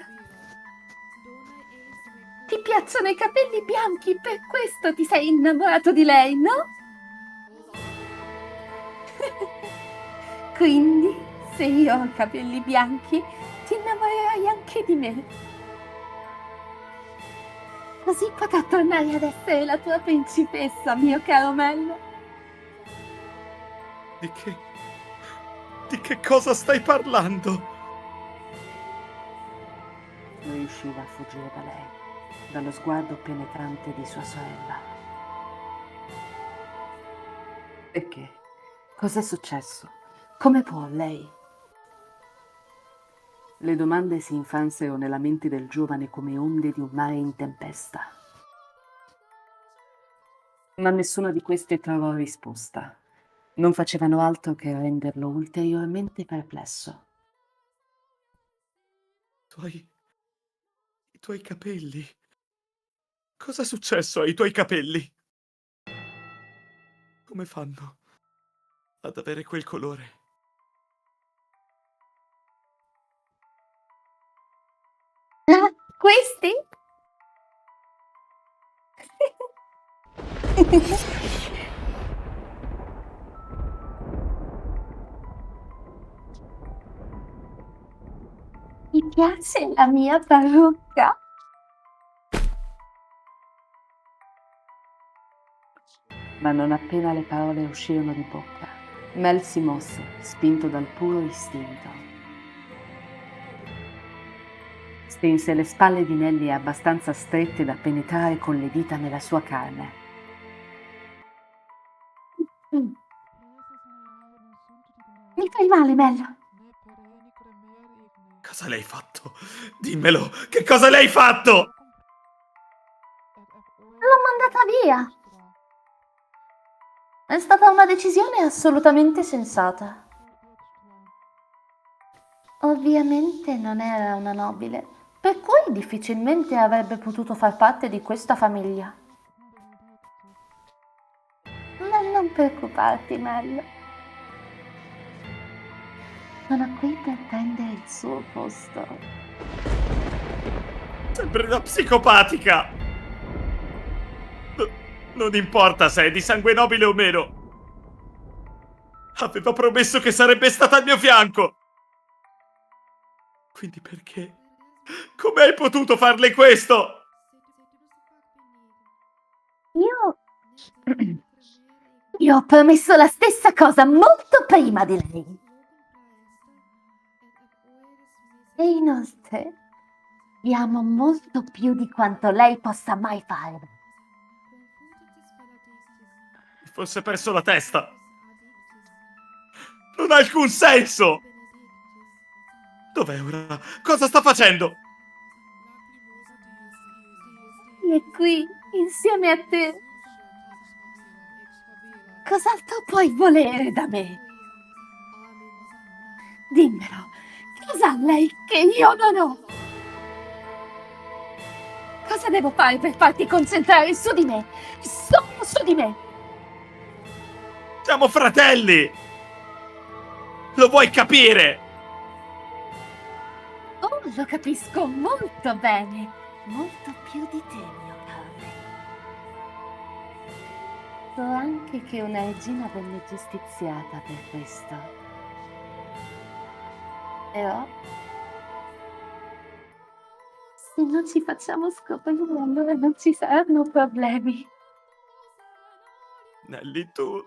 Ti piacciono i capelli bianchi, per questo ti sei innamorato di lei, no? Quindi, se io ho i capelli bianchi, ti innamorerai anche di me. Così potrò tornare ad essere la tua principessa, mio caro Mel. Di che cosa stai parlando? Riusciva a fuggire da lei, dallo sguardo penetrante di sua sorella. Perché? Cos'è successo? Come può lei? Le domande si infansero nella mente del giovane come onde di un mare in tempesta. Ma nessuna di queste trovò risposta. Non facevano altro che renderlo ulteriormente perplesso. I tuoi capelli. Cosa è successo ai tuoi capelli? Come fanno ad avere quel colore? Ah, questi? Mi piace la mia parrucca? Ma non appena le parole uscirono di bocca, Mel si mosse, spinto dal puro istinto. Strinse le spalle di Nelly abbastanza strette da penetrare con le dita nella sua carne. Mi fai male, Mel? Cosa le hai fatto? Dimmelo! Che cosa le hai fatto? L'ho mandata via. È stata una decisione assolutamente sensata. Ovviamente non era una nobile, per cui difficilmente avrebbe potuto far parte di questa famiglia. Ma non preoccuparti, Mel. Sono qui per prendere il suo posto. Sembri una psicopatica! Non importa se è di sangue nobile o meno. Aveva promesso che sarebbe stata al mio fianco. Quindi perché? Come hai potuto farle questo? Io ho promesso la stessa cosa molto prima di lei. E inoltre, vi amo molto più di quanto lei possa mai fare. Mi fosse perso la testa. Non ha alcun senso! Dov'è ora? Cosa sta facendo? E qui, insieme a te. Cos'altro puoi volere da me? Dimmelo, cosa ha lei che io non ho? Cosa devo fare per farti concentrare su di me? Solo su di me! Siamo fratelli! Lo vuoi capire? Oh, lo capisco molto bene. Molto più di te, mio caro. So anche che una regina venne giustiziata per questo. Però, se non ci facciamo scoprire, allora non ci saranno problemi. Nelly, tu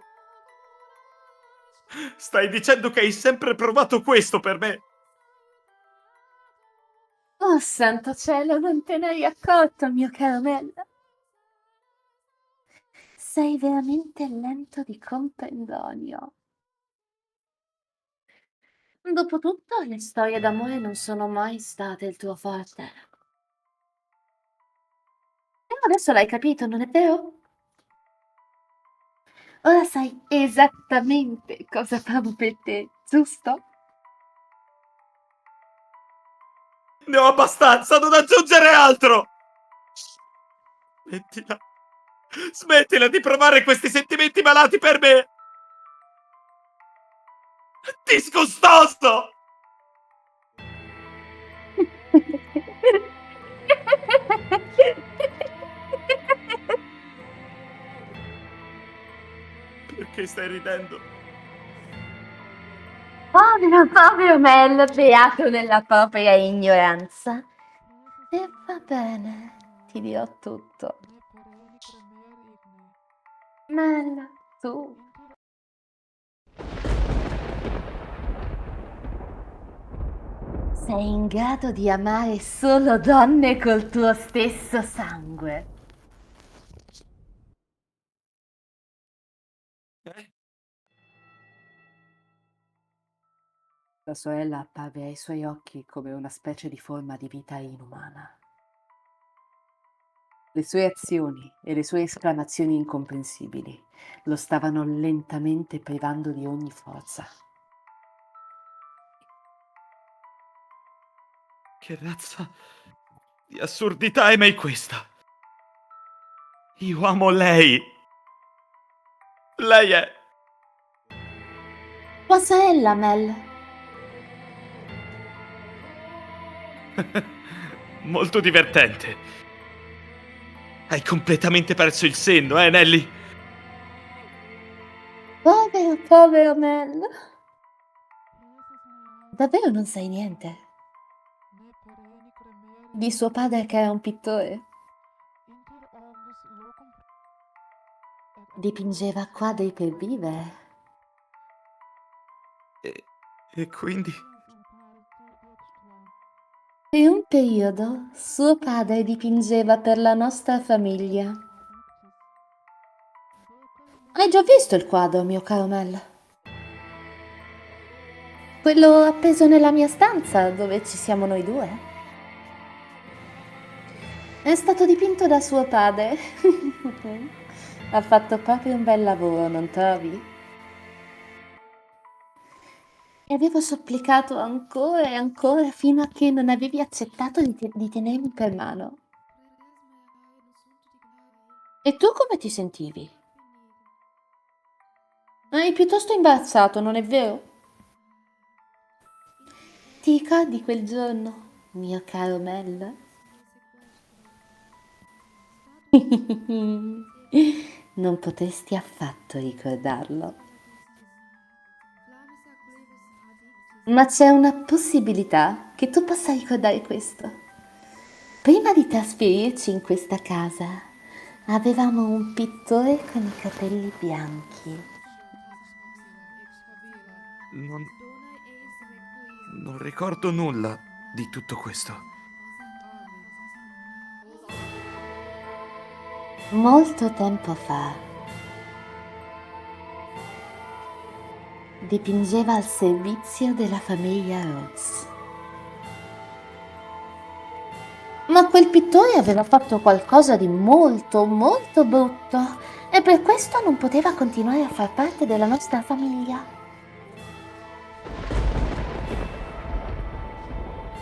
stai dicendo che hai sempre provato questo per me? Oh, santo cielo, non te ne hai accorto, mio caro Mel? Sei veramente lento di comprendonio. Dopotutto, le storie d'amore non sono mai state il tuo forte. Però adesso l'hai capito, non è vero? Ora sai esattamente cosa provo per te, giusto? Ne ho abbastanza, non aggiungere altro! Smettila. Smettila di provare questi sentimenti malati per me! Disgustoso! Perché stai ridendo? Povero Mel, beato nella propria ignoranza. E va bene, ti dirò tutto. Mel, tu sei in grado di amare solo donne col tuo stesso sangue. La sorella apparve ai suoi occhi come una specie di forma di vita inumana. Le sue azioni e le sue esclamazioni incomprensibili lo stavano lentamente privando di ogni forza. Che razza di assurdità è mai questa? Io amo lei. Lei è... Tua sorella, Mel. molto divertente. Hai completamente perso il senno, Nelly? Povero Mel. Davvero non sai niente? Di suo padre che era un pittore. Dipingeva quadri per vivere. E quindi... Per un periodo suo padre dipingeva per la nostra famiglia. Hai già visto il quadro, mio caro Mel? Quello appeso nella mia stanza, dove ci siamo noi due. È stato dipinto da suo padre. Ha fatto proprio un bel lavoro, non trovi? E avevo supplicato ancora e ancora fino a che non avevi accettato di tenermi per mano. E tu come ti sentivi? Eri piuttosto imbarazzato, non è vero? Ti ricordi quel giorno, mio caro Mel? Non potresti affatto ricordarlo. Ma c'è una possibilità che tu possa ricordare questo. Prima di trasferirci in questa casa, avevamo un pittore con i capelli bianchi. Non ricordo nulla di tutto questo. Molto tempo fa dipingeva al servizio della famiglia Rhodes. Ma quel pittore aveva fatto qualcosa di molto, molto brutto e per questo non poteva continuare a far parte della nostra famiglia.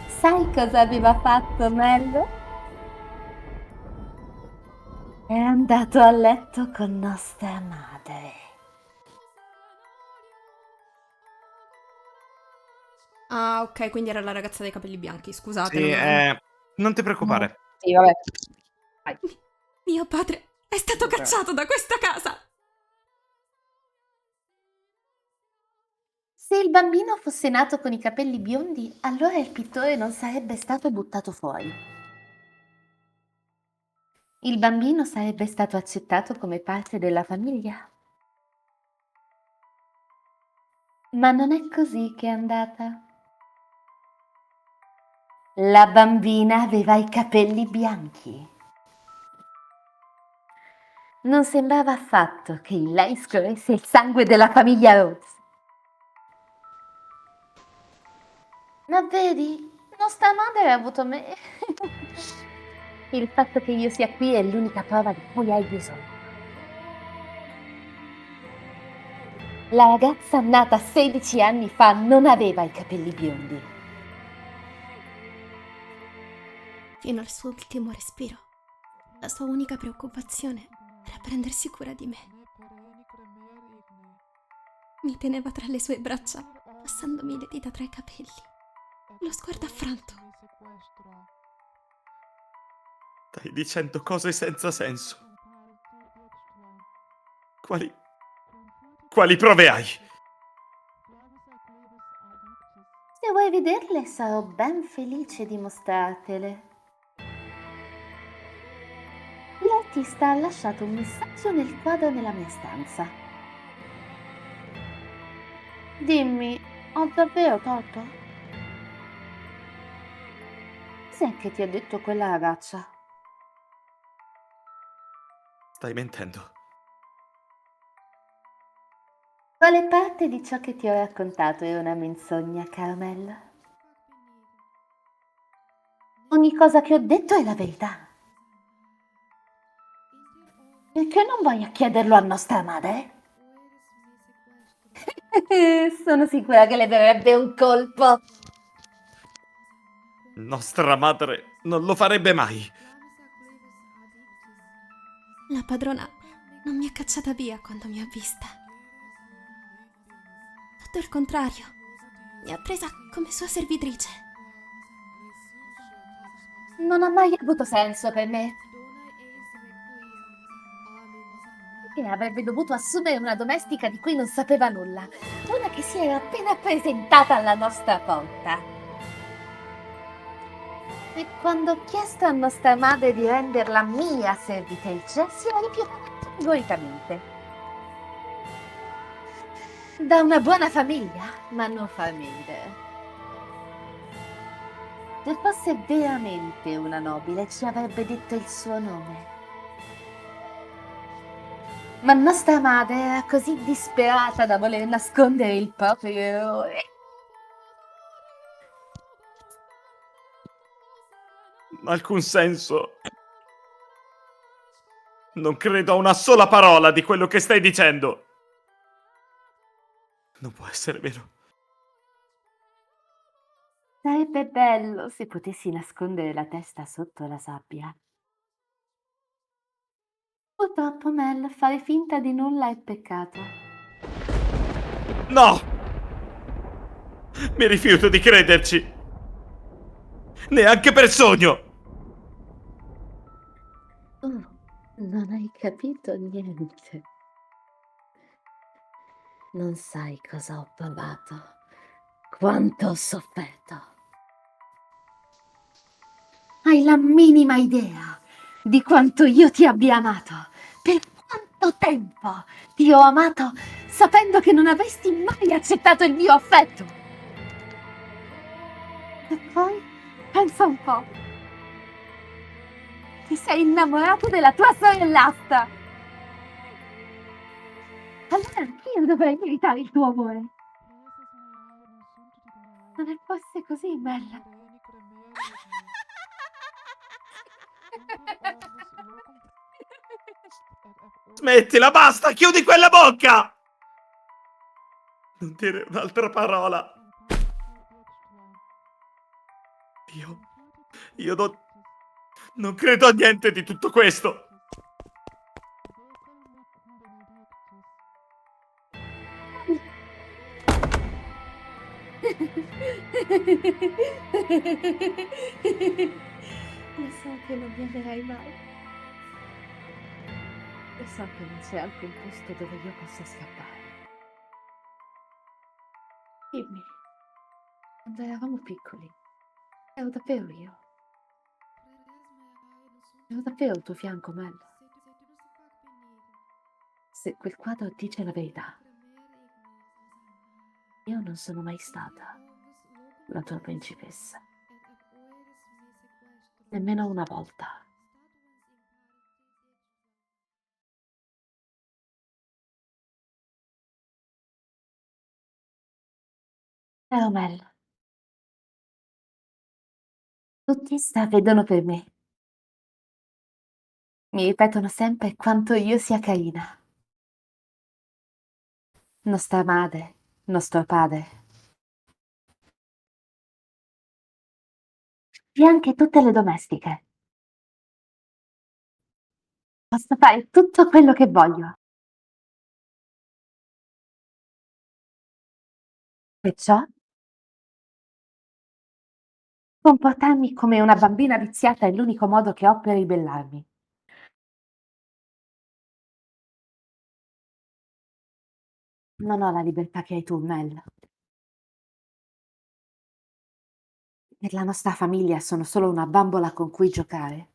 Sai cosa aveva fatto, Mel? È andato a letto con nostra madre. Ah, ok, quindi era la ragazza dei capelli bianchi, scusate. Sì, non ti preoccupare. Sì, vabbè. Vai. Mio padre è stato Vabbè. cacciato da questa casa! Se il bambino fosse nato con i capelli biondi, allora il pittore non sarebbe stato buttato fuori. Il bambino sarebbe stato accettato come parte della famiglia Ma non è così che è andata. La bambina aveva i capelli bianchi. Non sembrava affatto che in lei scorresse il sangue della famiglia Rhodes. Ma vedi, nostra madre ha avuto me. Il fatto che io sia qui è l'unica prova di cui hai bisogno. La ragazza nata 16 anni fa non aveva i capelli biondi. Fino al suo ultimo respiro, la sua unica preoccupazione era prendersi cura di me. Mi teneva tra le sue braccia, passandomi le dita tra i capelli, lo sguardo affranto. Stai dicendo cose senza senso. Quali prove hai? Se vuoi vederle, sarò ben felice di mostrartele. L'artista ha lasciato un messaggio nel quadro nella mia stanza. Dimmi, ho davvero torto? Cos'è che ti ha detto quella ragazza? Stai mentendo. Quale parte di ciò che ti ho raccontato è una menzogna, Carmel? Ogni cosa che ho detto è la verità. Perché non vai a chiederlo a nostra madre? Sono sicura che le darebbe un colpo. Nostra madre non lo farebbe mai. La padrona non mi ha cacciata via quando mi ha vista. Tutto il contrario, mi ha presa come sua servitrice. Non ha mai avuto senso per me. Perché avrebbe dovuto assumere una domestica di cui non sapeva nulla, una che si era appena presentata alla nostra porta. E quando ho chiesto a nostra madre di renderla mia servitrice, si è rifiutata categoricamente. Da una buona famiglia, ma non farmi ridere. Se fosse veramente una nobile, ci avrebbe detto il suo nome. Ma nostra madre era così disperata da voler nascondere il proprio errore. Alcun senso. Non credo a una sola parola di quello che stai dicendo. Non può essere vero. Sarebbe bello se potessi nascondere la testa sotto la sabbia. Purtroppo, Mel, fare finta di nulla è peccato. No! Mi rifiuto di crederci. Neanche per sogno. Oh, non hai capito niente. Non sai cosa ho provato, quanto ho sofferto. Hai la minima idea di quanto io ti abbia amato. Per quanto tempo ti ho amato sapendo che non avresti mai accettato il mio affetto. E poi, pensa un po', ti sei innamorato della tua sorellastra. Allora anch'io dovrei meritare il tuo amore. Non è forse così, Bella? Smettila, basta, chiudi quella bocca! Non dire un'altra parola. Io non credo a niente di tutto questo. Lo so che non mi amerai mai. Lo so che non c'è alcun posto dove io possa scappare. Dimmi, quando eravamo piccoli, ero davvero io. Ero davvero al tuo fianco, Mel. Se quel quadro dice la verità, Io non sono mai stata la tua principessa, nemmeno una volta. Mel, tutti vedono per me. Mi ripetono sempre quanto io sia carina. Nostra madre, nostro padre e anche tutte le domestiche. Posso fare tutto quello che voglio. Perciò comportarmi come una bambina viziata è l'unico modo che ho per ribellarmi. Non ho la libertà che hai tu, Mel. Per la nostra famiglia sono solo una bambola con cui giocare.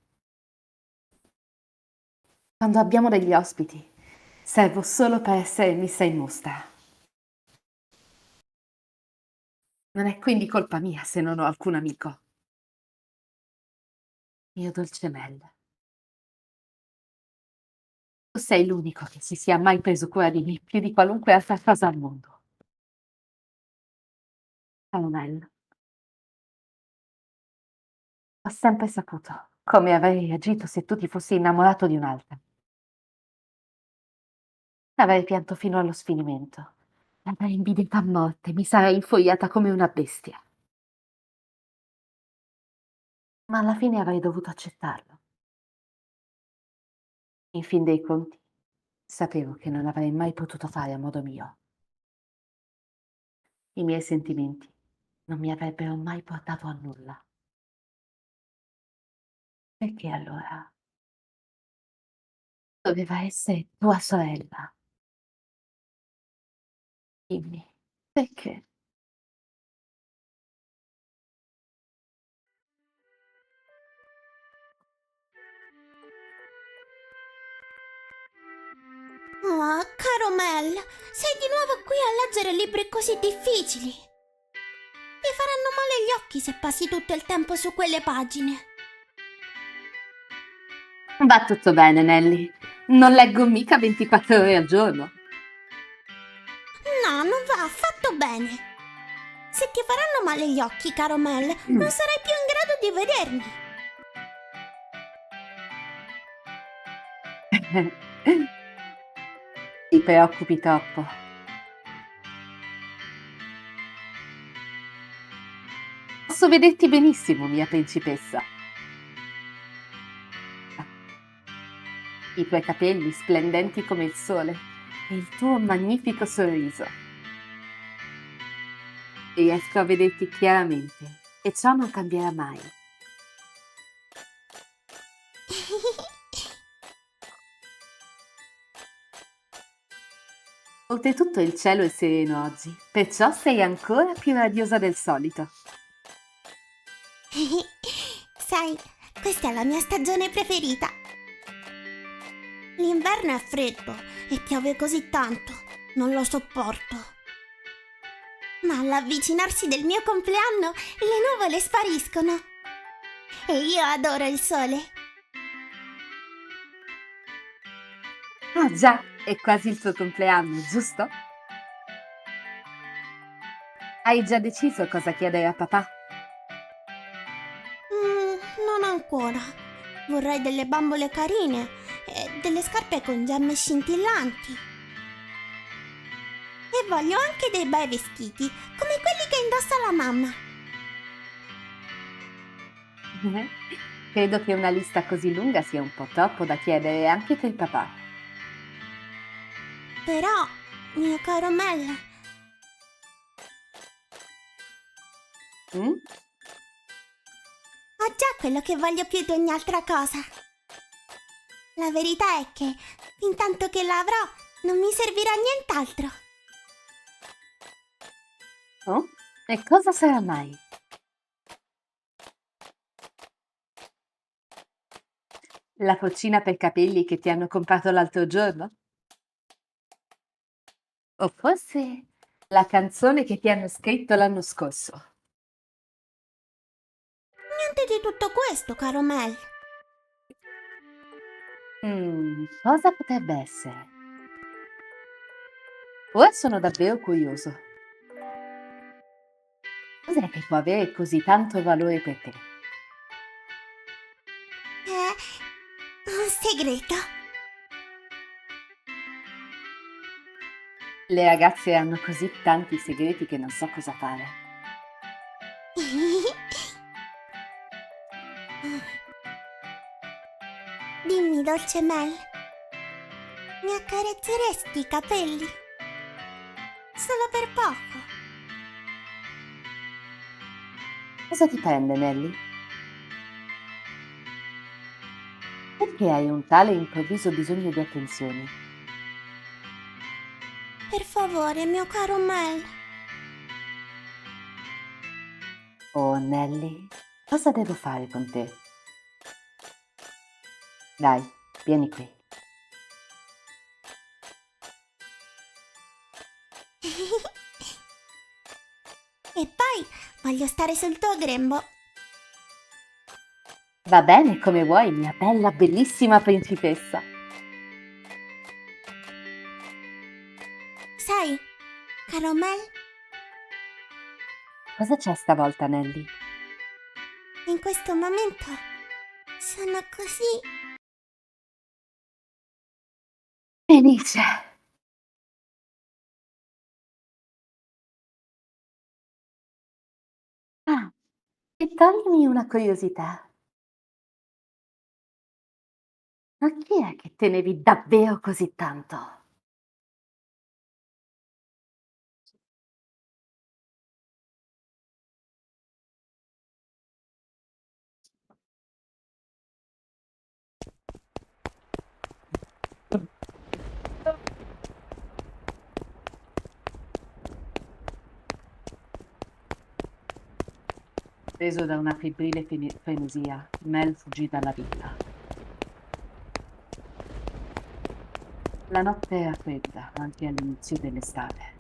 Quando abbiamo degli ospiti, servo solo per essere messa in mostra. Non è quindi colpa mia se non ho alcun amico. Mio dolce Mel, tu sei l'unico che si sia mai preso cura di me più di qualunque altra cosa al mondo. Caro Mel, ho sempre saputo come avrei reagito se tu ti fossi innamorato di un'altra. Avrei pianto fino allo sfinimento. L'avrei invidiata a morte, mi sarei infoiata come una bestia. Ma alla fine avrei dovuto accettarlo. In fin dei conti, sapevo che non avrei mai potuto fare a modo mio. I miei sentimenti non mi avrebbero mai portato a nulla. Perché allora doveva essere tua sorella? Dimmi, perché? Oh, caro Mel, sei di nuovo qui a leggere libri così difficili. Ti faranno male gli occhi se passi tutto il tempo su quelle pagine. Va tutto bene, Nelly. Non leggo mica 24 ore al giorno. No, non va affatto bene. Se ti faranno male gli occhi, caro Mel, non sarai più in grado di vedermi. Ti preoccupi troppo. Posso vederti benissimo, mia principessa. I tuoi capelli splendenti come il sole e il tuo magnifico sorriso. Riesco a vederti chiaramente e ciò non cambierà mai. Oltretutto il cielo è sereno oggi, perciò sei ancora più radiosa del solito. Sai, questa è la mia stagione preferita. L'inverno è freddo e piove così tanto, non lo sopporto. Ma all'avvicinarsi del mio compleanno, le nuvole spariscono. E io adoro il sole. Ah già, è quasi il tuo compleanno, giusto? Hai già deciso cosa chiedere a papà? Non ancora. Vorrei delle bambole carine e delle scarpe con gemme scintillanti. E voglio anche dei bei vestiti, come quelli che indossa la mamma. Credo che una lista così lunga sia un po' troppo da chiedere anche per papà. Però, mio caro Mel, Mm? ho già quello che voglio più di ogni altra cosa. La verità è che, fintanto che la avrò, non mi servirà nient'altro. Oh? E cosa sarà mai? La foccina per capelli che ti hanno comprato l'altro giorno? O forse La canzone che ti hanno scritto l'anno scorso. Niente di tutto questo, caro Mel. Cosa potrebbe essere? Ora sono davvero curioso. Cos'è che può avere così tanto valore per te? È un segreto. Le ragazze hanno così tanti segreti che non so cosa fare. Dimmi, dolce Mel, mi accarezzeresti i capelli? Solo per poco. Cosa ti prende, Nelly? Perché hai un tale improvviso bisogno di attenzioni? Per favore, mio caro Mel. Oh, Nelly, cosa devo fare con te? Dai, vieni qui. E poi voglio stare sul tuo grembo. Va bene, come vuoi, mia bella, bellissima principessa. Sai, caro Mel, Cosa c'è stavolta, Nelly? in questo momento sono così... Felice. Ah, e toglimi una curiosità. Ma chi è che tenevi davvero così tanto? Preso da una febbrile frenesia, Mel fuggì dalla villa. La notte era fredda, anche all'inizio dell'estate.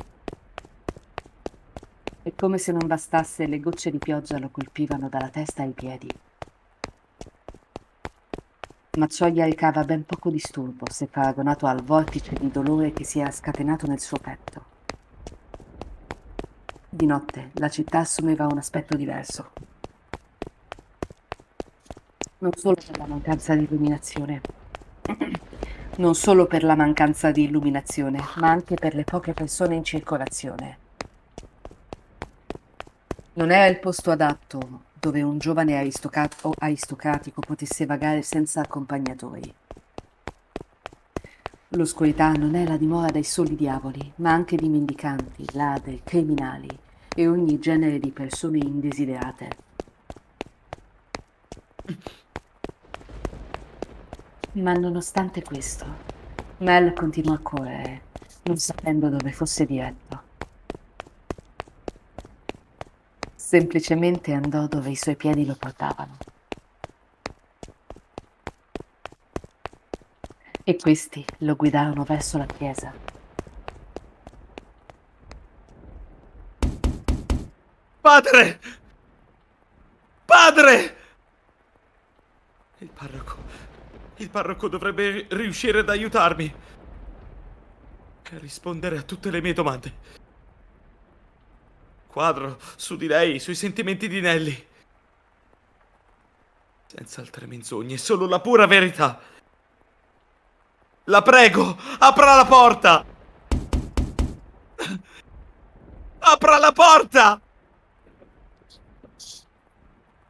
E come se non bastasse, le gocce di pioggia lo colpivano dalla testa ai piedi. Ma ciò gli recava ben poco disturbo se paragonato al vortice di dolore che si era scatenato nel suo petto. Di notte la città assumeva un aspetto diverso. Non solo per la mancanza di illuminazione. Non solo per la mancanza di illuminazione, ma anche per le poche persone in circolazione. Non era il posto adatto dove un giovane aristocratico potesse vagare senza accompagnatori. L'oscurità non è la dimora dei soli diavoli, ma anche di mendicanti, ladri, criminali e ogni genere di persone indesiderate. Ma nonostante questo, Mel continuò a correre, non sapendo dove fosse diretto. Semplicemente andò dove i suoi piedi lo portavano. E questi lo guidarono verso la chiesa. Padre! Padre! Il parroco. Il parroco dovrebbe riuscire ad aiutarmi. E a rispondere a tutte le mie domande. Quadro su di lei, sui sentimenti di Nelly. Senza altre menzogne, solo la pura verità. La prego, apra la porta! Apra la porta!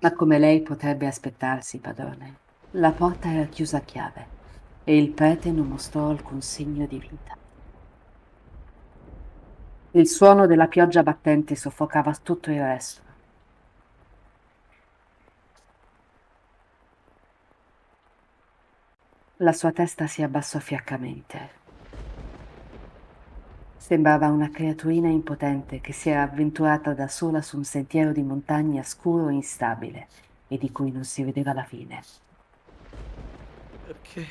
Ma come lei potrebbe aspettarsi, padrone, la porta era chiusa a chiave e il prete non mostrò alcun segno di vita. Il suono della pioggia battente soffocava tutto il resto. La sua testa si abbassò fiaccamente. Sembrava una creaturina impotente che si era avventurata da sola su un sentiero di montagna scuro e instabile e di cui non si vedeva la fine. Perché?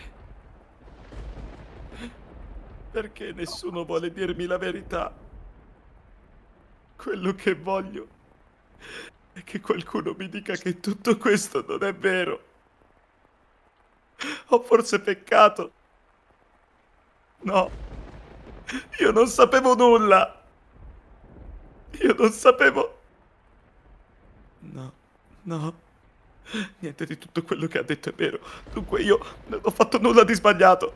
Perché nessuno vuole dirmi la verità? Quello che voglio è che qualcuno mi dica che tutto questo non è vero. Ho forse peccato? No, io non sapevo nulla. Io non sapevo... No, no, niente di tutto quello che ha detto è vero. Dunque io non ho fatto nulla di sbagliato.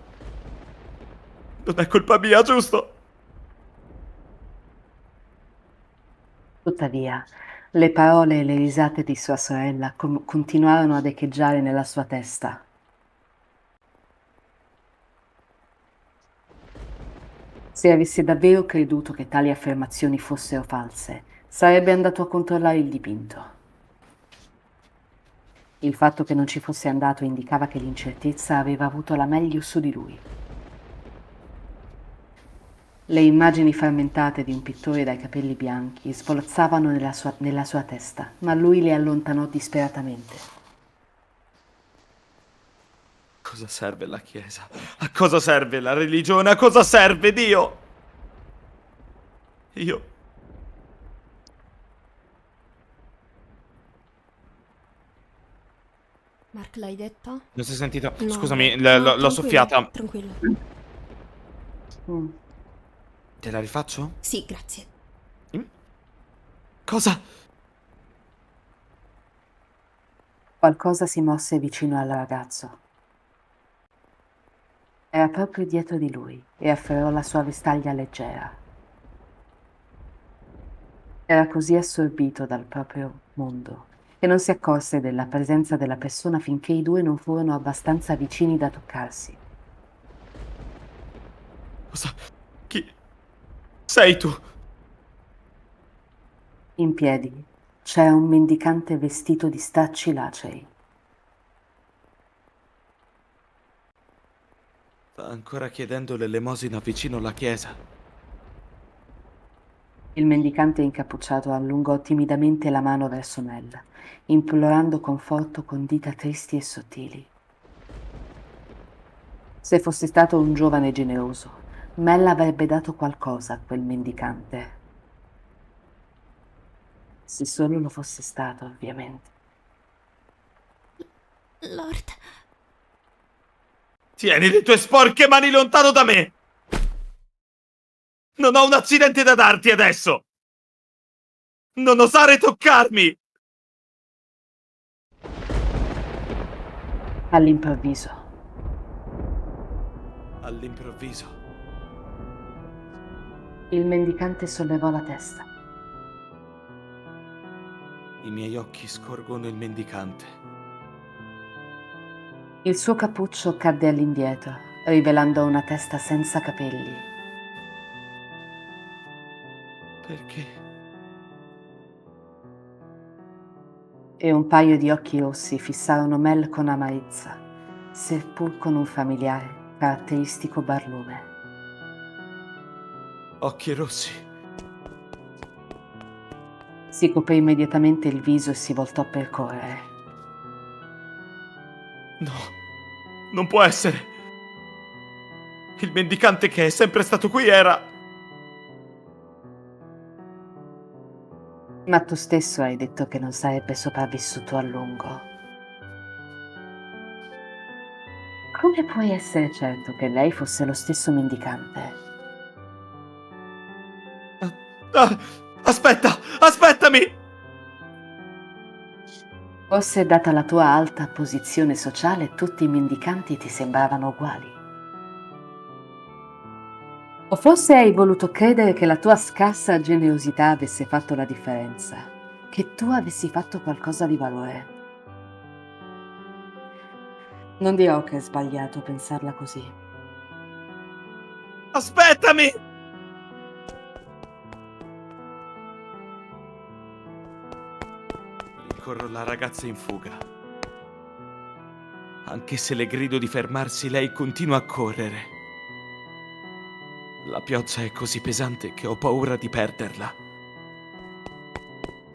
Non è colpa mia, giusto? Tuttavia, le parole e le risate di sua sorella continuarono ad echeggiare nella sua testa. Se avesse davvero creduto che tali affermazioni fossero false, sarebbe andato a controllare il dipinto. Il fatto che non ci fosse andato indicava che l'incertezza aveva avuto la meglio su di lui. Le immagini frammentate di un pittore dai capelli bianchi svolazzavano nella sua testa, ma lui le allontanò disperatamente. Cosa serve la Chiesa? A cosa serve la religione? A cosa serve Dio? Io... Mark, l'hai detta? Non si è sentito? No, Scusami, no, l'ho tranquillo, soffiata. Tranquillo. Mm. Te la rifaccio? Sì, grazie. Cosa? Qualcosa si mosse vicino al ragazzo. Era proprio dietro di lui e afferrò la sua vestaglia leggera. Era così assorbito dal proprio mondo che non si accorse della presenza della persona finché i due non furono abbastanza vicini da toccarsi. Cosa? Chi? Sei tu? In piedi c'era un mendicante vestito di stracci lacei. Sta ancora chiedendo l'elemosina vicino alla chiesa. Il mendicante incappucciato allungò timidamente la mano verso Mel, implorando conforto con dita tristi e sottili. Se fosse stato un giovane generoso, Mel avrebbe dato qualcosa a quel mendicante. Se solo lo fosse stato, ovviamente. Lord. Tieni le tue sporche mani lontano da me! Non ho un accidente da darti adesso! Non osare toccarmi! All'improvviso, All'improvviso. il mendicante sollevò la testa. I miei occhi scorgono il mendicante. Il suo cappuccio cadde all'indietro, rivelando una testa senza capelli. Perché? E un paio di occhi rossi fissarono Mel con amarezza, seppur con un familiare, caratteristico barlume. Occhi rossi. Si coprì immediatamente il viso e si voltò per correre. No, non può essere. Il mendicante che è sempre stato qui era... Ma tu stesso hai detto che non sarebbe sopravvissuto a lungo. Come puoi essere certo che lei fosse lo stesso mendicante? Ah, aspetta, aspettami! Forse, data la tua alta posizione sociale, tutti i mendicanti ti sembravano uguali. O forse hai voluto credere che la tua scarsa generosità avesse fatto la differenza, che tu avessi fatto qualcosa di valore. Non dirò che è sbagliato pensarla così. Aspettami! Rincorro la ragazza in fuga. Anche se le grido di fermarsi, lei continua a correre. La pioggia è così pesante che ho paura di perderla.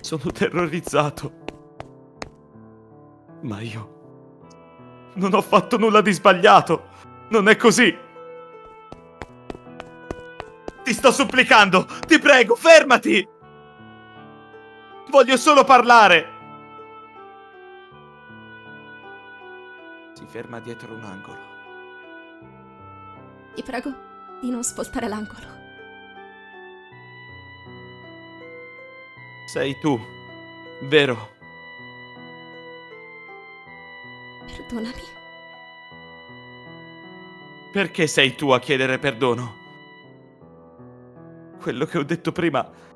Sono terrorizzato. Ma io non ho fatto nulla di sbagliato. Non è così. Ti sto supplicando, ti prego, fermati! Voglio solo parlare! Si ferma dietro un angolo. Ti prego di non svoltare l'angolo. Sei tu, vero? Perdonami. Perché sei tu a chiedere perdono? Quello che ho detto prima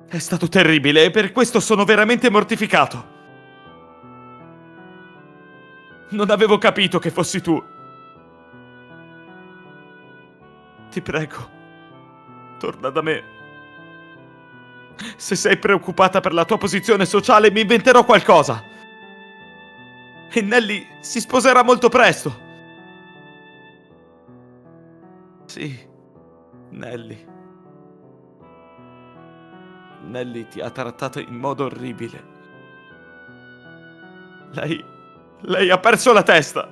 è stato terribile e per questo sono veramente mortificato. Non avevo capito che fossi tu. Ti prego, torna da me. Se sei preoccupata per la tua posizione sociale, mi inventerò qualcosa. E Nelly si sposerà molto presto. Sì, Nelly. Nelly ti ha trattato in modo orribile. Lei ha perso la testa.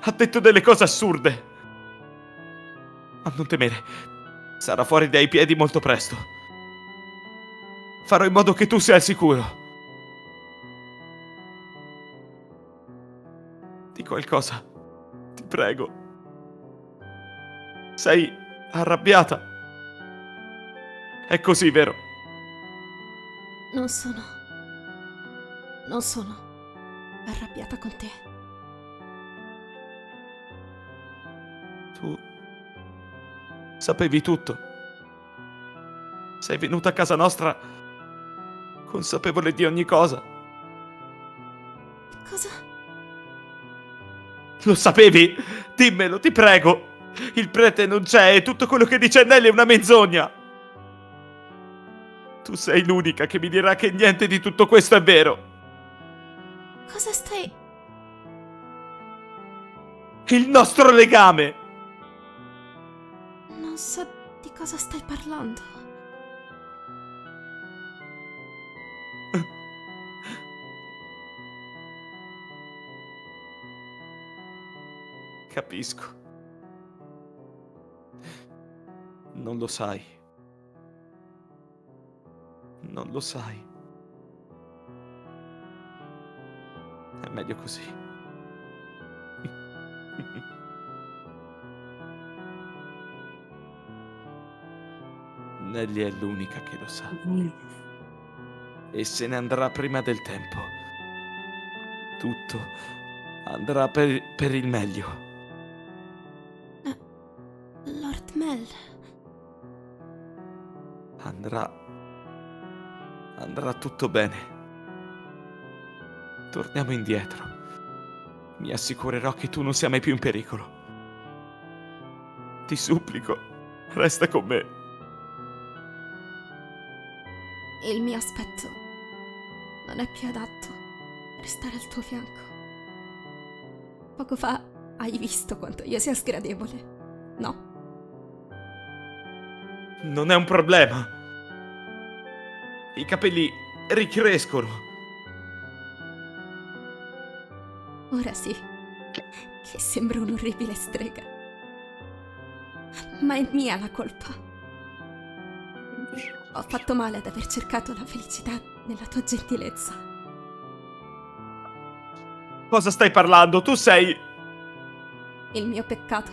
Ha detto delle cose assurde. Ma non temere, sarà fuori dai piedi molto presto. Farò in modo che tu sia al sicuro. Di qualcosa, ti prego. Sei arrabbiata. È così, vero? Non sono arrabbiata con te. Tu sapevi tutto. Sei venuta a casa nostra consapevole di ogni cosa. Cosa? Lo sapevi? Dimmelo, ti prego. Il prete non c'è e tutto quello che dice Nelly è una menzogna. Tu sei l'unica che mi dirà che niente di tutto questo è vero. Cosa stai... Il nostro legame. Non so di cosa stai parlando. Capisco. Non lo sai. Non lo sai. È meglio così. Nelly è l'unica che lo sa. E se ne andrà prima del tempo. Tutto andrà per il meglio. Lord Mel. Andrà tutto bene. Torniamo indietro. Mi assicurerò che tu non sia mai più in pericolo. Ti supplico, resta con me. Il mio aspetto non è più adatto per stare al tuo fianco. Poco fa hai visto quanto io sia sgradevole, no? Non è un problema. I capelli ricrescono. Ora sì, che sembra un'orribile strega. Ma è mia la colpa. Ho fatto male ad aver cercato la felicità nella tua gentilezza. Cosa stai parlando? Tu sei... Il mio peccato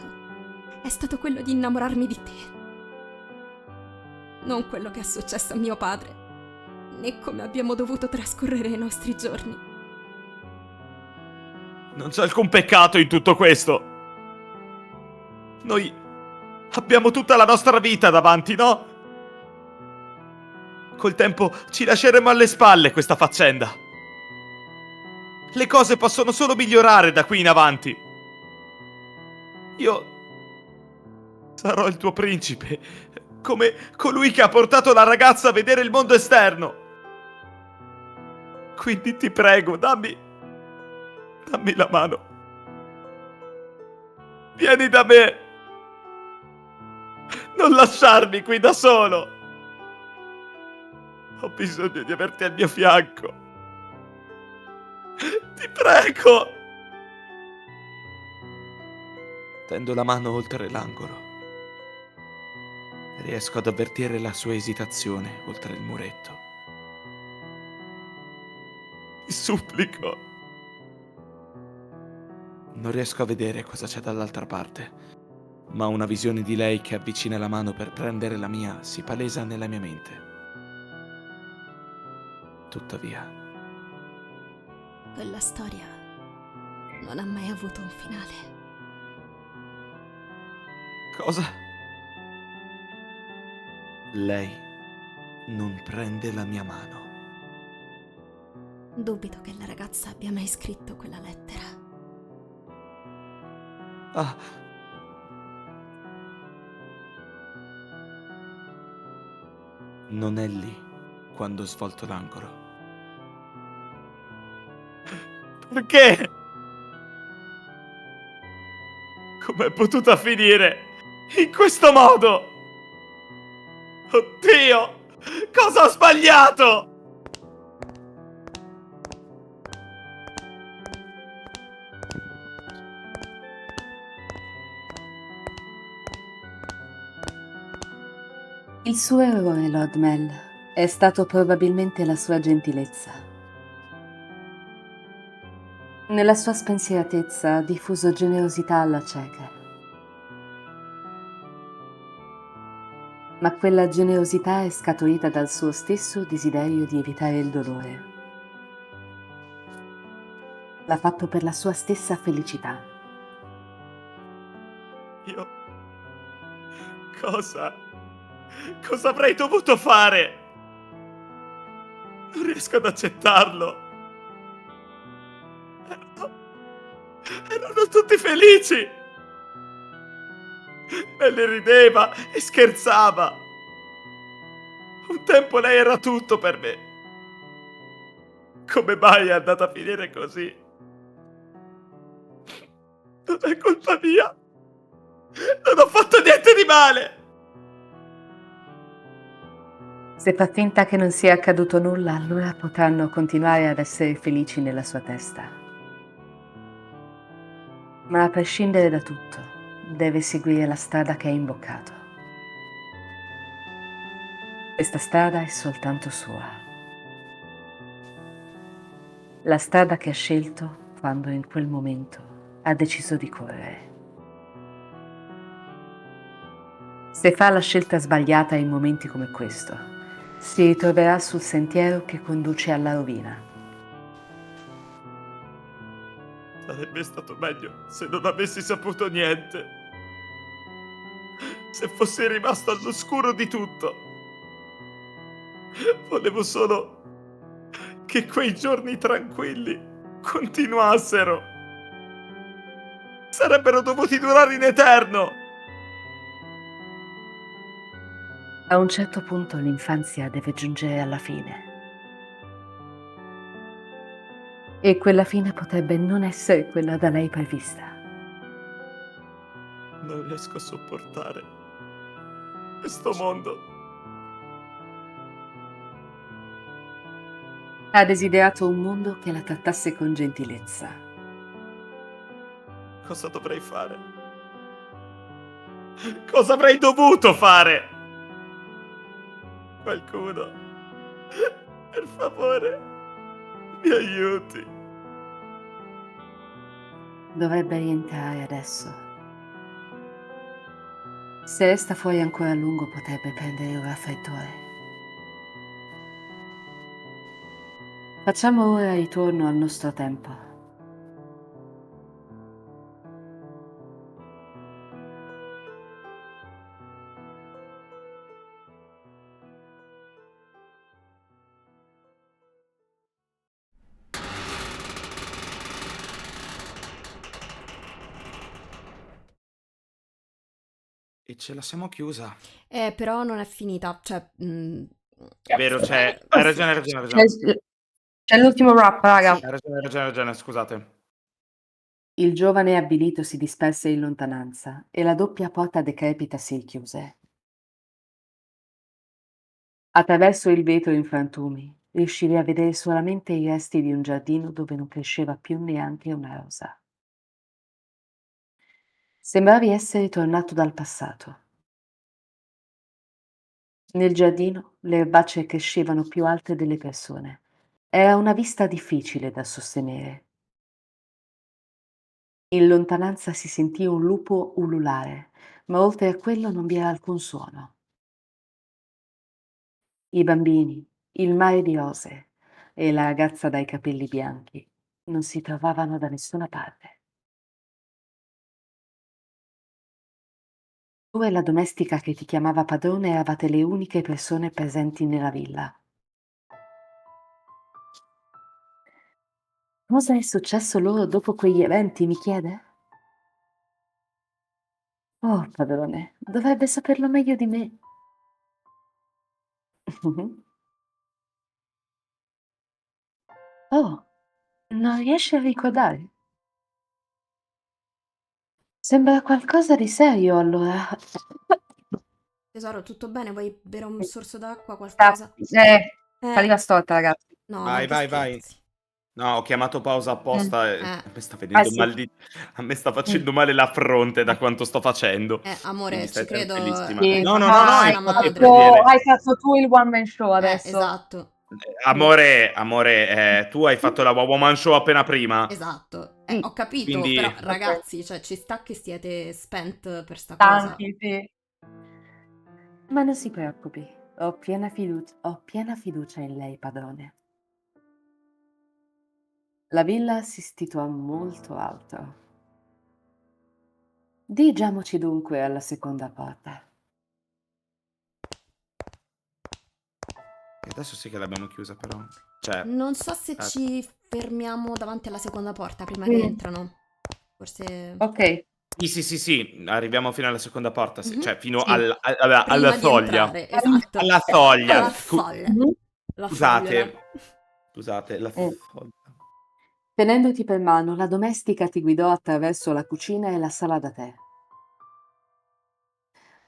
è stato quello di innamorarmi di te. Non quello che è successo a mio padre, né come abbiamo dovuto trascorrere i nostri giorni. Non c'è alcun peccato in tutto questo. Noi abbiamo tutta la nostra vita davanti, no? Col tempo ci lasceremo alle spalle questa faccenda. Le cose possono solo migliorare da qui in avanti. Io sarò il tuo principe, come colui che ha portato la ragazza a vedere il mondo esterno. Quindi ti prego, dammi la mano. Vieni da me. Non lasciarmi qui da solo. Ho bisogno di averti al mio fianco. Ti prego. Tendo la mano oltre l'angolo. Riesco ad avvertire la sua esitazione oltre il muretto. Ti supplico. Non riesco a vedere cosa c'è dall'altra parte, ma una visione di lei che avvicina la mano per prendere la mia si palesa nella mia mente. Tuttavia, Quella storia non ha mai avuto un finale. cosa? Lei non prende la mia mano. Dubito che la ragazza abbia mai scritto quella lettera. Ah, non è lì quando ho svolto l'angolo. Perché? Com'è potuta finire in questo modo? Oddio! Cosa ho sbagliato? Il suo errore, Lord Mel, è stato probabilmente la sua gentilezza. Nella sua spensieratezza ha diffuso generosità alla cieca. Ma quella generosità è scaturita dal suo stesso desiderio di evitare il dolore. L'ha fatto per la sua stessa felicità. Io... Cosa? Cosa avrei dovuto fare? Non riesco ad accettarlo. Erano tutti felici. E le rideva e scherzava. Un tempo lei era tutto per me. Come mai è andata a finire così? Non è colpa mia. Non ho fatto niente di male. Se fa finta che non sia accaduto nulla, allora potranno continuare ad essere felici nella sua testa. Ma a prescindere da tutto, deve seguire la strada che ha imboccato. Questa strada è soltanto sua. La strada che ha scelto quando in quel momento ha deciso di correre. Se fa la scelta sbagliata in momenti come questo, si ritroverà sul sentiero che conduce alla rovina. Sarebbe stato meglio se non avessi saputo niente. Se fossi rimasto all'oscuro di tutto. Volevo solo che quei giorni tranquilli continuassero. Sarebbero dovuti durare in eterno. A un certo punto l'infanzia deve giungere alla fine. E quella fine potrebbe non essere quella da lei prevista. Non riesco a sopportare questo mondo. Ha desiderato un mondo che la trattasse con gentilezza. Cosa dovrei fare? Cosa avrei dovuto fare? Qualcuno, per favore, mi aiuti. Dovrebbe rientrare adesso. Se resta fuori ancora a lungo potrebbe prendere un raffreddore. Facciamo ora ritorno al nostro tempo. E ce la siamo chiusa. Però non è finita, cioè... È vero, c'è... Hai ragione, hai ragione, hai C'è, ragione. c'è l'ultimo rap, raga. Hai ragione, hai ragione, hai ragione, scusate. Il giovane avvilito si disperse in lontananza e la doppia porta decrepita si richiuse. Attraverso il vetro in frantumi riuscivi a vedere solamente i resti di un giardino dove non cresceva più neanche una rosa. Sembravi essere tornato dal passato. Nel giardino le erbacce crescevano più alte delle persone Era una vista difficile da sostenere. In lontananza si sentì un lupo ululare, ma oltre a quello non vi era alcun suono. I bambini, il mare di rose e la ragazza dai capelli bianchi non si trovavano da nessuna parte. Tu e la domestica che ti chiamava padrone eravate le uniche persone presenti nella villa. Cosa è successo loro dopo quegli eventi, mi chiede? Oh, padrone, dovrebbe saperlo meglio di me. Oh, non riesci a ricordare? Sembra qualcosa di serio, allora. Tesoro, tutto bene? Vuoi bere un sorso d'acqua, Sta- qualcosa? Saliva storta, ragazzi. No, ma Vai, che vai, vai. scherzi. No, ho chiamato pausa Mm. apposta e Eh, a me sta Ah venendo sì. mal di... A me sta Mm. facendo male la fronte da quanto sto facendo. Quindi amore, ci stai credo, tranquillissima. Sì. hai No, no, fatto no, la no, Ah, scena infatti per madre. dire... hai fatto tu il one man show adesso. Esatto, Mm. Amore, tu hai fatto la Woman Show appena prima. esatto. Mm. Ho capito, Quindi... però Ok. ragazzi, cioè ci sta che siete spent per sta cosa. Stanchi, sì. Ma non si preoccupi, ho piena fiducia in lei, padrone. La villa si situò molto alto. Dirigiamoci dunque alla seconda porta. Adesso sì che l'abbiamo chiusa però. Cioè... Non so se eh, ci fermiamo davanti alla seconda porta prima che Mm. entrano. Forse... Ok, sì, arriviamo fino alla seconda porta, sì, Mhm, cioè fino sì. alla prima di soglia. entrare, esatto. Alla soglia. Alla folla. Mhm. La fogliola. Scusate, scusate, la Mm. soglia. Tenendoti per mano, la domestica ti guidò attraverso la cucina e la sala da tè.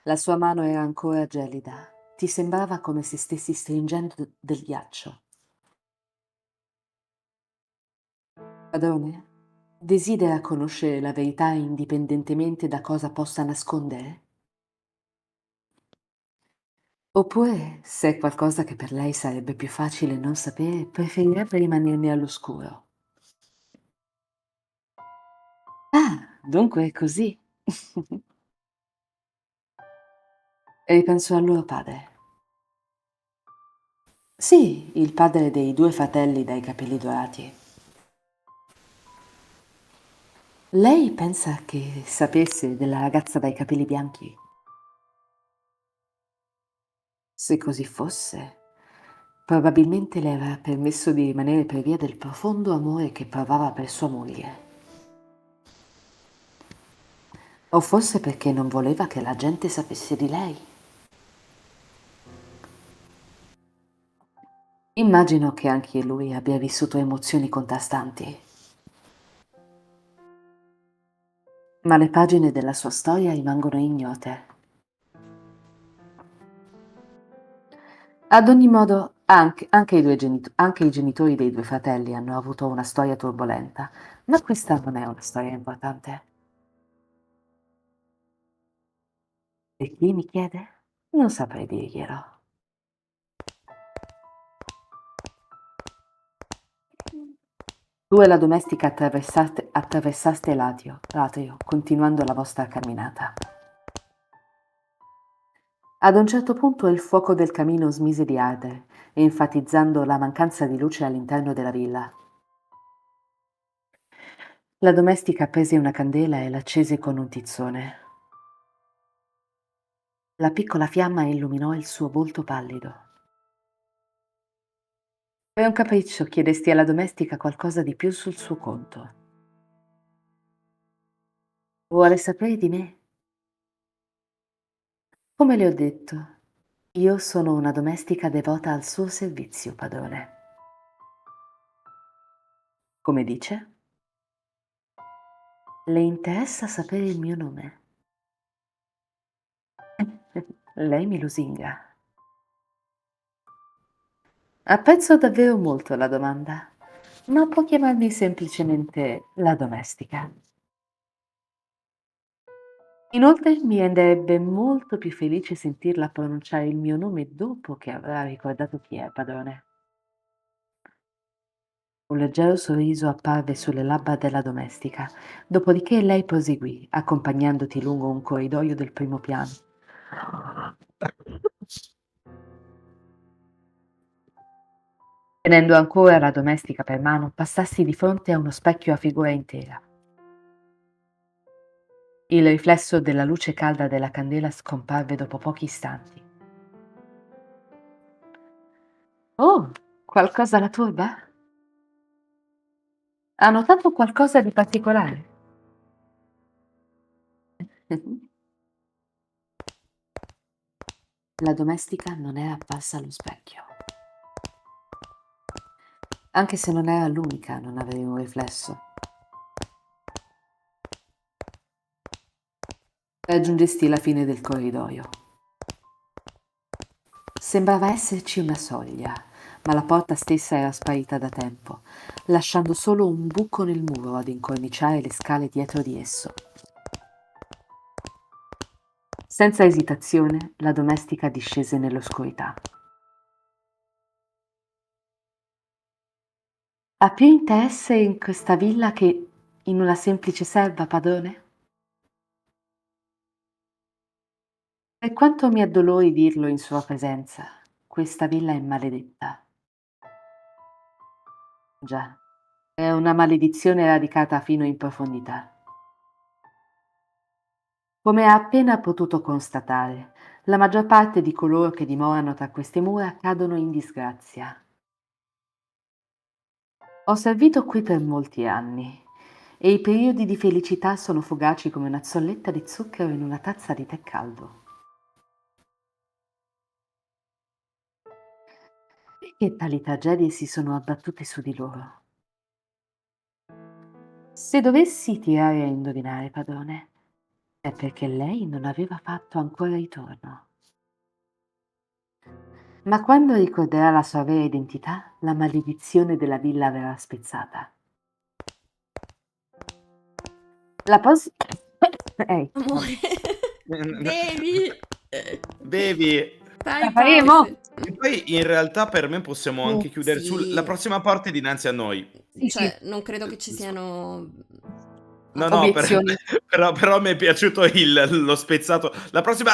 La sua mano era ancora gelida. Ti sembrava come se stessi stringendo del ghiaccio. Padrone, desidera conoscere la verità indipendentemente da cosa possa nascondere? Oppure, se è qualcosa che per lei sarebbe più facile non sapere, preferirebbe rimanerne all'oscuro? Ah, dunque è così. Ripensò al loro padre. Sì, il padre dei due fratelli dai capelli dorati. Lei pensa che sapesse della ragazza dai capelli bianchi? Se così fosse, probabilmente le aveva permesso di rimanere per via del profondo amore che provava per sua moglie. O forse perché non voleva che la gente sapesse di lei. Immagino che anche lui abbia vissuto emozioni contrastanti. Ma le pagine della sua storia rimangono ignote. Ad ogni modo, anche i genitori dei due fratelli hanno avuto una storia turbolenta, ma questa non è una storia importante. E chi mi chiede? Non saprei dirglielo. Tu e la domestica attraversaste l'atrio, continuando la vostra camminata. Ad un certo punto il fuoco del camino smise di ardere, enfatizzando la mancanza di luce all'interno della villa. La domestica prese una candela e l'accese con un tizzone. La piccola fiamma illuminò il suo volto pallido. Per un capriccio chiedesti alla domestica qualcosa di più sul suo conto. Vuole sapere di me? Come le ho detto, io sono una domestica devota al suo servizio, padrone. Come dice? Le interessa sapere il mio nome? Lei mi lusinga. Apprezzo davvero molto la domanda, ma può chiamarmi semplicemente la domestica. Inoltre mi renderebbe molto più felice sentirla pronunciare il mio nome dopo che avrà ricordato chi è, padrone. Un leggero sorriso apparve sulle labbra della domestica, dopodiché lei proseguì, accompagnandoti lungo un corridoio del primo piano. Tenendo ancora la domestica per mano, passassi di fronte a uno specchio a figura intera. Il riflesso della luce calda della candela scomparve dopo pochi istanti. Oh, qualcosa la turba? Ha notato qualcosa di particolare? La domestica non era apparsa allo specchio. Anche se non era l'unica a non avere un riflesso. Raggiungesti la fine del corridoio. Sembrava esserci una soglia, ma la porta stessa era sparita da tempo, lasciando solo un buco nel muro ad incorniciare le scale dietro di esso. Senza esitazione, la domestica discese nell'oscurità. Ha più interesse in questa villa che in una semplice serva, padrone? Per quanto mi addolori dirlo in sua presenza, questa villa è maledetta. Già, è una maledizione radicata fino in profondità. Come ha appena potuto constatare, la maggior parte di coloro che dimorano tra queste mura cadono in disgrazia. Ho servito qui per molti anni e i periodi di felicità sono fugaci come una zolletta di zucchero in una tazza di tè caldo. Perché tali tragedie si sono abbattute su di loro? Se dovessi tirare a indovinare, padrone, è perché lei non aveva fatto ancora ritorno. Ma quando ricorderà la sua vera identità, la maledizione della villa verrà spezzata. La prossima... Ehi, Amore, bevi. Bevi. Stai La faremo? pause. E poi in realtà per me possiamo anche chiudere la Sì. prossima parte dinanzi a noi. Sì, Cioè, sì. non credo che ci siano... No, no, Obiezioni. però mi è piaciuto lo spezzato. La prossima...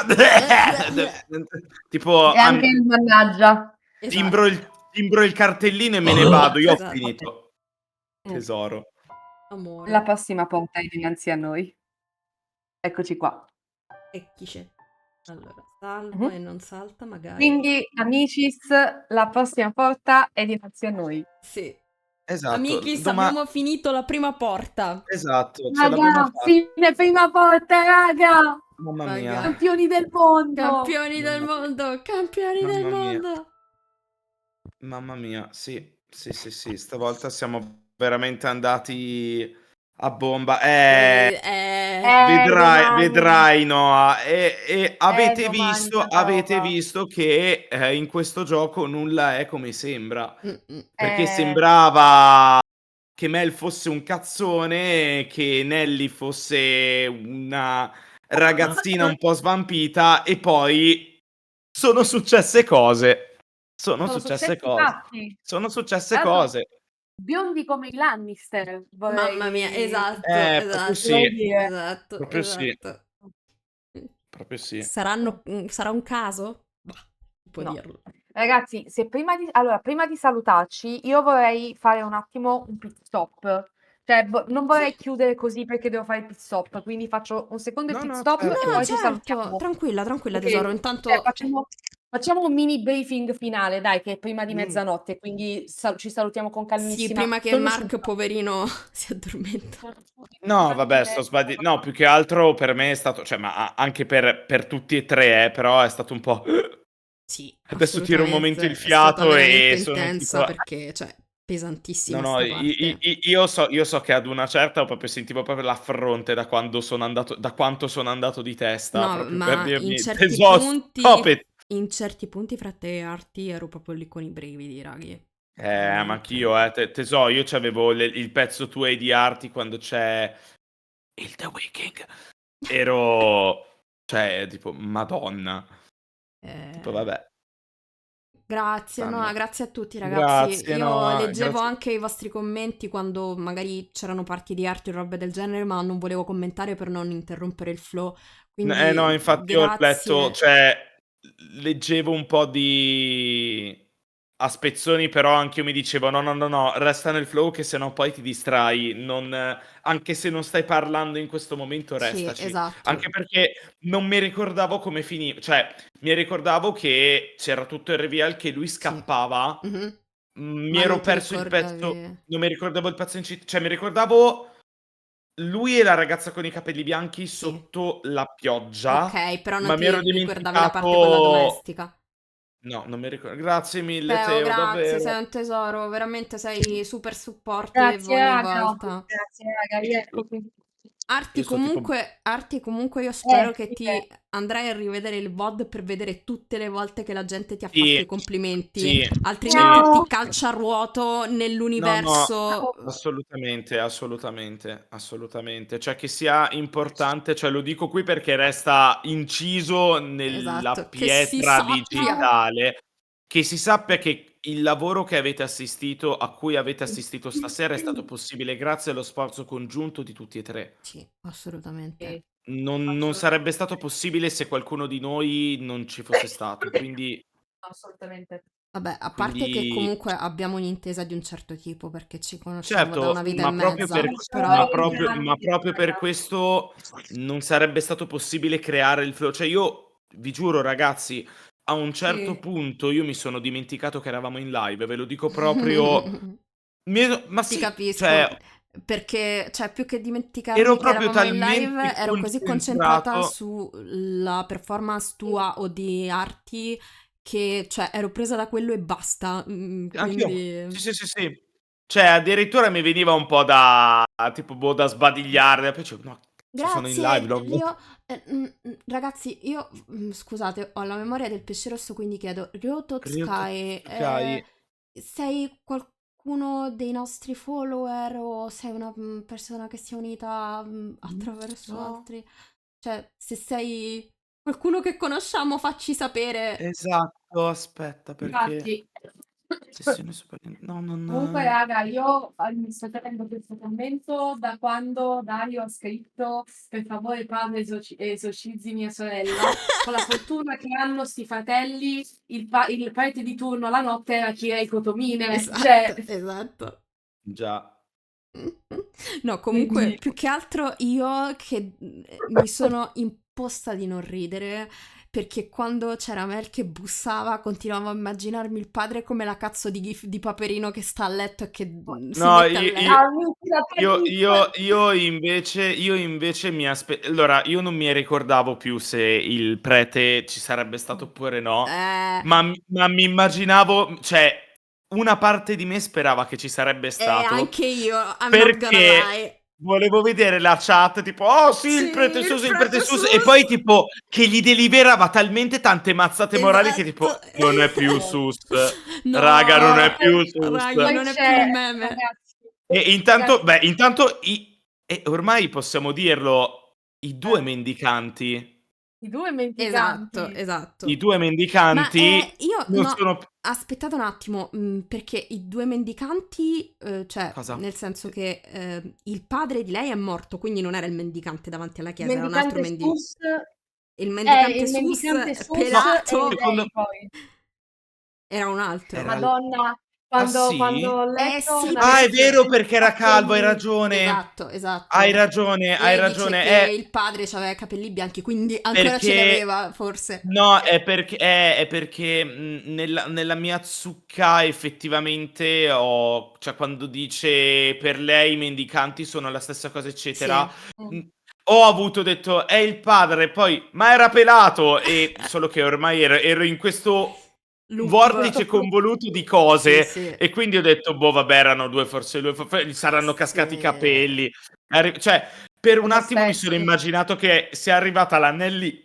tipo, E anche il mannaggia. timbro Esatto. il cartellino e me ne vado. Io ho Esatto. finito. Tesoro. Amore. La prossima porta è dinanzi a noi. Eccoci qua. E chi c'è? Allora, salvo e non salta magari. Quindi, amicis, la prossima porta è dinanzi a noi. Sì. Esatto. Amici, abbiamo finito la prima porta. Esatto, ce l'abbiamo Raga, fatta. fine prima porta, raga! Mamma Raga. mia. Campioni del mondo! Campioni del mondo! Campioni del Mamma mia. mondo! Mamma mia, sì, sì, sì, sì, stavolta siamo veramente andati a bomba. domani. Vedrai, Noah. E avete domani visto, sta roba. che in questo gioco nulla è come sembra. Perché Eh. sembrava che Mel fosse un cazzone, che Nelly fosse una ragazzina un po' svampita e poi sono successe cose. Sono successe cose. fatti. Sono successe Tra l'altro, cose. Biondi come i Lannister, vorrei... Mamma mia, esatto, Proprio sì. dire. esatto, Proprio sì. esatto. Proprio sì. Sarà un caso? Bah, puoi No. dirlo. Ragazzi, se prima di salutarci, io vorrei fare un attimo un pit stop. Cioè, non vorrei chiudere così perché devo fare il pit stop, quindi faccio un secondo il No, pit no, stop certo. e No, poi ci certo, salutiamo. tranquilla, Ok? tesoro, intanto... Cioè, facciamo un mini briefing finale, dai, che è prima di mezzanotte, quindi ci salutiamo con calmissima. Sì, prima che Torno Mark, subito. poverino, si addormenta. No, vabbè, sto sbagliando. No, più che altro per me è stato, cioè, ma anche per tutti e tre, però è stato un po'. Sì, Adesso tiro un momento il assolutamente, è stata fiato veramente e sono intensa tipo. perché, cioè, pesantissima No, sta parte. io so che ad una certa sentivo proprio l'affronte da quando da quanto sono andato di testa, No, proprio per ma dirmi, tesoro, stop it! in certi punti fra te e Arti ero proprio lì con i brividi, raghi. Ma Veramente. anch'io, tesoro, io c'avevo il pezzo 2 di Arti quando c'è il The Wiking. Ero, cioè, tipo, Madonna. Tipo, vabbè. Grazie, no, stanno. grazie a tutti ragazzi. Grazie, Io no, leggevo grazie. anche i vostri commenti quando magari c'erano parti di arte o robe del genere, ma non volevo commentare per non interrompere il flow. No, Quindi infatti ho letto, grazie. cioè, leggevo un po' a spezzoni, però anche io mi dicevo, no, resta nel flow che sennò poi ti distrai, anche se non stai parlando in questo momento, Sì, restaci. esatto. Anche perché non mi ricordavo come finiva, cioè, mi ricordavo che c'era tutto il reveal che lui Sì. scappava, Mhm. mi Ma ero non ti perso il pezzo, ricordavi? non mi ricordavo il pezzo in città, cioè mi ricordavo lui e la ragazza con i capelli bianchi Sì. sotto la pioggia, Ok, però non ma mi ero ti ricordavi la parte quella dimenticato. domestica. No, non mi ricordo. Grazie mille, Teo, Teo, grazie, sei davvero. un tesoro, veramente sei super supportive Grazie ogni raga, volta. grazie raga, io ecco qui. Io sto tipo. Arti, comunque io spero che Dite. ti andrai a rivedere il VOD per vedere tutte le volte che la gente ti ha fatto Sì, i complimenti, sì, altrimenti sì. ti calcia a ruoto No, nell'universo. assolutamente, assolutamente. Cioè che sia importante, cioè lo dico qui perché resta inciso nella Esatto, che si pietra sappia. digitale, che si sappia che il lavoro che avete assistito, a cui avete assistito stasera, è stato possibile grazie allo sforzo congiunto di tutti e tre. Sì, assolutamente. Non sarebbe stato possibile se qualcuno di noi non ci fosse stato. Assolutamente. Vabbè, a parte che Quindi comunque abbiamo un'intesa di un certo tipo perché ci conosciamo da certo, una vita e ma proprio mezza, per, però ma proprio per questo non sarebbe stato possibile creare il flow. Cioè io vi giuro, ragazzi, a un certo Sì. punto io mi sono dimenticato che eravamo in live, ve lo dico proprio. Ma ti sì, cioè, capisco, perché, cioè, più che ero dimenticarmi che proprio eravamo in live, talmente ero così concentrata concentrato. sulla performance tua o di Arti che, cioè, ero presa da quello e basta. Anch'io. Quindi... Sì, sì, sì, sì. Cioè, addirittura mi veniva un po' da tipo, boh, da sbadigliare. Poi dicevo, no, cazzo, sono in live. Grazie, Rio. Ragazzi, io scusate, ho la memoria del pesce rosso, quindi chiedo, Ryototsukai, Ryototsukai. sei qualcuno dei nostri follower o sei una persona che si è unita attraverso No. altri? Cioè, se sei qualcuno che conosciamo, facci sapere. Esatto, aspetta, perché Infatti. sessione super. No, Comunque, non. raga, io mi sto capendo questo commento da quando Dario ha scritto per favore padre esorcizzi mia sorella. Con la fortuna che hanno sti fratelli, il prete di turno la notte era Kirei Kotomine. Esatto, Cioè, esatto. Già. No, comunque, quindi più che altro io che mi sono imposta di non ridere perché quando c'era Mel che bussava continuavo a immaginarmi il padre come la cazzo di gif di Paperino che sta a letto e che si No, mette a letto. io invece allora, io non mi ricordavo più se il prete ci sarebbe stato oppure no, Eh, ma mi immaginavo, cioè, una parte di me sperava che ci sarebbe stato, anche io, I'm not gonna perché lie. volevo vedere la chat, tipo, oh sì, Sì, il prete il sus, il prete prete sus, e sus. poi tipo, che gli deliberava talmente tante mazzate morali che tipo, Esatto. non è più sus, raga, non è No, più sus. raga, poi non è più c'è, un meme. ragazzi, E intanto, beh, e ormai possiamo dirlo, i due eh, mendicanti, i due Esatto, menticanti. i esatto. due Ma mendicanti io non no, sono. aspettate un attimo, perché i due mendicanti, cioè, Cosa? nel senso che il padre di lei è morto, quindi non era il mendicante davanti alla Il chiesa, era un altro mendicante mendicante. Sus, Il mendicante il sus mendicante Sus No, e pelato secondo. lei poi. era un altro. Era. Madonna, Ah quando sì? ho Eh letto sì, una Ah, è perché... vero perché era calvo, hai recensione ragione. Esatto, Hai esatto. ragione, hai Lei dice ragione. che il padre aveva i capelli bianchi, quindi ancora ce li Perché. aveva, forse. No, è perché nella mia zucca effettivamente cioè quando dice per lei i mendicanti sono la stessa cosa, eccetera, Sì. mh, ho avuto detto è il padre, poi ma era pelato, e solo che ormai ero in questo Loop. vortice convoluto di Sì, cose, sì. e quindi ho detto boh, vabbè, erano due, forse gli saranno cascati i Sì. capelli. Cioè, per un attimo mi sono traspersi. immaginato che sia arrivata l'Anelli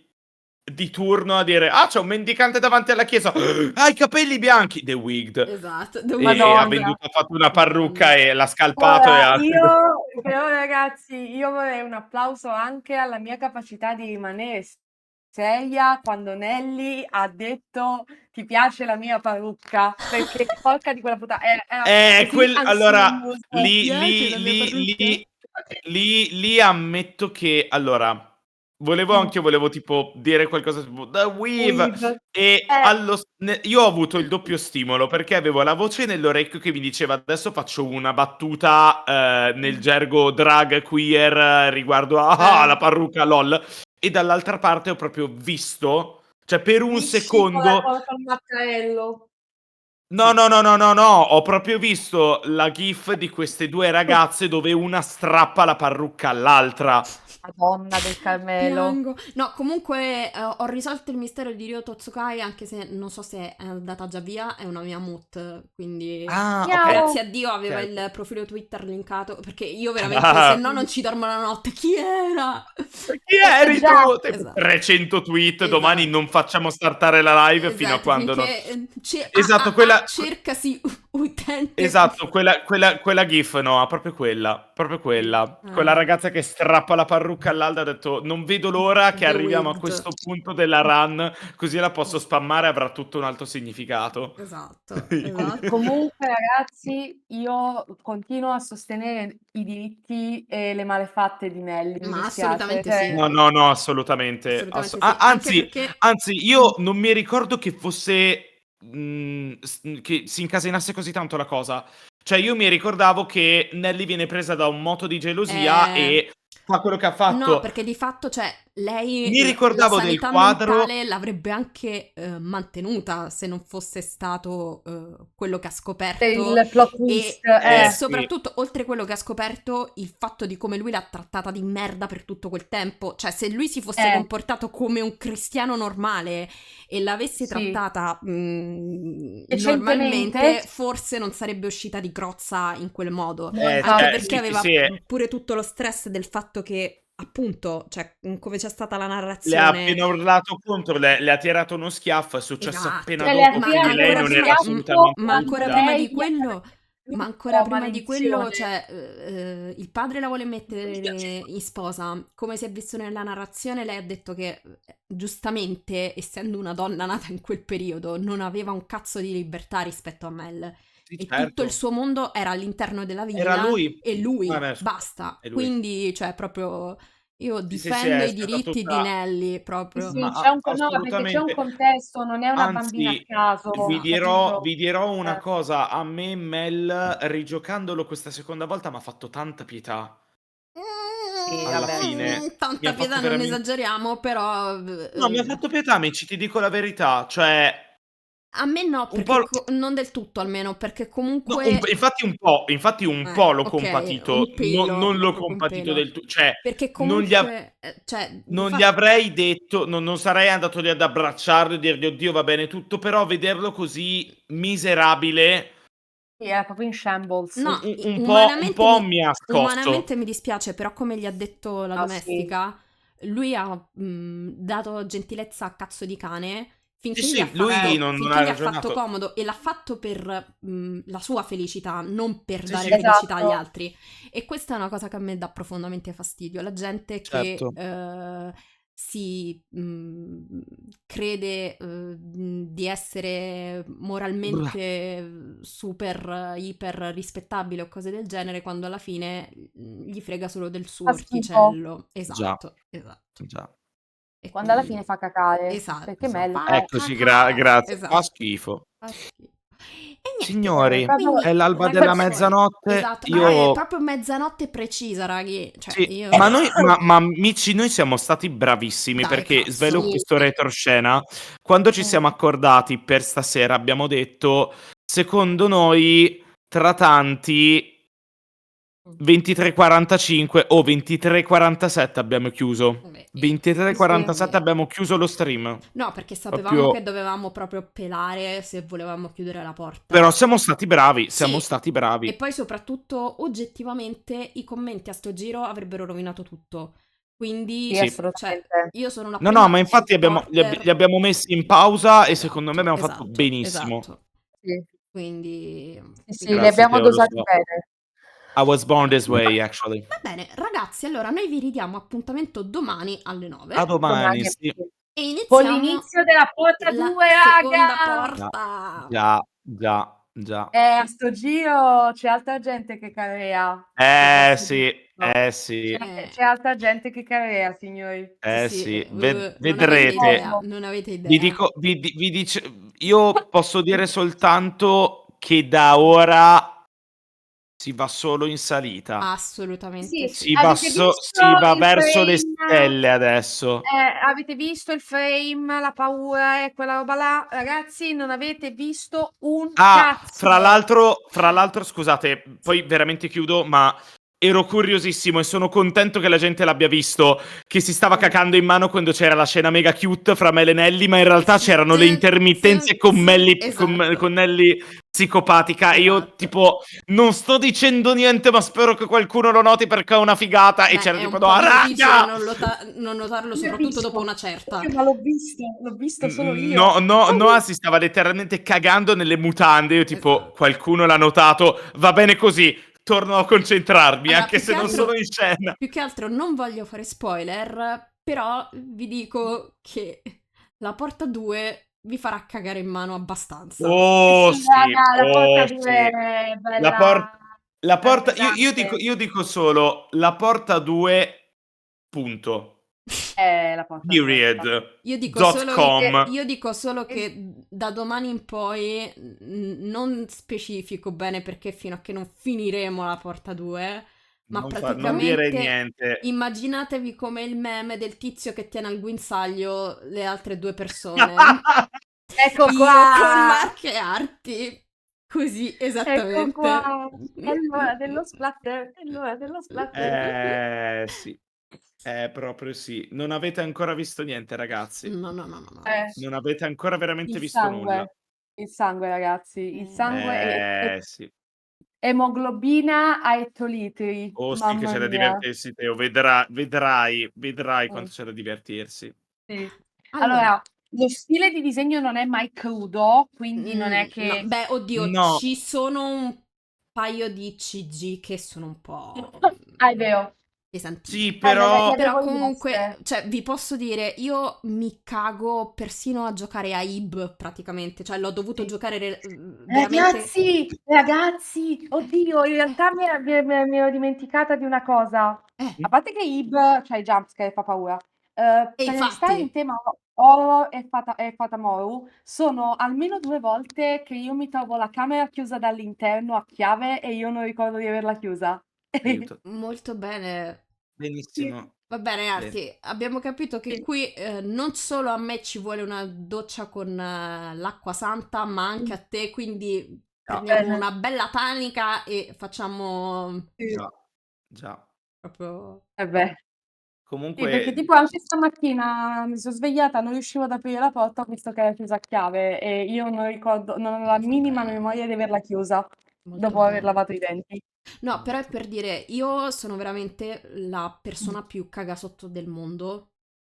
di turno a dire ah, c'è un mendicante davanti alla chiesa, ha i capelli bianchi, The Wigged, Esatto, The e ha Madonna. Wicked. venduto, ha fatto una parrucca Madonna. e l'ha scalpato e Ora, ha. però ragazzi, io vorrei un applauso anche alla mia capacità di rimanere seria quando Nelly ha detto ti piace la mia parrucca? Perché porca di quella puttana, era così allora, ansioso. Piace la mia parrucca? lì ammetto che, allora, volevo tipo dire qualcosa tipo The Weave Weave. e io ho avuto il doppio stimolo perché avevo la voce nell'orecchio che mi diceva adesso faccio una battuta nel gergo drag queer riguardo la parrucca lol e dall'altra parte ho proprio visto, cioè per un Lisci secondo col mattarello. no, no, no, no, no, no, ho proprio visto la gif di queste due ragazze dove una strappa la parrucca all'altra. Madonna del Carmelo. Piango. No, comunque ho risolto il mistero di Ryo Totsukai, anche se non so se è andata già via, è una mia mut, quindi Ah, Miau. ok. grazie a Dio aveva Ok. il profilo Twitter linkato, perché io veramente, se no non ci dormo la notte. Chi era? Chi eri Già. tu? Esatto. 300 tweet, Esatto. domani non facciamo startare la live fino a Esatto, quando non... finché Esatto, quella... cercasi utente. Esatto, quella gif, no, proprio quella, quella ragazza che strappa la parrucca all'altra, ha detto non vedo l'ora che The arriviamo a Wigged. questo punto della run, così la posso spammare e avrà tutto un altro significato. Esatto, esatto. Comunque, ragazzi, io continuo a sostenere i diritti e le malefatte di Nelly. Mi Ma dispiace. assolutamente Cioè, sì. No, assolutamente. Assolutamente sì. Anzi, Anche perché anzi, io non mi ricordo che fosse che si incasenasse così tanto la cosa. Cioè, io mi ricordavo che Nelly viene presa da un moto di gelosia e fa quello che ha fatto. no, perché di fatto, cioè, lei Mi la ricordavo del sanità quadro. mentale l'avrebbe anche mantenuta se non fosse stato quello che ha scoperto. il plot twist. E sì. soprattutto, oltre quello che ha scoperto, il fatto di come lui l'ha trattata di merda per tutto quel tempo. Cioè, se lui si fosse comportato come un cristiano normale e l'avesse Sì. trattata Decentemente. normalmente, forse non sarebbe uscita di grozza in quel modo. Anche perché sì, aveva sì, pure tutto lo stress del fatto che, appunto, cioè, come c'è stata la le ha narrazione. appena urlato contro, le ha tirato uno schiaffo, è successo Esatto. appena Cioè, le ha dopo, Ma quindi lei tirato non uno era schiaffo assolutamente ma ancora lucida. prima lei di quello, ma ancora prima di quello, cioè, il padre la vuole mettere in sposa. Come si è visto nella narrazione, lei ha detto che giustamente, essendo una donna nata in quel periodo, non aveva un cazzo di libertà rispetto a Mel. Sì, E certo. tutto il suo mondo era all'interno della villa. Era lui. E lui, Vabbè, scusa, basta. è lui. Quindi, cioè, proprio io Sì, difendo è i stata diritti tutta... di Nelly, proprio. Sì, Ma c'è no, perché c'è un assolutamente. contesto, non è una bambina a Anzi, caso. vi Esatto. dirò una cosa, a me Mel, rigiocandolo questa seconda volta, mi ha fatto tanta pietà. Sì, Alla vabbè. fine mi Tanta ha pietà, fatto non veramente... esageriamo, però No, mi ha fatto pietà, amici, ti dico la verità. Cioè, a me no, un perché po'... non del tutto almeno, perché No, comunque infatti un po' l'ho ok, compatito, un pelo, non l'ho proprio un compatito pelo. del tutto, cioè Perché non comunque, cioè, di gli fatto avrei detto, non sarei andato lì ad abbracciarlo e dirgli oddio va bene tutto, però vederlo così miserabile Sì, era proprio in shambles. no, un umanamente po' mi ha scosso. umanamente mi dispiace, però come gli ha detto la Ah, sì. domestica, lui ha dato gentilezza a cazzo di cane finché Sì, gli ha sì, lui fatto, non finché ha gli ha fatto ragionato. comodo e l'ha fatto per la sua felicità, non per Sì, dare sì. felicità agli Esatto. altri. E questa è una cosa che a me dà profondamente fastidio. La gente Certo. che si crede di essere moralmente super, iper rispettabile o cose del genere, quando alla fine gli frega solo del suo Fa schifo. orticello. Già, Esatto, esatto. già. E Quando alla quindi, fine fa cacare. esatto, Perché Mel fa Eccoci, cacare, grazie. Fa esatto, schifo. fa schifo. E niente, Signori, proprio è l'alba della ragazzuoli, mezzanotte, esatto, ma è io... proprio mezzanotte precisa, raghi, cioè Sì, io... ma amici, noi siamo stati bravissimi Dai, perché svelo cazzo. questo retroscena. Quando ci siamo accordati per stasera abbiamo detto, secondo noi, tra tanti, 23:45 o 23:47 abbiamo chiuso. Beh, 23:47 Sì. abbiamo chiuso lo stream. no, perché sapevamo Proprio... che dovevamo proprio pelare se volevamo chiudere la porta. Però siamo stati bravi, siamo Sì, stati bravi. e poi soprattutto, oggettivamente, i commenti a sto giro avrebbero rovinato tutto. Quindi, Sì, Sì. assolutamente. cioè, io sono una No, prima ma infatti supporter. li abbiamo messi in pausa e Esatto, secondo me abbiamo fatto esatto, benissimo. esatto. Sì, Quindi, sì, li Grazie abbiamo Teo, lo dosati so. bene. I was born this way, actually. va bene, ragazzi, allora noi vi ridiamo appuntamento domani alle 9. A domani, Domani è sì. più. E Con iniziamo l'inizio della porta la 2, seconda raga! porta. Già. A sto giro c'è altra gente che carea. Lo posso Sì, dire. sì, C'è altra gente che carea, signori. sì. Non avete idea, Vedrete. non avete Vi idea. dico, vi dice, io posso dire soltanto che da ora si va solo in salita. Assolutamente Sì, sì. avete visto Si va il verso le frame? stelle adesso. Avete visto il frame, la paura e quella roba là? Ragazzi, non avete visto un cazzo. Fra l'altro, scusate, poi veramente chiudo, ma ero curiosissimo e sono contento che la gente l'abbia visto, che si stava cacando in mano quando c'era la scena mega cute fra Mel e Nelly, ma in realtà c'erano le intermittenze con esatto. Nelly psicopatica. E io, Esatto. tipo, non sto dicendo niente, ma spero che qualcuno lo noti perché è una figata. E Beh, c'era è tipo, un no, po' difficile raga! non notarlo, Io ho soprattutto dopo visto, una certa. ma l'ho visto solo io. Noah si stava letteralmente cagando nelle mutande. Io tipo, Esatto. qualcuno l'ha notato, va bene così, torno a concentrarmi, Allora, anche se non sono in scena. più che altro non voglio fare spoiler, però vi dico che la porta 2 vi farà cagare in mano abbastanza. Oh Sì, sì, raga, la porta oh 2 sì. è La, bella, la bella porta, io pesante. dico solo, la porta 2, punto. La porta 2. Period. Io dico Dot solo, com. io dico solo che da domani in poi non specifico bene perché fino a che non finiremo la porta 2, ma Non dire praticamente niente. immaginatevi come il meme del tizio che tiene al guinzaglio le altre due persone. Ecco Io qua! con Mark e Arti. Così, Ecco esattamente. qua! È l'ora dello splatter, è l'ora dello splatter. Sì. Proprio sì. Non avete ancora visto niente, ragazzi. No. Non avete ancora veramente Il visto nulla. sangue ragazzi, il sangue è Sì. emoglobina a ettolitri, Oh sì che mamma c'è da mia. divertirsi, Teo. Vedrai Mh, quanto c'è da divertirsi. sì. Allora, Allora, lo stile di disegno non è mai crudo, quindi non è no, che beh, oddio, No. ci sono un paio di CG che sono un po' è vero. pesantini. Sì, Le però Però avevo comunque, rimosse. cioè, vi posso dire, io mi cago persino a giocare a Ib, praticamente. Cioè, l'ho dovuto Sì. giocare veramente... Ragazzi, oddio, in realtà mi ero dimenticata di una cosa. A parte che Ib, cioè i jumpscare fa paura. E Per restare in infatti, tema horror e Fatamoru, sono almeno 2 volte che io mi trovo la camera chiusa dall'interno a chiave e io non ricordo di averla chiusa. aiuto. molto bene. Sì, Benissimo. Va bene, Bene. Arti, abbiamo capito che sì. qui non solo a me ci vuole una doccia con l'acqua santa, ma anche a te, quindi Già, prendiamo Bene. una bella tanica e facciamo Sì. già. proprio... Eh beh. Sì, perché Comunque tipo anche stamattina mi son svegliata, non riuscivo ad aprire la porta, ho visto che era chiusa a chiave e io non ho la Molto minima bene, memoria di averla chiusa molto dopo aver bene. lavato i denti. No, però è per dire, io sono veramente la persona più cagasotto del mondo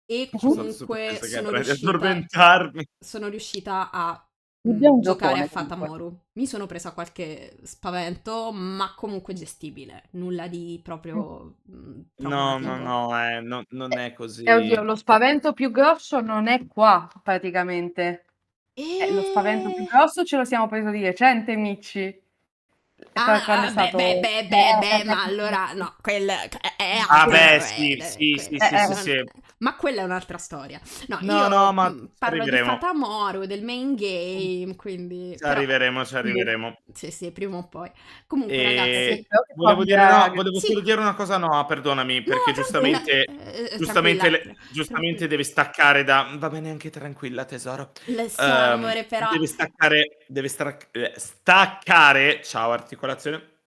e sono super comunque preso che è ora di addormentarmi. sono riuscita a Abbiamo un giocare a giocone comunque. Fatamoru. Mi sono presa qualche spavento, ma comunque gestibile. Nulla di proprio No, traumatico. non è così. E oddio, lo spavento più grosso non è qua praticamente. Lo spavento più E... grosso ce lo siamo preso di recente, Micci. Quando è stato Ma allora, no, è Ah altro. beh, sì, sì, sì, sì, sì, sì. Ma quella è un'altra storia. No, No, io ma ci parlo di arriveremo. Fatamoru, del main game, quindi... Ci Però, arriveremo, ci Sì. arriveremo. sì, prima o poi. Comunque, E ragazzi, Però che volevo dire paura, no, raga. volevo sì, solo dire una cosa, no, perdonami, no, perché tranquilla, tranquilla, giustamente tranquilla. deve staccare da va bene anche tranquilla tesoro. Lo so, amore, però... Deve staccare, ciao articolazione,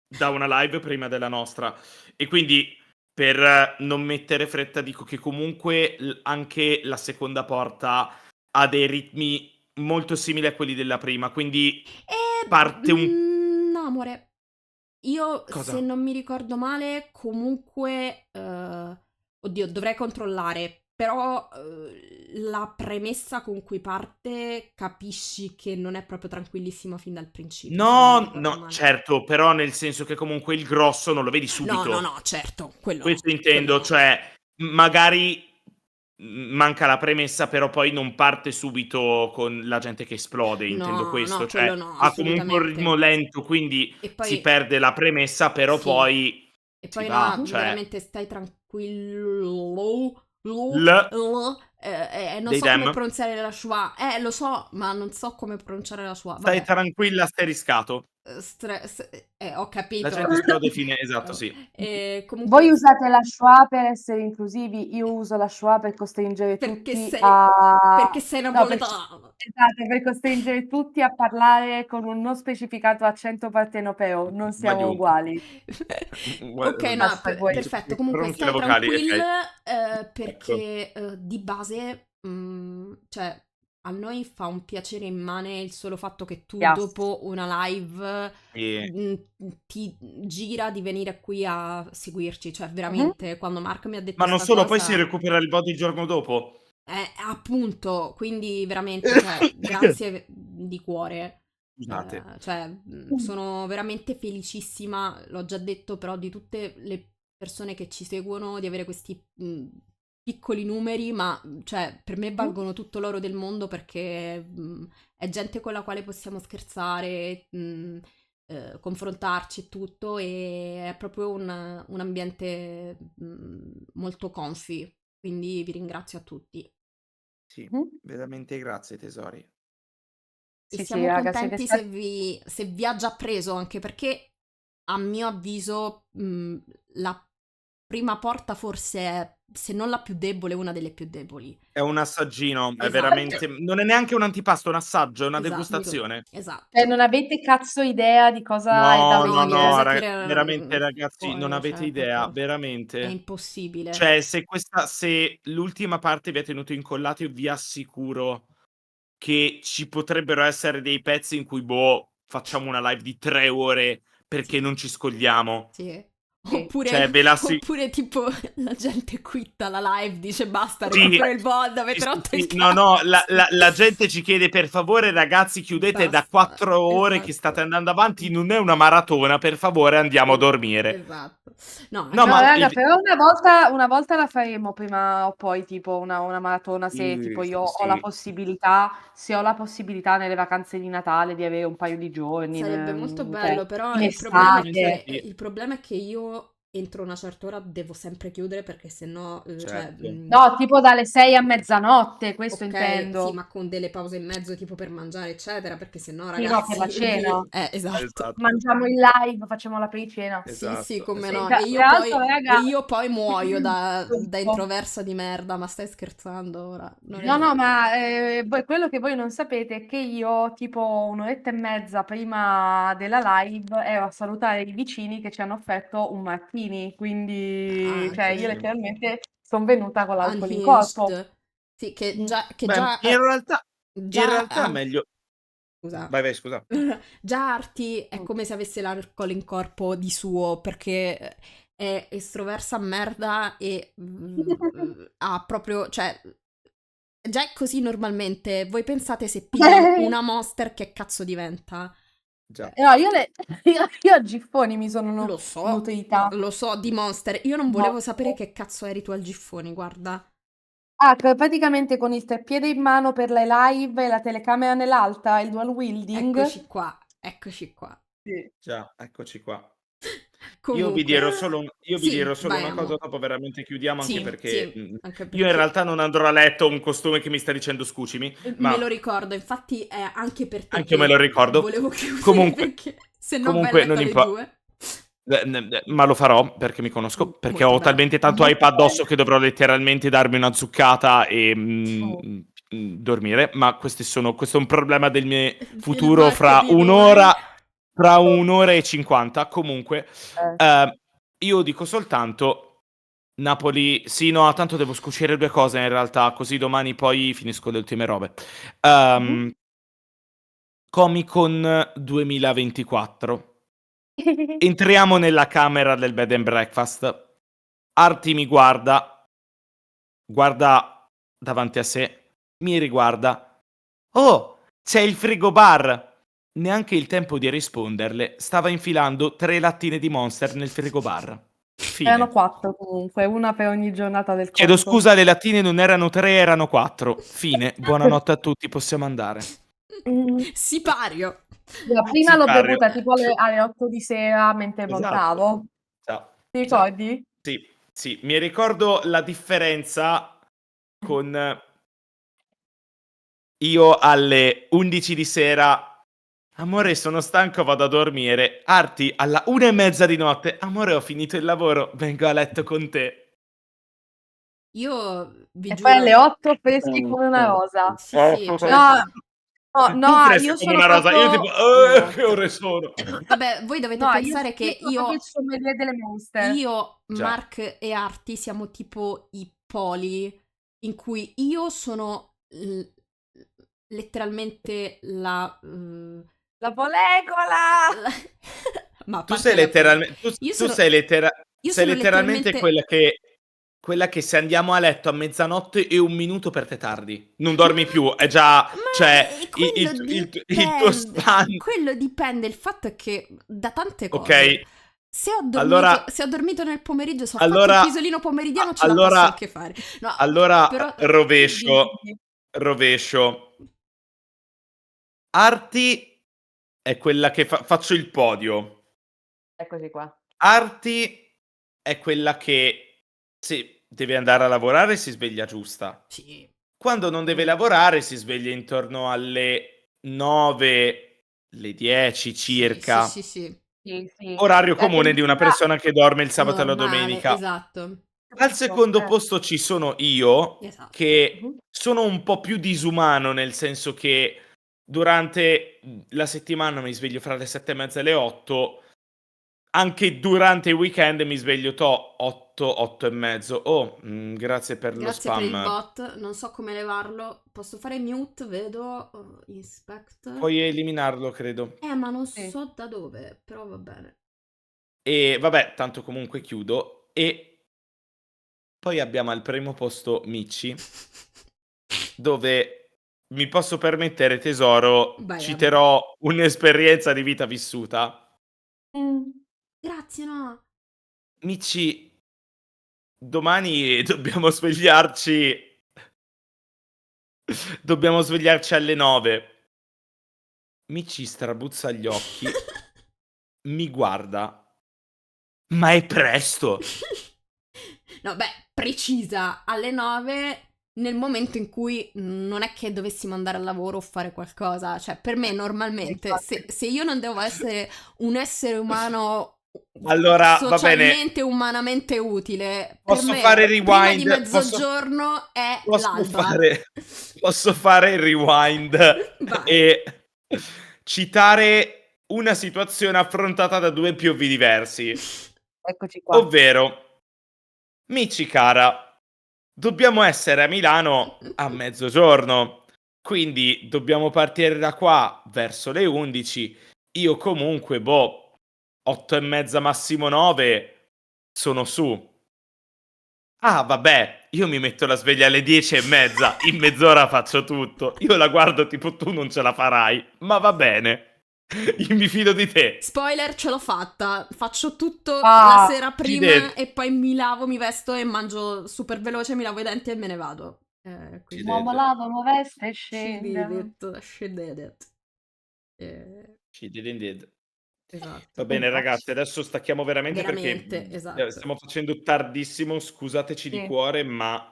da una live prima della nostra. E quindi per non mettere fretta dico che comunque anche la seconda porta ha dei ritmi molto simili a quelli della prima, quindi parte un no, amore. Io, se cosa? non mi ricordo male, comunque... oddio, dovrei controllare. Però la premessa con cui parte capisci che non è proprio tranquillissima fin dal principio, se non mi No, ricordo no, male. certo, però nel senso che comunque il grosso non lo vedi No, subito. certo, quello no, Questo quello intendo, no. cioè magari manca la premessa, però poi non parte subito con la gente che esplode, intendo No, questo, no, cioè quello no, ha comunque un ritmo assolutamente. lento, quindi E si poi, perde la premessa, però sì, poi e si poi va, no, cioè veramente stai tranquillo. l Non dei so come dem, pronunciare la schwa. Lo so, ma non so come pronunciare la schwa. stai Vabbè. tranquilla asteriscato. Ho La capito. gente esplode fine esatto, Vabbè. sì. Comunque, Voi usate la schwa per essere inclusivi, io uso la schwa per costringere perché tutti sei, a... perché sei No, per... napoletano. Esatto, per costringere tutti a parlare con un non specificato accento partenopeo. Non siamo Magiù. uguali. Ok, no, Basta questo. perfetto. Comunque Pronte le stai vocali, okay. tranquilla, Ecco. perché di base, cioè, a noi fa un piacere immane il solo fatto che tu Yes. dopo una live E ti gira di venire qui a seguirci. Cioè, Mhm. veramente, quando Mark mi ha detto ma non sta solo, poi si cosa, recupera il body il giorno dopo. appunto, quindi veramente, cioè, grazie di cuore. Scusate. Cioè, sono veramente felicissima, l'ho già detto, però di tutte le persone che ci seguono, di avere questi piccoli numeri, ma cioè, per me valgono tutto l'oro del mondo perché è gente con la quale possiamo scherzare, confrontarci e tutto, e è proprio un ambiente molto comfy, quindi vi ringrazio a tutti. Sì, Mhm. veramente grazie tesori. E Sì, sì, siamo raga, siete contenti stati... se vi ha già preso, anche perché a mio avviso la prima porta forse è, se non la più debole, una delle più deboli. È un assaggino, è Esatto, veramente non è neanche un antipasto, è un assaggio, è una esatto, degustazione. Cioè, esatto. non avete cazzo idea di cosa è da No, no, No, di no, cosa vedere. veramente tirare ragazzi, non fuori, avete cioè, idea, proprio è veramente. impossibile. Cioè, se l'ultima parte vi ha tenuto incollati, io vi assicuro che ci potrebbero essere dei pezzi in cui, boh, facciamo una live di 3 ore perché Sì, non ci scogliamo. sì. Sì. Cioè, Oppure tipo la gente quitta la live, dice basta, sì, recupero il VOD, sì, avete sì, rotto sì. il No, no, la cazzo. gente ci chiede: "Per favore ragazzi chiudete, da Basta, 4 ore che state esatto. andando avanti, non è una maratona, per favore andiamo a Sì, dormire." esatto. No, No, anche No, ma raga, il però una volta la faremo prima o poi, tipo una maratona, se tipo io sì, ho la sì. possibilità, se ho la possibilità nelle vacanze di Natale di avere un paio di giorni, sarebbe molto cioè, bello, però in Assolutamente estate. sì, il problema è che io entro una certa ora devo sempre chiudere perché sennò, cioè, certo. No, tipo dalle 6 a mezzanotte, questo ok, sì, intendo. ma con delle pause in mezzo tipo per mangiare, eccetera, perché sennò, Sì, no, per la ragazzi, cena. esatto. Esatto, Mangiamo in live, facciamo la pre-cena. Sì, sì, esatto, come esatto. no. Tra l'altro, E raga, io poi muoio da tutto. introversa di merda, ma stai scherzando ora? Non No, no, esiste. ma quello che voi non sapete è che io, tipo un'oretta e mezza prima della live, ero a salutare i vicini che ci hanno offerto un martini, quindi, cioè, io Anche letteralmente sono venuta con l'alcol in corpo. unhinged. Sì, Mm. che Beh, già, in già, realtà meglio scusa. vai, vai, scusa. Già Arti è Mm. come se avesse l'alcol in corpo di suo, perché è estroversa a merda e ha proprio, cioè, già è così normalmente. Voi pensate se piglia una Monster che cazzo diventa? Già. No, io a giffoni mi sono nutrita. Lo so di Monster. Io non No. volevo sapere che cazzo eri tu al Giffoni, guarda. Ah, praticamente con il treppiede in mano per le live e la telecamera nell'alta, il dual wielding. Eccoci qua, eccoci qua. Sì. Già, eccoci qua. Comunque, Io vi dirò sì, solo vai una cosa, Amo. dopo veramente chiudiamo, anche Sì, perché, sì, anche io in perché realtà non andrò a letto un costume che mi sta dicendo "scucimi", me lo ma ricordo, infatti è anche per te anche io me lo che ricordo. volevo chiudere Comunque perché se no vai a comunque letto non alle impo 2. ma lo farò perché mi conosco, perché Molto ho bene. talmente tanto hype Molto addosso bene. che dovrò letteralmente darmi una zuccata e, Mm. dormire, ma questo è un problema del mio Il futuro Marco fra di 1 domani. ora, fra 1 ora e 50. Comunque, Eh. io dico soltanto Napoli sì, no, tanto devo scucire 2 cose in realtà, così domani poi finisco le ultime robe. Mhm. Comic-Con 2024. Entriamo nella camera del bed and breakfast. Arti mi guarda davanti a sé, mi riguarda. "Oh, c'è il frigobar!" Neanche il tempo di risponderle, stava infilando 3 lattine di Monster nel frigobar. Erano Fine. 4 comunque, una per ogni giornata del Chiedo corso. scusa, le lattine non erano 3, erano 4. Fine. Buonanotte a tutti, possiamo andare. Sipario. La prima l'ho Sipario. bevuta tipo alle 8 di sera mentre Esatto. montavo. Già, Ti già. ricordi? Sì, mi ricordo la differenza con io alle 11 di sera. Amore, sono stanco, vado a dormire. Arti, alla 1:30 di notte. Amore, ho finito il lavoro, vengo a letto con te. Io vi E poi alle giuro. 8 freschi come una rosa. Sì, sì, cioè, No, Tu freschi io come sono una rosa, io tipo, proprio che esatto. ore sono? Vabbè, voi dovete no, pensare che io sono proprio il sommelier delle Monster. io, Già. Mark e Arti siamo tipo i poli in cui io sono letteralmente la La polegola! ma a Tu parte sei la fine, letteralmente io tu sono sei io sei sono letteralmente letteralmente quella che se andiamo a letto a mezzanotte e 1 minuto per te tardi. Non dormi più, è già cioè il tuo span. quello dipende, il fatto è che da tante cose. Okay, Se ho allora dormito nel pomeriggio, se ho fatto il allora pisolino pomeridiano, ce la posso allora anche fare. No, però rovescio. Arti è quella che faccio il podio. Eccoci qua. Arti è quella che se deve andare a lavorare si sveglia giusta. sì. Quando non deve lavorare si sveglia intorno alle 9, le 10 circa. Sì. Sì. Orario La comune di una tendenza persona che dorme il sabato e la Normale, domenica. esatto. Al secondo Eh. posto ci sono io, Esatto. che sono un po' più disumano, nel senso che durante la settimana mi sveglio fra le 7:30 e le 8. Anche durante i weekend mi sveglio 8, 8 e mezzo. Oh, grazie per lo Grazie per il spam. bot, non so come levarlo. Posso fare mute, vedo. Inspect. Puoi eliminarlo, credo. Ma non Sì. so da dove, però va bene. E vabbè, tanto comunque chiudo. E poi abbiamo al primo posto Mici, dove mi posso permettere, tesoro, Vai, citerò un'esperienza di vita vissuta. Grazie, no. Mici, domani dobbiamo svegliarci. Dobbiamo svegliarci alle 9. Mici strabuzza gli occhi, mi guarda. Ma è presto. No, beh, precisa alle 9 nel momento in cui non è che dovessimo andare al lavoro o fare qualcosa. Cioè, per me normalmente, se io non devo essere un essere umano Allora, va bene. socialmente, umanamente utile, per Posso me fare prima di rewind? mezzogiorno è l'alba. Posso fare il rewind Vai. e citare una situazione affrontata da 2 POV diversi. Eccoci qua. Ovvero, Mici cara, dobbiamo essere a Milano a mezzogiorno, quindi dobbiamo partire da qua verso le 11. Io comunque, 8 e mezza massimo 9 sono su. Ah, vabbè, io mi metto la sveglia alle 10:30, in mezz'ora faccio tutto. Io la guardo tipo tu non ce la farai, ma va bene. Io mi fido di te. Spoiler, ce l'ho fatta. Faccio tutto Ah, la sera ci prima devi. e poi mi lavo, mi vesto e mangio super veloce, mi lavo i denti e me ne vado. Quindi uomo lava, uomo veste e she scende. did it, she did it. She didn't did. Esatto. Va bene ragazzi, adesso stacchiamo veramente Veramente, perché esatto. stiamo facendo tardissimo, scusateci di Sì. cuore, ma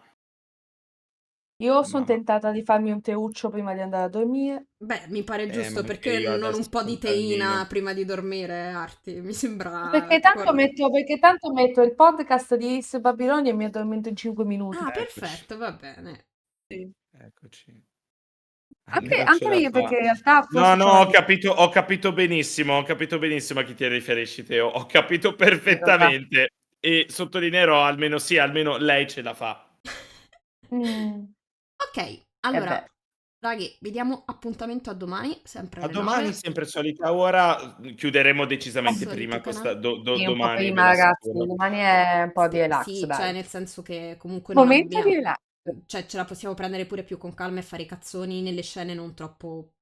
Io sono ma tentata di farmi un teuccio prima di andare a dormire. Beh, mi pare giusto, ma perché io non adesso un po' di teina almeno. prima di dormire, Arti? Mi sembra Perché tanto corretto. metto il podcast di Ace Babilonia e mi addormento in 5 minuti. Ah, Eccoci, perfetto, va bene. Sì. eccoci. Anche, Almeno ce anche la perché fa. in realtà No, forse no, c'ho la ho capito benissimo a chi ti riferisci Teo, ho capito vabbè. perfettamente e sottolineerò almeno lei ce la fa. Ok, beh. allora, raghi, vi diamo appuntamento a domani, sempre A alle domani 9. sempre solita ora, chiuderemo decisamente Solito prima questa canale. Sì, un po' domani ve prima, lo ragazzi. assicuro. Domani è un po' di relax, Sì, cioè dai. nel senso che comunque non Momento di abbiamo... relax. Cioè ce la possiamo prendere pure più con calma e fare i cazzoni nelle scene non troppo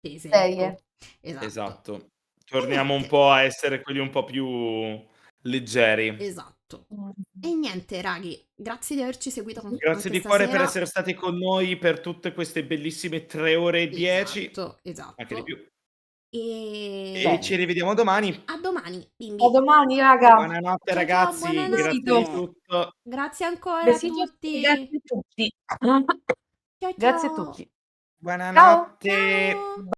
tese, Serie. ecco. Esatto. Esatto. E Torniamo un niente. po' a essere quelli un po' più leggeri. Esatto. E niente, raghi, grazie di averci seguito Grazie anche di cuore per stasera. essere stati con noi per tutte queste bellissime 3 ore e 10, Esatto, anche di esatto. più. E E ci Bene. rivediamo domani. a domani, A bimbi. domani, raga. Buonanotte Ciao ciao, ragazzi, grazie Besito. di buonanotte. tutto. Grazie ancora a Besitos e grazie tutti. a tutti. Ciao Grazie a ciao. tutti. Ciao. Buonanotte. Ciao.